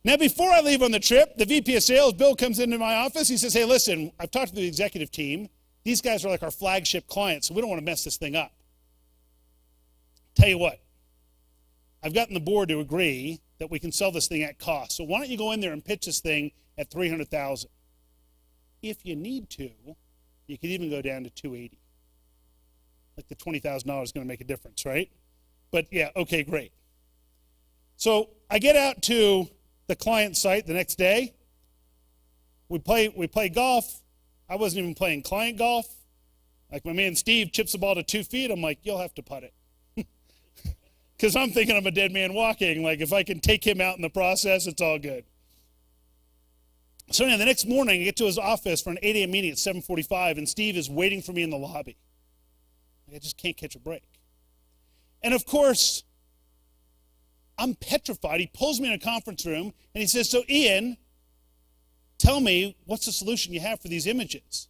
Now, before I leave on the trip, the VP of sales, Bill, comes into my office. He says, hey, listen, I've talked to the executive team. These guys are like our flagship clients, so we don't want to mess this thing up. Tell you what, I've gotten the board to agree that we can sell this thing at cost. So why don't you go in there and pitch this thing at $300,000? If you need to, you could even go down to $280,000. Like the $20,000 is going to make a difference, right? But yeah, okay, great. So I get out to the client site the next day. We play golf. I wasn't even playing client golf. Like my man Steve chips the ball to 2 feet. I'm like, you'll have to putt it. Because I'm thinking I'm a dead man walking. Like if I can take him out in the process, it's all good. So anyway, the next morning I get to his office for an 8 a.m. meeting at 7:45, and Steve is waiting for me in the lobby. I just can't catch a break. And of course, I'm petrified. He pulls me in a conference room and he says, so Ian, tell me, what's the solution you have for these images?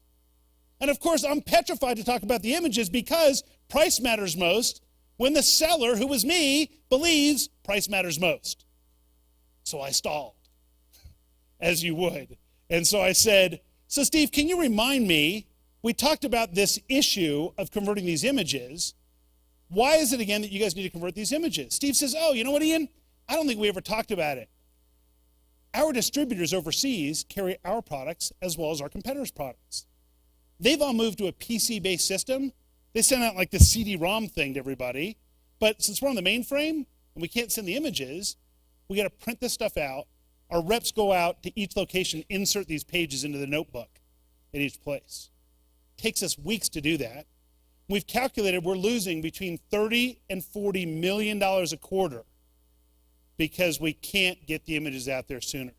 And of course, I'm petrified to talk about the images because price matters most when the seller, who was me, believes price matters most. So I stalled, as you would. And so I said, so Steve, can you remind me, we talked about this issue of converting these images. Why is it again that you guys need to convert these images? Steve says, oh, you know what, Ian? I don't think we ever talked about it. Our distributors overseas carry our products as well as our competitors' products. They've all moved to a PC-based system. They send out like this CD-ROM thing to everybody. But since we're on the mainframe and we can't send the images, we got to print this stuff out. Our reps go out to each location, insert these pages into the notebook at each place. It takes us weeks to do that. We've calculated we're losing between $30 and $40 million a quarter because we can't get the images out there sooner.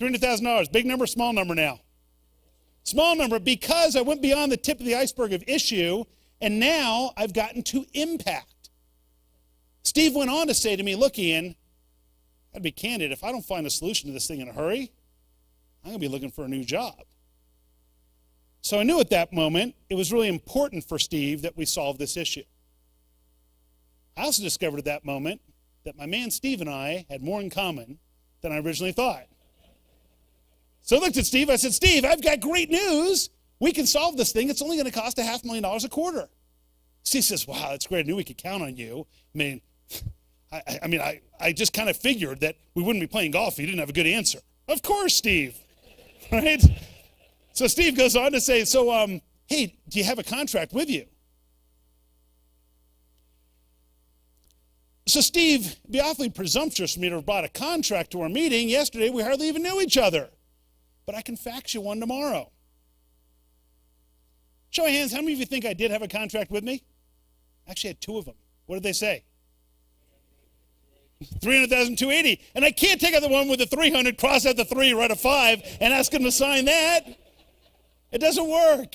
$300,000, big number, small number now. Small number because I went beyond the tip of the iceberg of issue, and now I've gotten to impact. Steve went on to say to me, look, Ian, I'd be candid, if I don't find a solution to this thing in a hurry, I'm going to be looking for a new job. So I knew at that moment it was really important for Steve that we solve this issue. I also discovered at that moment that my man Steve and I had more in common than I originally thought. So I looked at Steve. I said, Steve, I've got great news. We can solve this thing. It's only going to cost $500,000 a quarter. Steve says, wow, that's great. I knew we could count on you. I just kind of figured that we wouldn't be playing golf if you didn't have a good answer. Of course, Steve. Right? So Steve goes on to say, hey, do you have a contract with you? So Steve, it'd be awfully presumptuous for me to have brought a contract to our meeting. Yesterday, we hardly even knew each other. But I can fax you one tomorrow. Show of hands, how many of you think I did have a contract with me? I actually had 2 of them. What did they say? 300,000, 280. And I can't take out the one with the 300, cross out the 3, write a 5, and ask him to sign that. It doesn't work.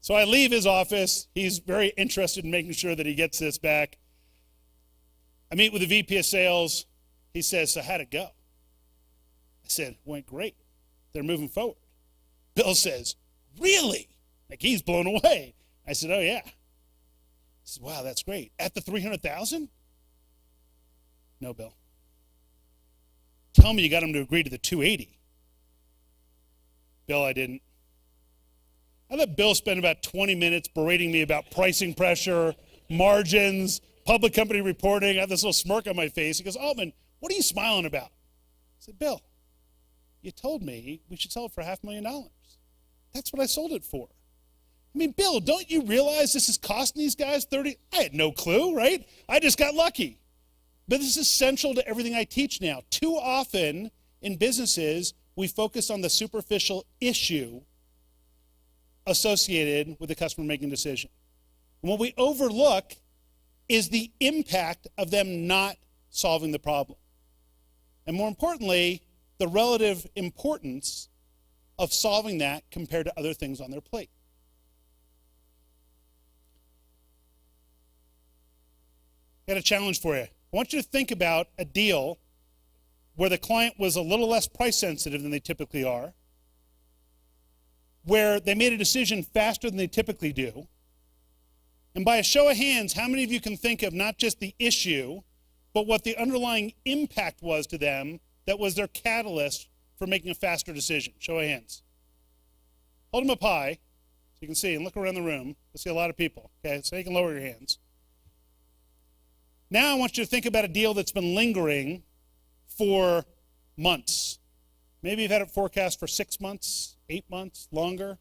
So I leave his office. He's very interested in making sure that he gets this back. I meet with the VP of sales. He says, so how'd it go? I said, went great. They're moving forward. Bill says, really? Like he's blown away. I said, oh yeah. He says, wow, that's great. At the 300,000? No, Bill. Tell me you got him to agree to the 280. Bill, I didn't. I let Bill spend about 20 minutes berating me about pricing pressure, margins, public company reporting. I had this little smirk on my face. He goes, Altman, what are you smiling about? I said, Bill, you told me we should sell it for $500,000. That's what I sold it for. Bill, don't you realize this is costing these guys 30? I had no clue, right? I just got lucky. But this is central to everything I teach now. Too often in businesses, we focus on the superficial issue associated with the customer making a decision. And what we overlook is the impact of them not solving the problem. And more importantly, the relative importance of solving that compared to other things on their plate. I got a challenge for you. I want you to think about a deal where the client was a little less price sensitive than they typically are, where they made a decision faster than they typically do. And by a show of hands, how many of you can think of not just the issue, but what the underlying impact was to them that was their catalyst for making a faster decision? Show of hands. Hold them up high so you can see and look around the room. I see a lot of people, okay? So you can lower your hands. Now I want you to think about a deal that's been lingering for months. Maybe you've had it forecast for 6 months, 8 months, longer.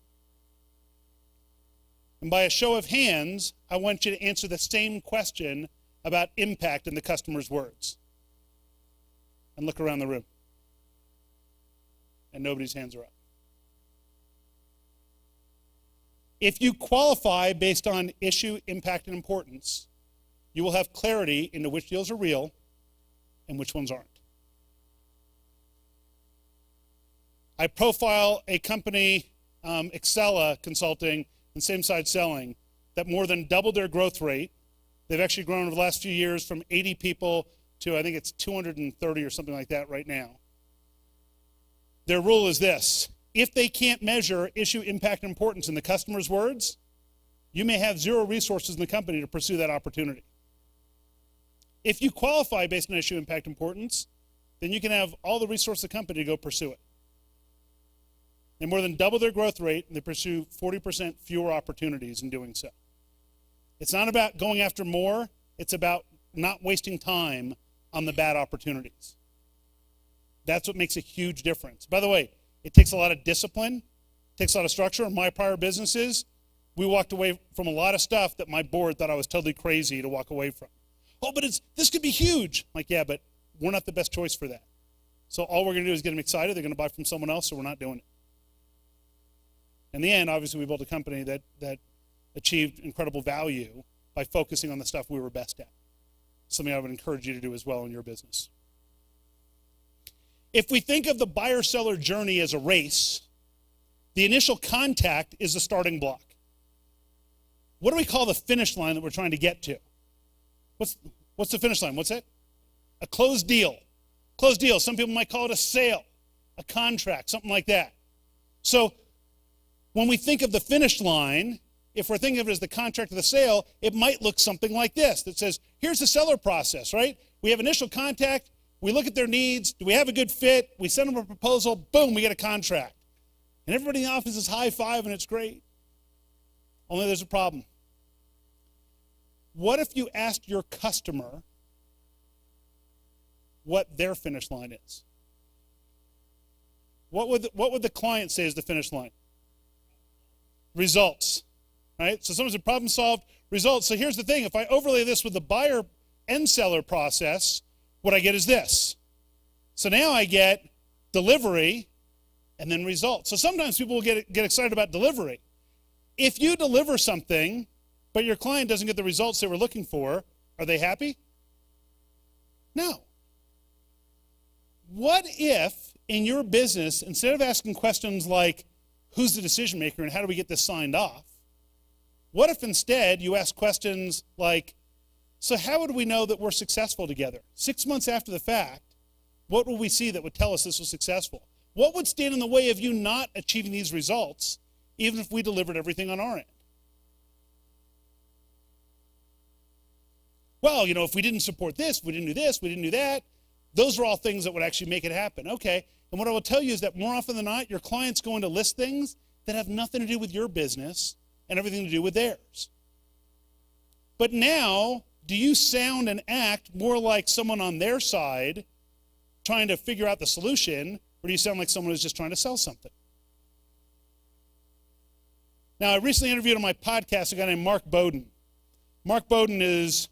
And by a show of hands, I want you to answer the same question about impact in the customer's words. And look around the room. And nobody's hands are up. If you qualify based on issue, impact, and importance, you will have clarity into which deals are real and which ones aren't. I profile a company, Excella Consulting, and same-side selling, that more than doubled their growth rate. They've actually grown over the last few years from 80 people to, I think it's 230 or something like that right now. Their rule is this: if they can't measure issue, impact, and importance in the customer's words, you may have 0 resources in the company to pursue that opportunity. If you qualify based on issue, impact, importance, then you can have all the resources of the company to go pursue it. They more than double their growth rate, and they pursue 40% fewer opportunities in doing so. It's not about going after more, it's about not wasting time on the bad opportunities. That's what makes a huge difference. By the way, it takes a lot of discipline, it takes a lot of structure. In my prior businesses, we walked away from a lot of stuff that my board thought I was totally crazy to walk away from. Oh, but this could be huge. I'm like, yeah, but we're not the best choice for that. So all we're going to do is get them excited. They're going to buy from someone else, so we're not doing it. In the end, obviously, we built a company that achieved incredible value by focusing on the stuff we were best at. Something I would encourage you to do as well in your business. If we think of the buyer-seller journey as a race, the initial contact is the starting block. What do we call the finish line that we're trying to get to? What's the finish line? What's it? A closed deal. Closed deal. Some people might call it a sale, a contract, something like that. So when we think of the finish line, if we're thinking of it as the contract of the sale, it might look something like this that says, here's the seller process, right? We have initial contact, we look at their needs, do we have a good fit, we send them a proposal, boom, we get a contract. And everybody in the office is high five and it's great. Only there's a problem. What if you asked your customer what their finish line is? What would the client say is the finish line? Results, right? So someone said problem solved, results. So here's the thing, if I overlay this with the buyer and seller process, what I get is this. So now I get delivery and then results. So sometimes people will get excited about delivery. If you deliver something, but your client doesn't get the results they were looking for, are they happy? No. What if in your business, instead of asking questions like, who's the decision maker and how do we get this signed off? What if instead you ask questions like, so how would we know that we're successful together? 6 months after the fact, what will we see that would tell us this was successful? What would stand in the way of you not achieving these results, even if we delivered everything on our end? Well, you know, if we didn't support this, we didn't do this, we didn't do that, those are all things that would actually make it happen. Okay, and what I will tell you is that more often than not, your client's going to list things that have nothing to do with your business and everything to do with theirs. But now, do you sound and act more like someone on their side trying to figure out the solution, or do you sound like someone who's just trying to sell something? Now, I recently interviewed on my podcast a guy named Mark Bowden. Mark Bowden is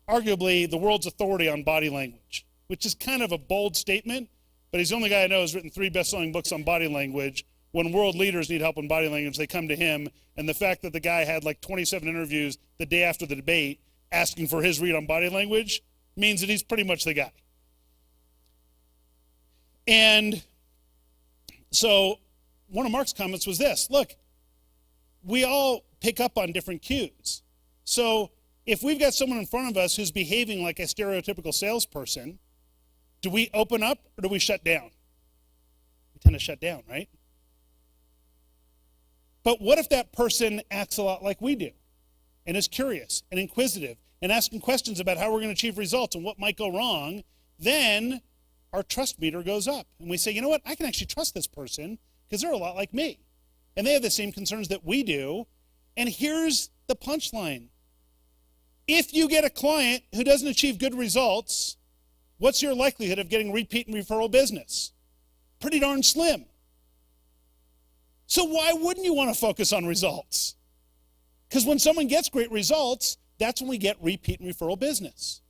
arguably the world's authority on body language, which is kind of a bold statement, but he's the only guy I know who's written 3 best-selling books on body language. When world leaders need help on body language, they come to him, and the fact that the guy had like 27 interviews the day after the debate asking for his read on body language means that he's pretty much the guy. And so one of Mark's comments was this: look, we all pick up on different cues. So if we've got someone in front of us who's behaving like a stereotypical salesperson, do we open up or do we shut down? We tend to shut down, right? But what if that person acts a lot like we do and is curious and inquisitive and asking questions about how we're going to achieve results and what might go wrong? Then our trust meter goes up and we say, you know what, I can actually trust this person because they're a lot like me and they have the same concerns that we do. And here's the punchline. If you get a client who doesn't achieve good results, what's your likelihood of getting repeat and referral business? Pretty darn slim. So why wouldn't you want to focus on results? Because when someone gets great results, that's when we get repeat and referral business.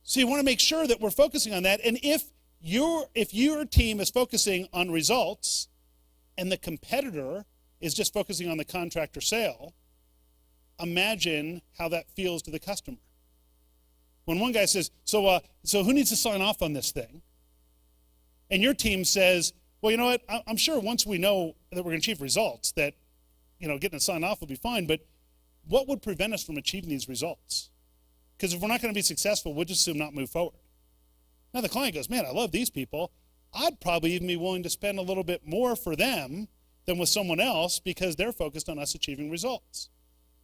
So you want to make sure that we're focusing on that. And if your team is focusing on results and the competitor is just focusing on the contract or sale, imagine how that feels to the customer. When one guy says, so who needs to sign off on this thing? And your team says, well, you know what, I'm sure once we know that we're going to achieve results that, you know, getting it signed off will be fine, but what would prevent us from achieving these results? Because if we're not going to be successful, we'll just assume not move forward. Now the client goes, man, I love these people. I'd probably even be willing to spend a little bit more for them than with someone else because they're focused on us achieving results.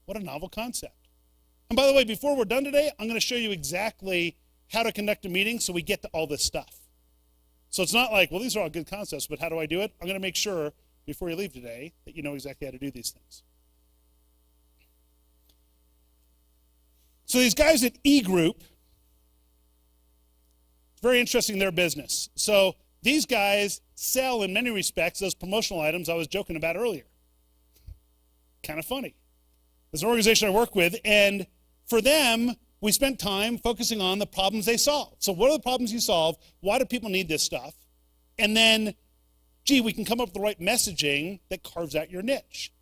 What a novel concept. And by the way, before we're done today, I'm going to show you exactly how to conduct a meeting so we get to all this stuff. So it's not like, well, these are all good concepts, but how do I do it? I'm going to make sure before you leave today that you know exactly how to do these things. So these guys at E-Group, it's very interesting in their business. So these guys sell in many respects those promotional items I was joking about earlier. Kind of funny. There's an organization I work with, and for them, we spent time focusing on the problems they solve. So what are the problems you solve? Why do people need this stuff? And then, gee, we can come up with the right messaging that carves out your niche.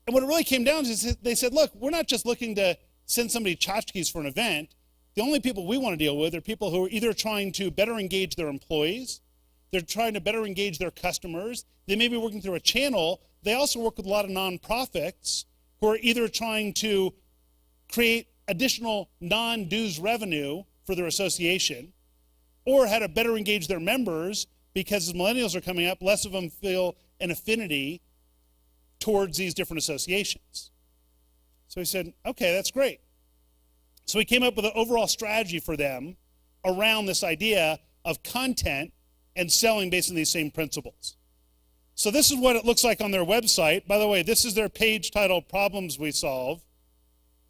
And what it really came down to is they said, look, we're not just looking to send somebody tchotchkes for an event. The only people we want to deal with are people who are either trying to better engage their employees, they're trying to better engage their customers, they may be working through a channel. They also work with a lot of nonprofits who are either trying to create additional non-dues revenue for their association, or how to better engage their members because as millennials are coming up, less of them feel an affinity towards these different associations. So he said, okay, that's great. So we came up with an overall strategy for them around this idea of content and selling based on these same principles. So this is what it looks like on their website. By the way, this is their page titled Problems We Solve.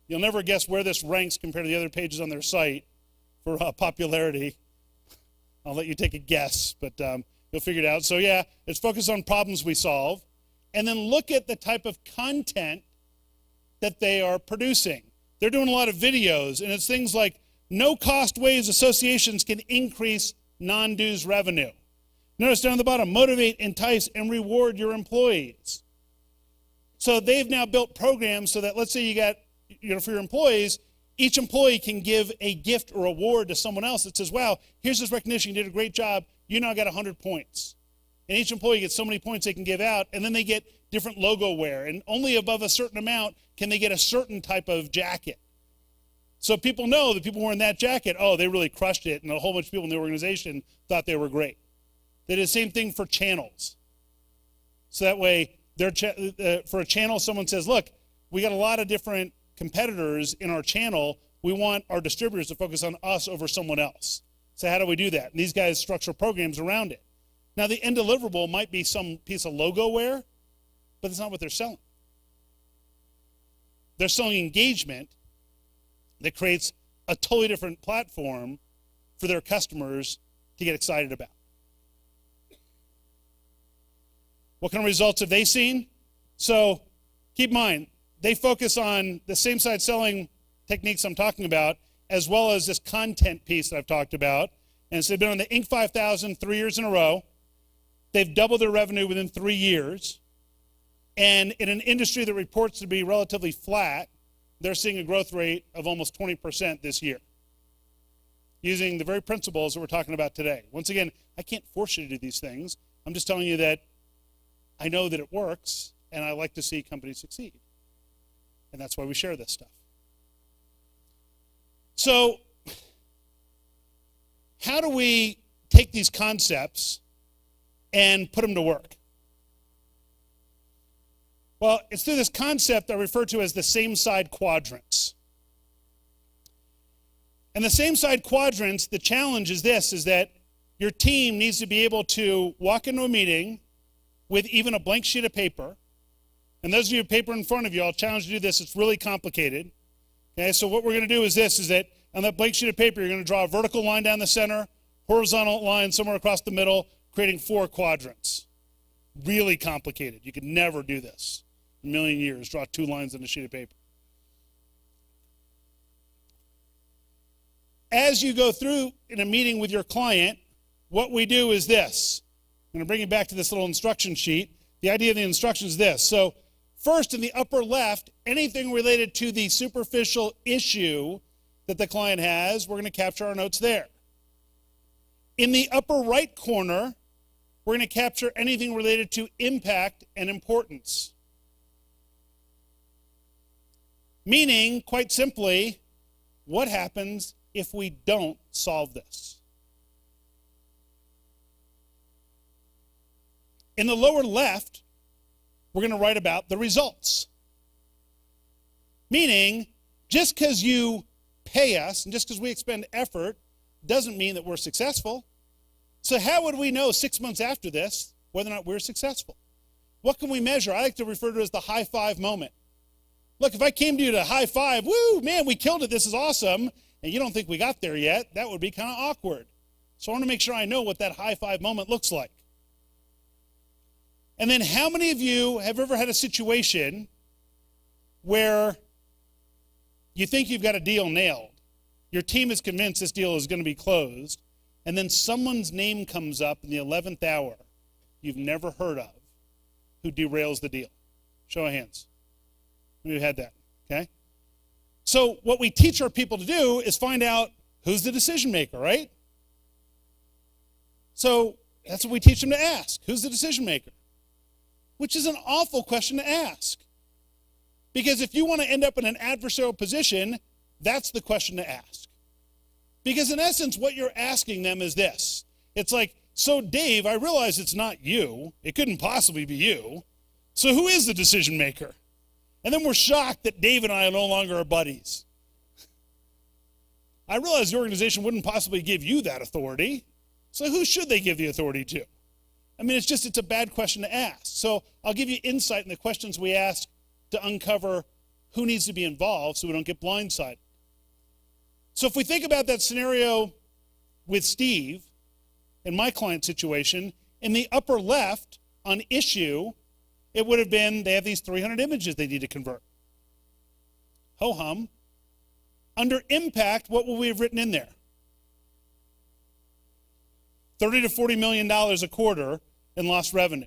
You'll never guess where this ranks compared to the other pages on their site for popularity. I'll let you take a guess, but you'll figure it out. So yeah, it's focused on problems we solve. And then look at the type of content that they are producing. They're doing a lot of videos, and it's things like no-cost ways associations can increase non-dues revenue. Notice down at the bottom, motivate, entice, and reward your employees. So they've now built programs so that, let's say you got, for your employees, each employee can give a gift or award to someone else that says, wow, here's this recognition, you did a great job, you now got 100 points. And each employee gets so many points they can give out, and then they get different logo wear, and only above a certain amount can they get a certain type of jacket. So people know that people wearing that jacket, oh, they really crushed it, and a whole bunch of people in the organization thought they were great. They did the same thing for channels. So that way, for a channel, someone says, look, we got a lot of different competitors in our channel. We want our distributors to focus on us over someone else. So how do we do that? And these guys structure programs around it. Now, the end deliverable might be some piece of logo wear, but that's not what they're selling. They're selling engagement that creates a totally different platform for their customers to get excited about. What kind of results have they seen? So keep in mind, they focus on the same side selling techniques I'm talking about, as well as this content piece that I've talked about. And so they've been on the Inc. 5000 3 years in a row. They've doubled their revenue within 3 years. And in an industry that reports to be relatively flat, they're seeing a growth rate of almost 20% this year, using the very principles that we're talking about today. Once again, I can't force you to do these things. I'm just telling you that I know that it works, and I like to see companies succeed. And that's why we share this stuff. So, how do we take these concepts and put them to work? Well, it's through this concept I refer to as the same side quadrants. And the same side quadrants, the challenge is this, is that your team needs to be able to walk into a meeting with even a blank sheet of paper. And those of you with paper in front of you, I'll challenge you to do this. It's really complicated. Okay, so what we're going to do is this, is that on that blank sheet of paper, you're going to draw a vertical line down the center, horizontal line somewhere across the middle, creating 4 quadrants. Really complicated. You could never do this in a million years, draw 2 lines on a sheet of paper. As you go through in a meeting with your client, what we do is this. I'm going to bring you back to this little instruction sheet. The idea of the instruction is this. So first, in the upper left, anything related to the superficial issue that the client has, we're going to capture our notes there. In the upper right corner, we're going to capture anything related to impact and importance. Meaning, quite simply, what happens if we don't solve this? In the lower left, we're going to write about the results. Meaning, just because you pay us and just because we expend effort doesn't mean that we're successful. So how would we know 6 months after this whether or not we're successful? What can we measure? I like to refer to it as the high five moment. Look, if I came to you to high five, woo, man, we killed it, this is awesome, and you don't think we got there yet, that would be kind of awkward. So I want to make sure I know what that high five moment looks like. And then how many of you have ever had a situation where you think you've got a deal nailed, your team is convinced this deal is going to be closed, and then someone's name comes up in the 11th hour you've never heard of who derails the deal? Show of hands. We've had that, okay? So what we teach our people to do is find out who's the decision maker, right? So that's what we teach them to ask. Who's the decision maker? Which is an awful question to ask. Because if you want to end up in an adversarial position, that's the question to ask. Because in essence, what you're asking them is this. It's like, so Dave, I realize it's not you. It couldn't possibly be you. So who is the decision maker? And then we're shocked that Dave and I are no longer buddies. I realize the organization wouldn't possibly give you that authority. So who should they give the authority to? I mean, it's a bad question to ask. So I'll give you insight in the questions we ask to uncover who needs to be involved so we don't get blindsided. So if we think about that scenario with Steve, in my client situation, in the upper left on issue, it would have been they have these 300 images they need to convert. Ho-hum. Under impact, what will we have written in there? $30 to $40 million a quarter in lost revenue.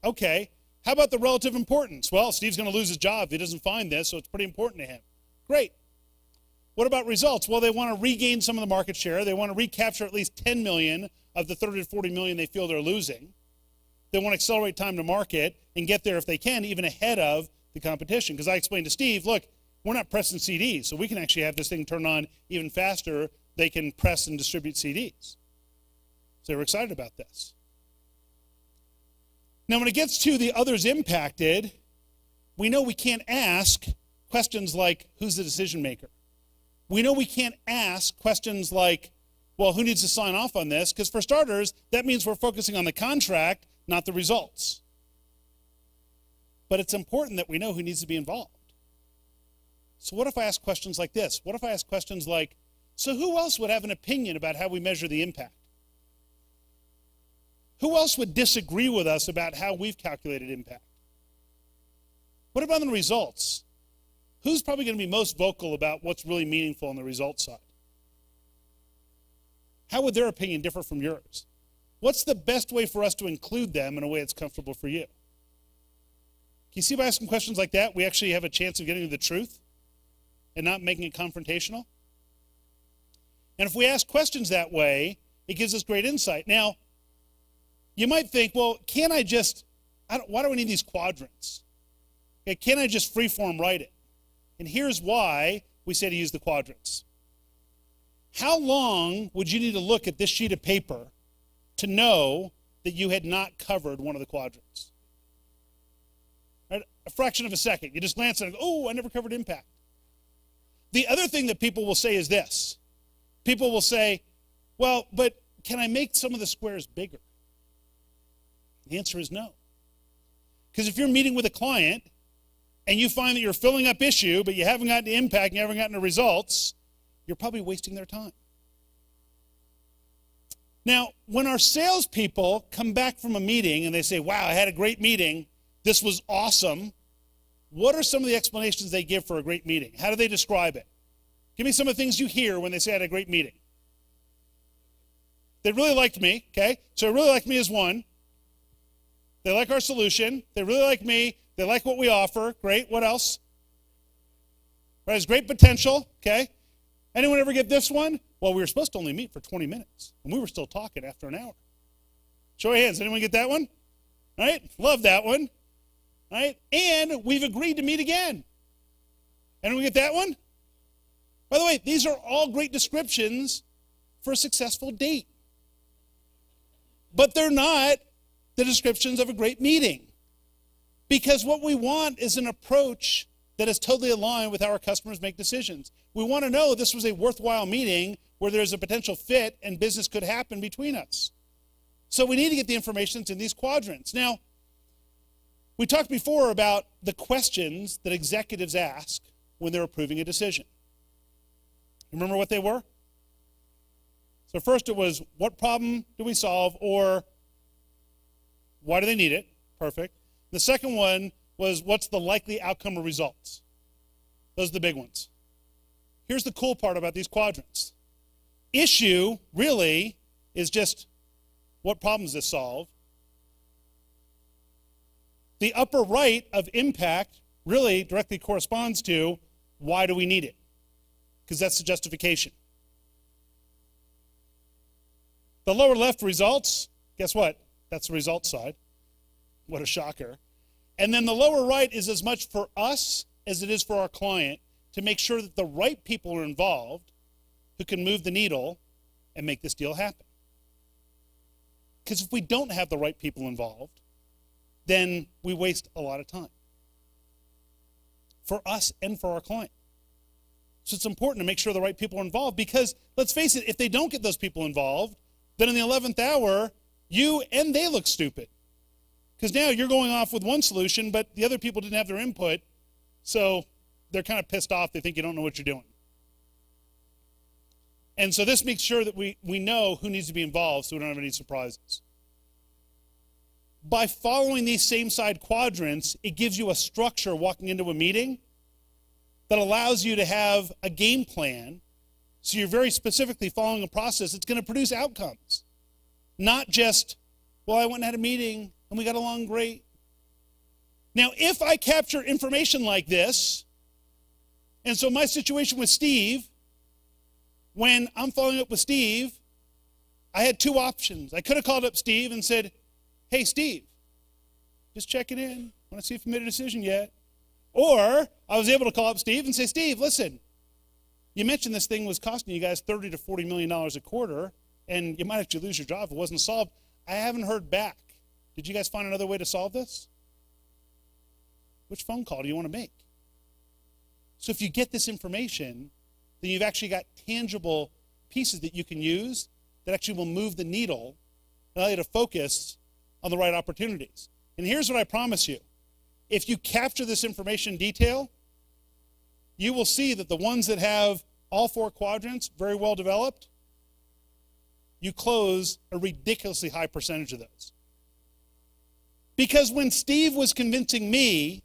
Okay, how about the relative importance? Well, Steve's going to lose his job if he doesn't find this, so it's pretty important to him. Great. What about results? Well, they want to regain some of the market share. They want to recapture at least 10 million of the 30 to 40 million they feel they're losing. They want to accelerate time to market and get there if they can, even ahead of the competition. Because I explained to Steve, look, we're not pressing CDs, so we can actually have this thing turn on even faster. They can press and distribute CDs. So they were excited about this. Now, when it gets to the others impacted, we know we can't ask questions like, who's the decision maker? We know we can't ask questions like, well, who needs to sign off on this? Because for starters, that means we're focusing on the contract, not the results. But it's important that we know who needs to be involved. So what if I ask questions like this? What if I ask questions like, so who else would have an opinion about how we measure the impact? Who else would disagree with us about how we've calculated impact? What about the results? Who's probably going to be most vocal about what's really meaningful on the results side? How would their opinion differ from yours? What's the best way for us to include them in a way that's comfortable for you? Can you see by asking questions like that, we actually have a chance of getting to the truth and not making it confrontational? And if we ask questions that way, it gives us great insight. Now, you might think, well, can't I just, why do I need these quadrants? Okay, can't I just freeform write it? And here's why we say to use the quadrants. How long would you need to look at this sheet of paper to know that you had not covered one of the quadrants? Right? A fraction of a second. You just glance at it and go, oh, I never covered impact. The other thing that people will say is this. People will say, well, but can I make some of the squares bigger? The answer is no. Because if you're meeting with a client and you find that you're filling up issue, but you haven't gotten to impact and you haven't gotten to results, you're probably wasting their time. Now, when our salespeople come back from a meeting and they say, wow, I had a great meeting, this was awesome, what are some of the explanations they give for a great meeting? How do they describe it? Give me some of the things you hear when they say I had a great meeting. They really liked me, okay? So they really liked me as one. They like our solution. They really like me. They like what we offer. Great. What else? Right, there's great potential, okay? Anyone ever get this one? Well, we were supposed to only meet for 20 minutes, and we were still talking after an hour. Show of hands. Anyone get that one? All right? Love that one. All right? And we've agreed to meet again. Anyone get that one? By the way, these are all great descriptions for a successful date. But they're not the descriptions of a great meeting. Because what we want is an approach that is totally aligned with how our customers make decisions. We want to know this was a worthwhile meeting where there's a potential fit and business could happen between us. So we need to get the information that's in these quadrants. Now, we talked before about the questions that executives ask when they're approving a decision. Remember what they were? So first it was, what problem do we solve, or why do they need it? Perfect. The second one was, what's the likely outcome or results? Those are the big ones. Here's the cool part about these quadrants. Issue really is just, what problems does this solve? The upper right of impact really directly corresponds to, why do we need it? Because that's the justification. The lower left results, guess what? That's the results side. What a shocker. And then the lower right is as much for us as it is for our client to make sure that the right people are involved who can move the needle and make this deal happen. Because if we don't have the right people involved, then we waste a lot of time. For us and for our client. So it's important to make sure the right people are involved, because let's face it, if they don't get those people involved, then in the 11th hour, you and they look stupid. Because now you're going off with one solution, but the other people didn't have their input, so they're kind of pissed off. They think you don't know what you're doing. And so this makes sure that we know who needs to be involved so we don't have any surprises. By following these same side quadrants, it gives you a structure walking into a meeting that allows you to have a game plan, so you're very specifically following a process that's going to produce outcomes. Not just, well, I went and had a meeting and we got along great. Now, if I capture information like this, and so my situation with Steve, when I'm following up with Steve, I had two options. I could have called up Steve and said, hey, Steve, just checking in. Want to see if you made a decision yet? Or I was able to call up Steve and say, Steve, listen, you mentioned this thing was costing you guys $30 to $40 million a quarter, and you might actually lose your job if it wasn't solved. I haven't heard back. Did you guys find another way to solve this? Which phone call do you want to make? So if you get this information, then you've actually got tangible pieces that you can use that actually will move the needle and allow you to focus on the right opportunities. And here's what I promise you. If you capture this information in detail, you will see that the ones that have all four quadrants very well developed, you close a ridiculously high percentage of those. Because when Steve was convincing me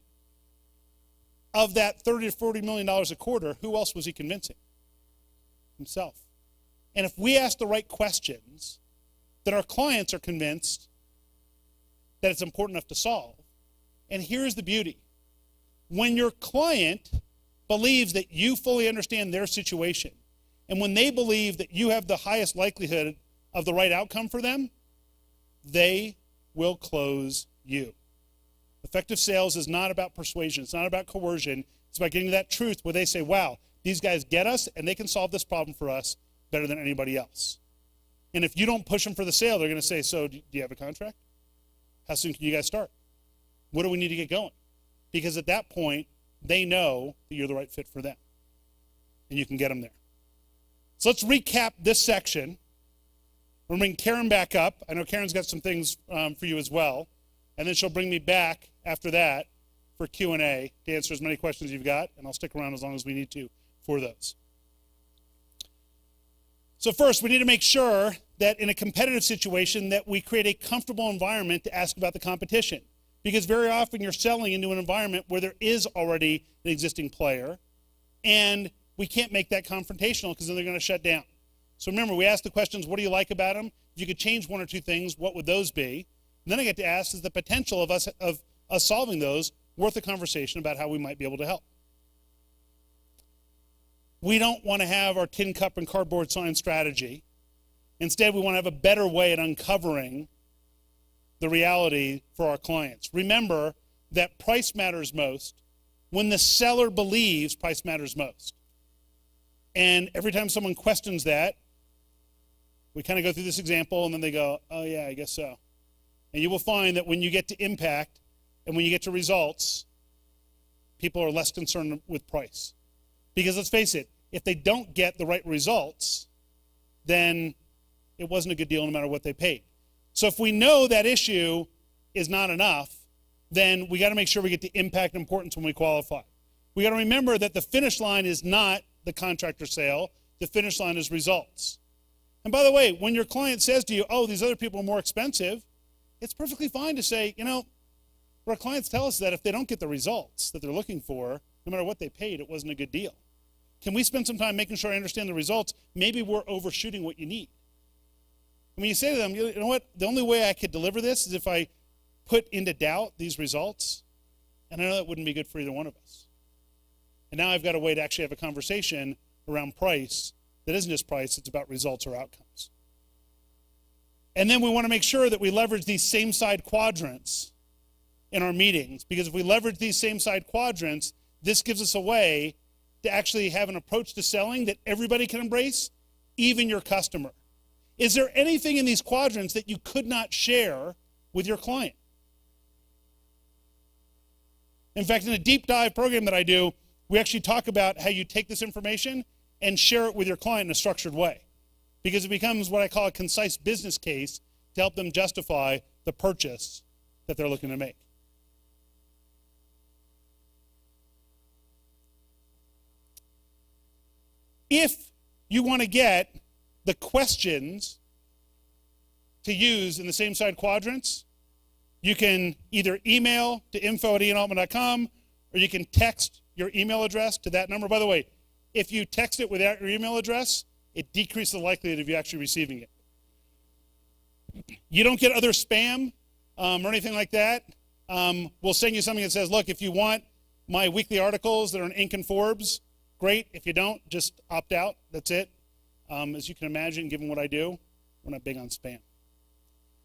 of that $30 to $40 million a quarter, who else was he convincing? Himself. And if we ask the right questions, then our clients are convinced that it's important enough to solve. And here's the beauty. When your client believes that you fully understand their situation, and when they believe that you have the highest likelihood of the right outcome for them, they will close you. Effective sales is not about persuasion. It's not about coercion. It's about getting to that truth where they say, wow, these guys get us and they can solve this problem for us better than anybody else. And if you don't push them for the sale, they're going to say, so do you have a contract? How soon can you guys start? What do we need to get going? Because at that point, they know that you're the right fit for them. And you can get them there. So let's recap this section. We'll bring Karen back up. I know Karen's got some things for you as well. And then she'll bring me back after that for Q&A to answer as many questions you've got. And I'll stick around as long as we need to for those. So first, we need to make sure that in a competitive situation that we create a comfortable environment to ask about the competition. Because very often you're selling into an environment where there is already an existing player, and we can't make that confrontational because then they're going to shut down. So remember, we ask the questions, what do you like about them? If you could change one or two things, what would those be? And then I get to ask, is the potential of us solving those worth a conversation about how we might be able to help? We don't want to have our tin cup and cardboard sign strategy. Instead, we want to have a better way at uncovering the reality for our clients. Remember that price matters most when the seller believes price matters most. And every time someone questions that, we kind of go through this example and then they go, oh yeah, I guess so. And you will find that when you get to impact and when you get to results, people are less concerned with price. Because let's face it, if they don't get the right results, then it wasn't a good deal no matter what they paid. So if we know that issue is not enough, then we got to make sure we get the impact and importance when we qualify. We got to remember that the finish line is not the contractor sale. The finish line is results. And by the way, when your client says to you, oh, these other people are more expensive, it's perfectly fine to say, you know, our clients tell us that if they don't get the results that they're looking for, no matter what they paid, it wasn't a good deal. Can we spend some time making sure I understand the results? Maybe we're overshooting what you need. And when you say to them, you know what, the only way I could deliver this is if I put into doubt these results, and I know that wouldn't be good for either one of us. And now I've got a way to actually have a conversation around price that isn't just price, it's about results or outcomes. And then we want to make sure that we leverage these same side quadrants in our meetings, because if we leverage these same side quadrants, this gives us a way to actually have an approach to selling that everybody can embrace, even your customer. Is there anything in these quadrants that you could not share with your client? In fact, in a deep dive program that I do, we actually talk about how you take this information and share it with your client in a structured way, because it becomes what I call a concise business case to help them justify the purchase that they're looking to make. If you want to get the questions to use in the same side quadrants, you can either email to info@ianaltman.com, or you can text your email address to that number. By the way, if you text it without your email address, it decreases the likelihood of you actually receiving it. You don't get other spam or anything like that. We'll send you something that says, look, if you want my weekly articles that are in Inc. and Forbes, great. If you don't, just opt out. That's it. As you can imagine, given what I do, we're not big on spam.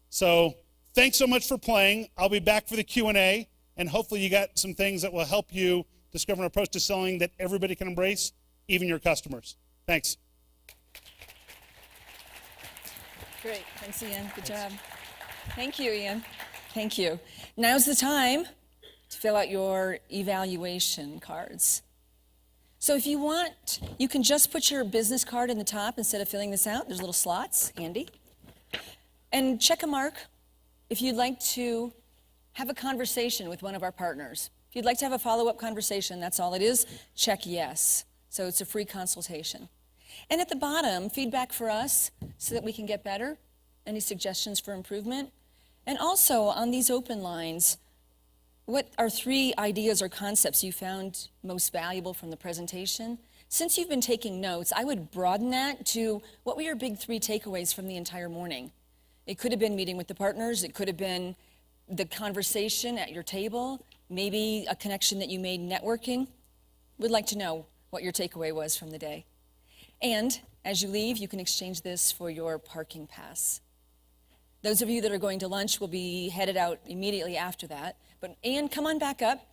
So thanks so much for playing. I'll be back for the Q&A, and hopefully you got some things that will help you discover an approach to selling that everybody can embrace, even your customers. Thanks. Great. Thanks, Ian. Good job. Thank you, Ian. Thank you. Now's the time to fill out your evaluation cards. So if you want, you can just put your business card in the top instead of filling this out. There's little slots, handy. And check a mark if you'd like to have a conversation with one of our partners. If you'd like to have a follow-up conversation, that's all it is. Check yes. So it's a free consultation. And at the bottom, feedback for us so that we can get better, any suggestions for improvement. And also on these open lines, what are 3 ideas or concepts you found most valuable from the presentation? Since you've been taking notes, I would broaden that to what were your big 3 takeaways from the entire morning? It could have been meeting with the partners, it could have been the conversation at your table, maybe a connection that you made networking. We'd like to know what your takeaway was from the day. And as you leave, you can exchange this for your parking pass. Those of you that are going to lunch will be headed out immediately after that. But Ian, come on back up.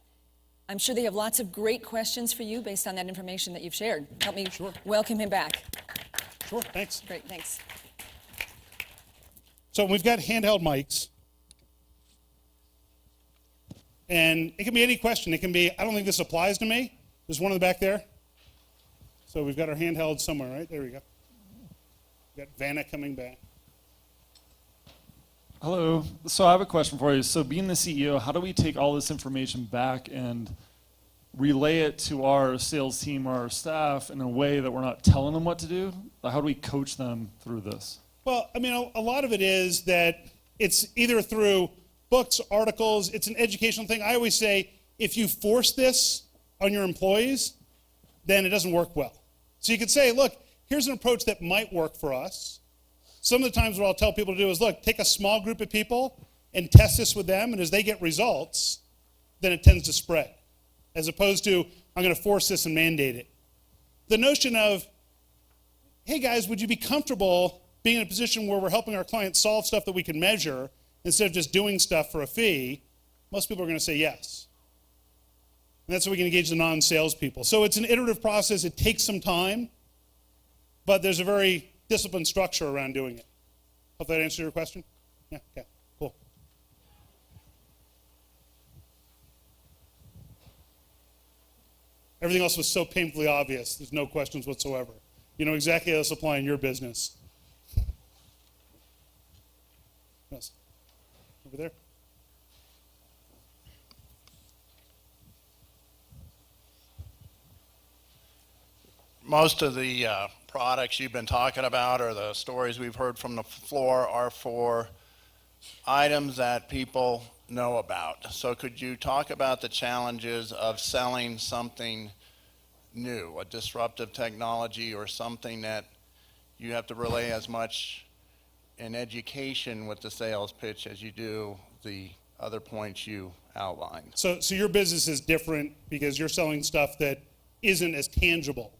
I'm sure they have lots of great questions for you based on that information that you've shared. Help me welcome him back. Sure, thanks. Great, thanks. So we've got handheld mics. And it can be any question. It can be, I don't think this applies to me. There's one in the back there. So we've got our handheld somewhere, right? There we go. We've got Vanna coming back. Hello. So I have a question for you. So being the CEO, how do we take all this information back and relay it to our sales team or our staff in a way that we're not telling them what to do? Like, how do we coach them through this? Well, I mean, a lot of it is that it's either through books, articles, it's an educational thing. I always say, if you force this on your employees, then it doesn't work well. So you could say, look, here's an approach that might work for us. Some of the times what I'll tell people to do is, look, take a small group of people and test this with them, and as they get results, then it tends to spread, as opposed to, I'm going to force this and mandate it. The notion of, hey guys, would you be comfortable being in a position where we're helping our clients solve stuff that we can measure instead of just doing stuff for a fee? Most people are going to say yes. And that's how we can engage the non-sales people. So it's an iterative process. It takes some time, but there's a very disciplined structure around doing it. Hope that answers your question? Yeah, okay, cool. Everything else was so painfully obvious. There's no questions whatsoever. You know exactly how this will apply in your business. Yes. Over there. Most of the products you've been talking about or the stories we've heard from the floor are for items that people know about. So could you talk about the challenges of selling something new, a disruptive technology or something that you have to relay as much in education with the sales pitch as you do the other points you outlined? So your business is different because you're selling stuff that isn't as tangible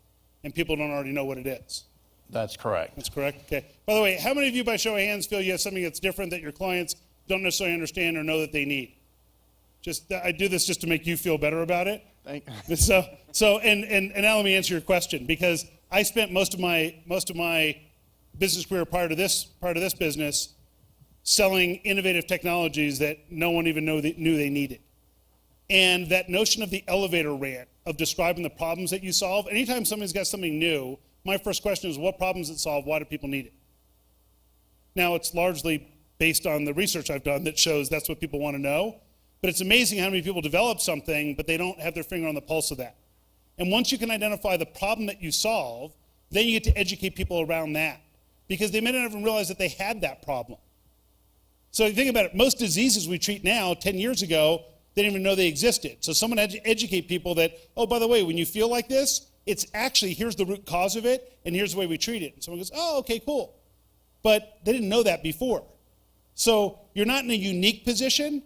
and people don't already know what it is. That's correct. That's correct? Okay. By the way, how many of you, by show of hands, feel you have something that's different that your clients don't necessarily understand or know that they need? I do this just to make you feel better about it. Thank you. And now let me answer your question, because I spent most of my business career prior to this business selling innovative technologies that no one even knew they needed. And that notion of the elevator rant of describing the problems that you solve. Anytime somebody's got something new, my first question is, what problems it solve? Why do people need it? Now, it's largely based on the research I've done that shows that's what people want to know. But it's amazing how many people develop something, but they don't have their finger on the pulse of that. And once you can identify the problem that you solve, then you get to educate people around that, because they may not even realize that they had that problem. So you think about it, most diseases we treat now, 10 years ago, they didn't even know they existed. So someone had to educate people that, oh, by the way, when you feel like this, it's actually, here's the root cause of it, and here's the way we treat it. And someone goes, oh, okay, cool. But they didn't know that before. So you're not in a unique position.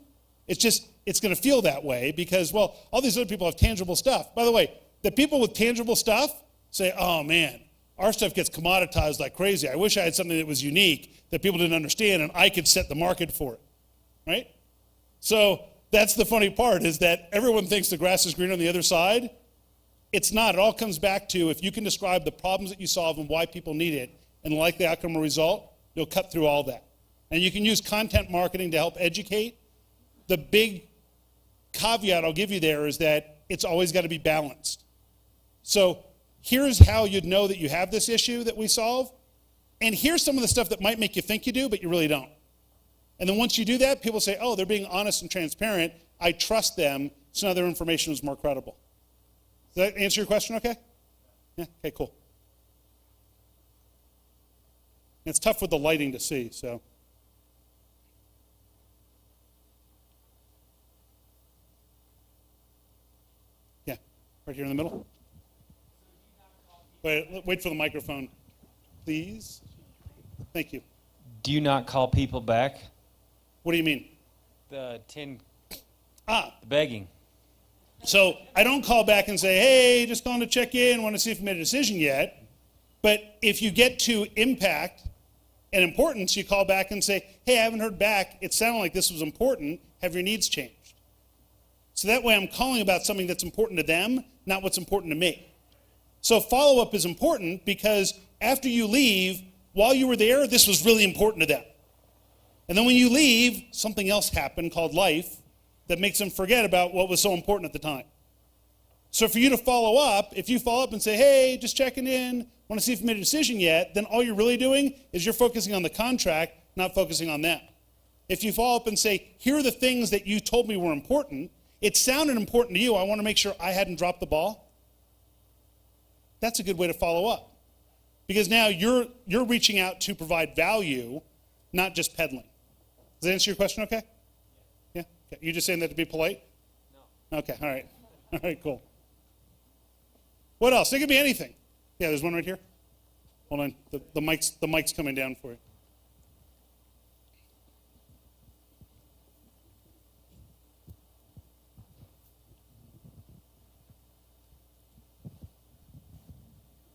It's just, it's going to feel that way because, well, all these other people have tangible stuff. By the way, the people with tangible stuff say, oh, man, our stuff gets commoditized like crazy. I wish I had something that was unique that people didn't understand and I could set the market for it, right? So that's the funny part, is that everyone thinks the grass is green on the other side. It's not. It all comes back to, if you can describe the problems that you solve and why people need it and like the outcome or result, you'll cut through all that. And you can use content marketing to help educate. The big caveat I'll give you there is that it's always got to be balanced. So here's how you'd know that you have this issue that we solve, and here's some of the stuff that might make you think you do, but you really don't. And then once you do that, people say, oh, they're being honest and transparent. I trust them, so now their information is more credible. Does that answer your question okay? Yeah, okay, cool. It's tough with the lighting to see, so. Yeah, right here in the middle. Wait for the microphone, please. Thank you. Do you not call people back? What do you mean? The begging. So I don't call back and say, hey, just calling to check in, want to see if you made a decision yet. But if you get to impact and importance, you call back and say, hey, I haven't heard back. It sounded like this was important. Have your needs changed? So that way I'm calling about something that's important to them, not what's important to me. So follow-up is important because after you leave, while you were there, this was really important to them. And then when you leave, something else happened called life that makes them forget about what was so important at the time. So for you to follow up, if you follow up and say, hey, just checking in, want to see if you made a decision yet, then all you're really doing is you're focusing on the contract, not focusing on them. If you follow up and say, here are the things that you told me were important, it sounded important to you, I want to make sure I hadn't dropped the ball, that's a good way to follow up. Because now you're reaching out to provide value, not just peddling. Does that answer your question okay? Yeah? Okay. You just saying that to be polite? No. Okay, all right. All right, cool. What else? It could be anything. Yeah, there's one right here. Hold on. The mic's coming down for you.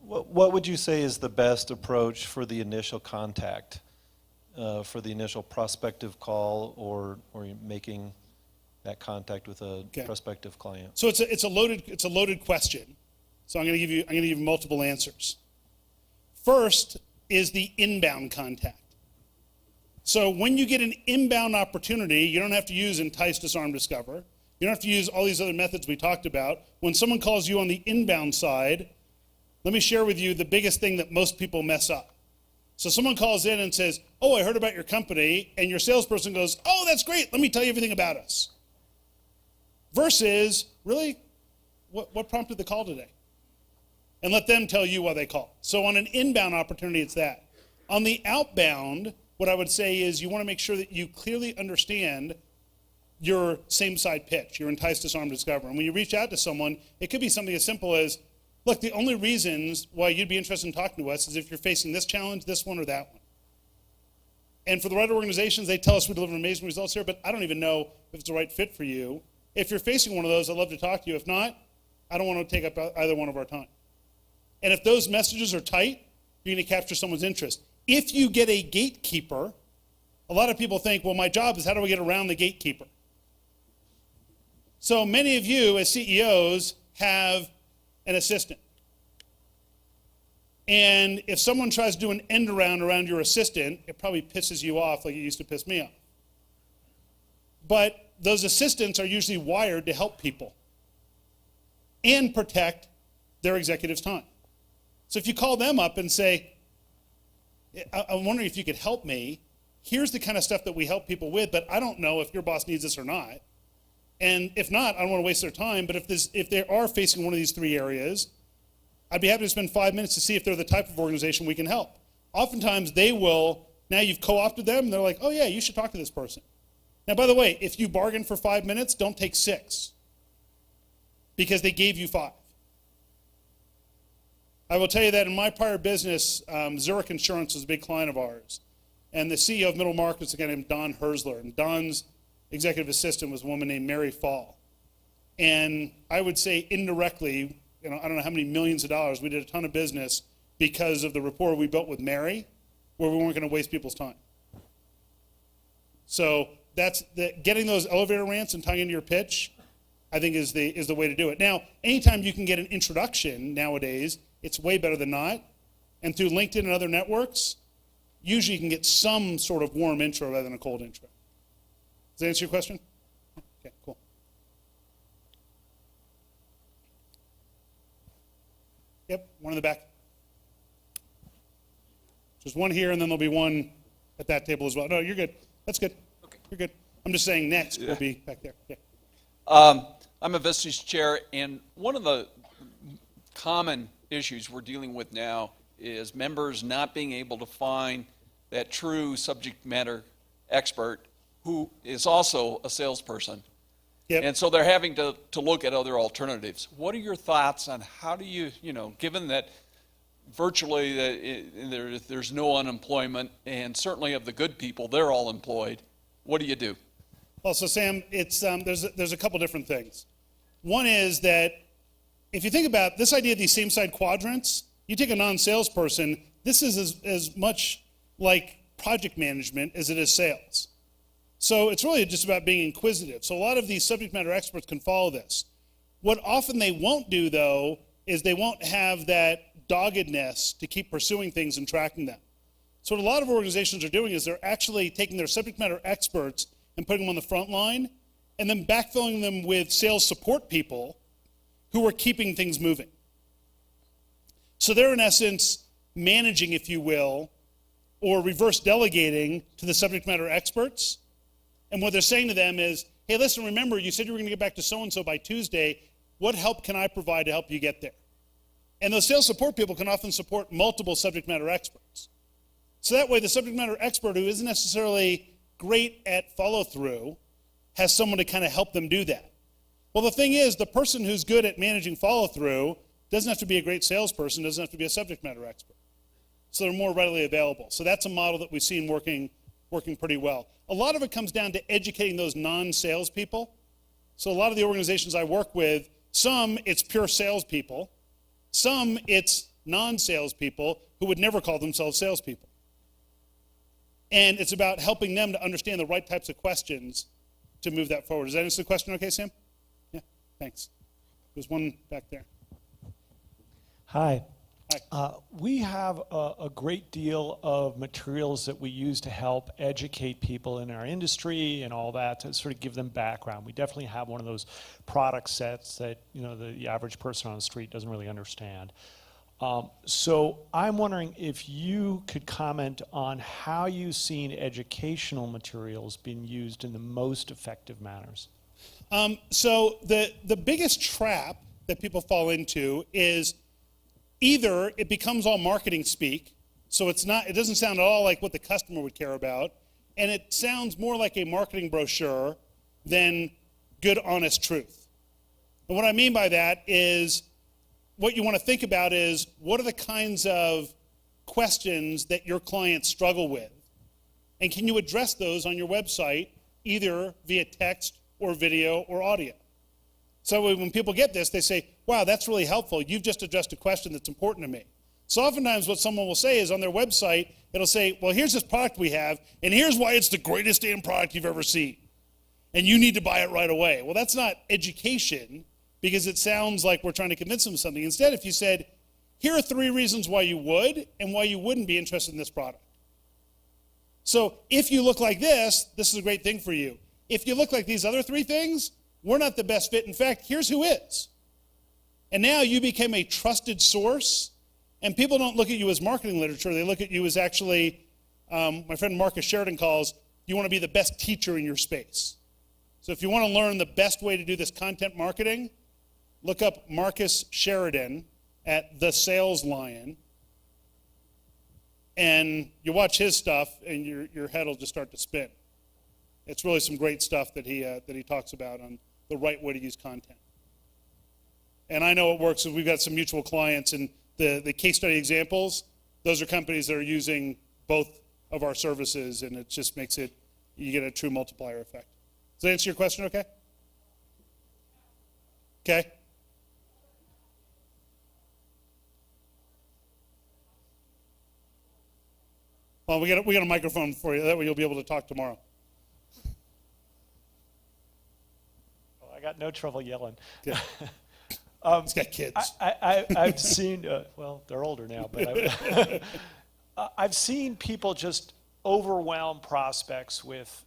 What would you say is the best approach for the initial contact, for the initial prospective call, or making that contact with a prospective client? So it's a loaded question. So I'm going to give you multiple answers. First is the inbound contact. So when you get an inbound opportunity, you don't have to use entice, disarm, discover. You don't have to use all these other methods we talked about. When someone calls you on the inbound side, let me share with you the biggest thing that most people mess up. So someone calls in and says, oh, I heard about your company, and your salesperson goes, oh, that's great, let me tell you everything about us. Versus, really, what prompted the call today? And let them tell you why they called. So on an inbound opportunity, it's that. On the outbound, what I would say is you want to make sure that you clearly understand your same side pitch, your entice, disarm, discover. And when you reach out to someone, it could be something as simple as, look, the only reasons why you'd be interested in talking to us is if you're facing this challenge, this one, or that one. And for the right organizations, they tell us we deliver amazing results here, but I don't even know if it's the right fit for you. If you're facing one of those, I'd love to talk to you. If not, I don't want to take up either one of our time. And if those messages are tight, you're going to capture someone's interest. If you get a gatekeeper, a lot of people think, well, my job is how do I get around the gatekeeper? So many of you as CEOs have an assistant. And if someone tries to do an end around your assistant, it probably pisses you off like it used to piss me off. But those assistants are usually wired to help people. and protect their executives' time. So if you call them up and say, I'm wondering if you could help me, here's the kind of stuff that we help people with, but I don't know if your boss needs this or not. And if not, I don't want to waste their time, but if they are facing one of these three areas, I'd be happy to spend 5 minutes to see if they're the type of organization we can help. Oftentimes they will, now you've co-opted them, and they're like, oh yeah, you should talk to this person. Now, by the way, if you bargain for 5 minutes, don't take 6, because they gave you 5. I will tell you that in my prior business, Zurich Insurance was a big client of ours. And the CEO of Middle Market was a guy named Don Herzler. And Don's executive assistant was a woman named Mary Fall. And I would say indirectly, I don't know how many millions of dollars, we did a ton of business because of the rapport we built with Mary, where we weren't going to waste people's time. So getting those elevator rants and tying into your pitch, I think is the way to do it. Now, anytime you can get an introduction nowadays, it's way better than not. And through LinkedIn and other networks, usually you can get some sort of warm intro rather than a cold intro. Does that answer your question? Okay, cool. Yep, one in the back. There's one here, and then there'll be one at that table as well. No, you're good. That's good. Okay. You're good. I'm just saying next will be back there. Yeah. I'm a Vistage chair, and one of the common issues we're dealing with now is members not being able to find that true subject matter expert who is also a salesperson. Yep. And so they're having to look at other alternatives. What are your thoughts on how do you, given that virtually there's no unemployment, and certainly of the good people, they're all employed, what do you do? Well, so Sam, it's there's a couple different things. One is that if you think about this idea of these same-side quadrants, you take a non-salesperson, this is as much like project management as it is sales. So it's really just about being inquisitive. So a lot of these subject matter experts can follow this. What often they won't do, though, is they won't have that doggedness to keep pursuing things and tracking them. So what a lot of organizations are doing is they're actually taking their subject matter experts and putting them on the front line, and then backfilling them with sales support people who are keeping things moving. So they're in essence managing, if you will, or reverse delegating to the subject matter experts. And what they're saying to them is, hey, listen, remember, you said you were going to get back to so-and-so by Tuesday. What help can I provide to help you get there? And those sales support people can often support multiple subject matter experts. So that way, the subject matter expert who isn't necessarily great at follow-through has someone to kind of help them do that. Well, the thing is, the person who's good at managing follow-through doesn't have to be a great salesperson, doesn't have to be a subject matter expert. So they're more readily available. So that's a model that we've seen working pretty well. A lot of it comes down to educating those non-sales people. So a lot of the organizations I work with, some it's pure salespeople, some it's non-salespeople who would never call themselves salespeople. And it's about helping them to understand the right types of questions to move that forward. Does that answer the question okay, Sam? Yeah, thanks. There's one back there. Hi. Hi. We have a great deal of materials that we use to help educate people in our industry and all that, to sort of give them background. We definitely have one of those product sets that the average person on the street doesn't really understand. So I'm wondering if you could comment on how you've seen educational materials being used in the most effective manners. So the biggest trap that people fall into is either it becomes all marketing speak, so it doesn't sound at all like what the customer would care about, and it sounds more like a marketing brochure than good, honest truth. And what I mean by that is what you want to think about is what are the kinds of questions that your clients struggle with, and can you address those on your website either via text or video or audio? So when people get this, they say, wow, that's really helpful. You've just addressed a question that's important to me. So oftentimes what someone will say is on their website, it'll say, well, here's this product we have, and here's why it's the greatest damn product you've ever seen. And you need to buy it right away. Well, that's not education, because it sounds like we're trying to convince them of something. Instead, if you said, here are 3 reasons why you would and why you wouldn't be interested in this product. So if you look like this is a great thing for you. If you look like these other 3 things, we're not the best fit. In fact, here's who is. And now you became a trusted source, and people don't look at you as marketing literature. They look at you as actually, my friend Marcus Sheridan calls, you want to be the best teacher in your space. So if you want to learn the best way to do this content marketing, look up Marcus Sheridan at The Sales Lion, and you watch his stuff, and your head will just start to spin. It's really some great stuff that he talks about on the right way to use content. And I know it works because we've got some mutual clients, and the case study examples, those are companies that are using both of our services, and it just makes it, you get a true multiplier effect. Does that answer your question okay? Okay. Well, we got a microphone for you. That way you'll be able to talk tomorrow. Well, I got no trouble yelling. Yeah. He's got kids. I've seen, well, they're older now, but I've seen people just overwhelm prospects with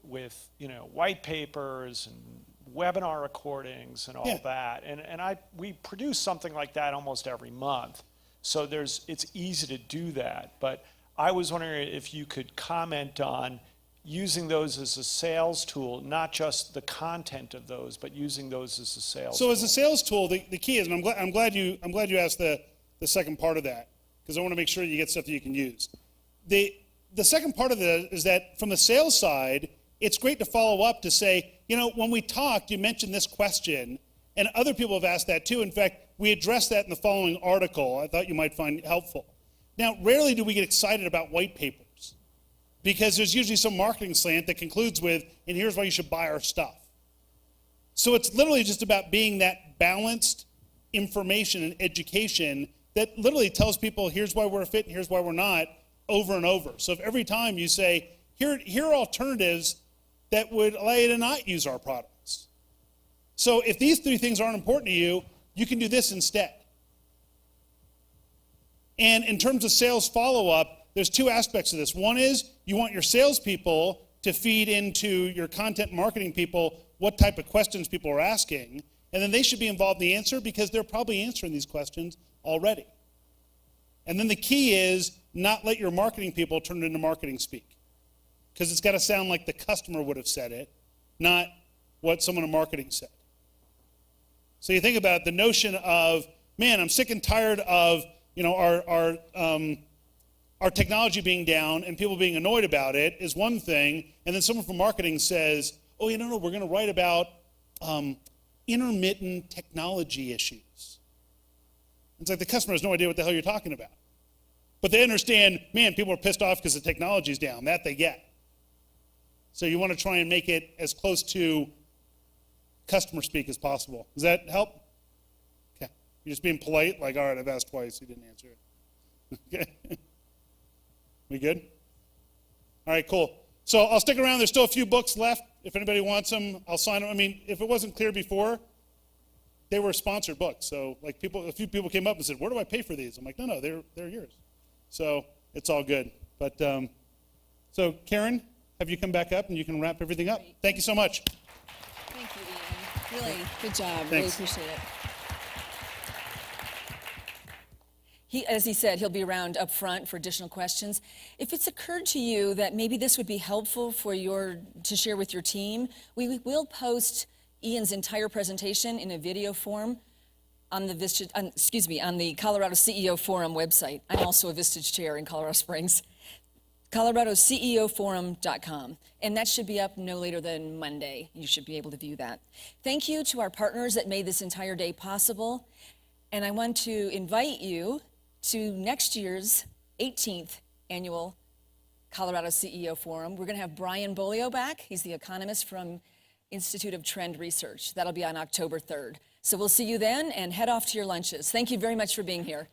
white papers and webinar recordings and all that. And we produce something like that almost every month. So it's easy to do that. But I was wondering if you could comment on using those as a sales tool, not just the content of those, but using those as a sales tool. So as a sales tool, the key is, and I'm glad you asked the second part of that, because I want to make sure you get stuff that you can use. The second part of that is that from the sales side, it's great to follow up to say, when we talked, you mentioned this question, and other people have asked that too. In fact, we addressed that in the following article I thought you might find helpful. Now, rarely do we get excited about white papers, because there's usually some marketing slant that concludes with, and here's why you should buy our stuff. So it's literally just about being that balanced information and education that literally tells people, here's why we're a fit and here's why we're not, over and over. So if every time you say, here are alternatives that would allow you to not use our products. So if these three things aren't important to you, you can do this instead. And in terms of sales follow-up, there's two aspects of this. One is you want your salespeople to feed into your content marketing people what type of questions people are asking, and then they should be involved in the answer because they're probably answering these questions already. And then the key is not let your marketing people turn it into marketing speak, because it's got to sound like the customer would have said it, not what someone in marketing said. So you think about the notion of, man, I'm sick and tired of our technology being down and people being annoyed about it is one thing, and then someone from marketing says, oh, we're going to write about intermittent technology issues. It's like the customer has no idea what the hell you're talking about. But they understand, man, people are pissed off because the technology's down. That they get. So you want to try and make it as close to customer speak as possible. Does that help? Okay. You're just being polite, like, all right, I've asked twice, he didn't answer it. Okay. We good? All right, cool. So I'll stick around. There's still a few books left. If anybody wants them, I'll sign them. I mean, if it wasn't clear before, they were sponsored books. So like a few people came up and said, where do I pay for these? I'm like, no, they're yours. So it's all good. But so Karen, have you come back up and you can wrap everything up? Thank you so much. Thank you, Ian. Really, good job. Thanks. Really appreciate it. As he said, he'll be around up front for additional questions. If it's occurred to you that maybe this would be helpful to share with your team, we will post Ian's entire presentation in a video form on the Colorado CEO Forum website. I'm also a Vistage chair in Colorado Springs. coloradoceoforum.com. And that should be up no later than Monday. You should be able to view that. Thank you to our partners that made this entire day possible. And I want to invite you to next year's 18th annual Colorado CEO Forum. We're going to have Brian Bolio back. He's the economist from Institute of Trend Research. That'll be on October 3rd. So we'll see you then, and head off to your lunches. Thank you very much for being here.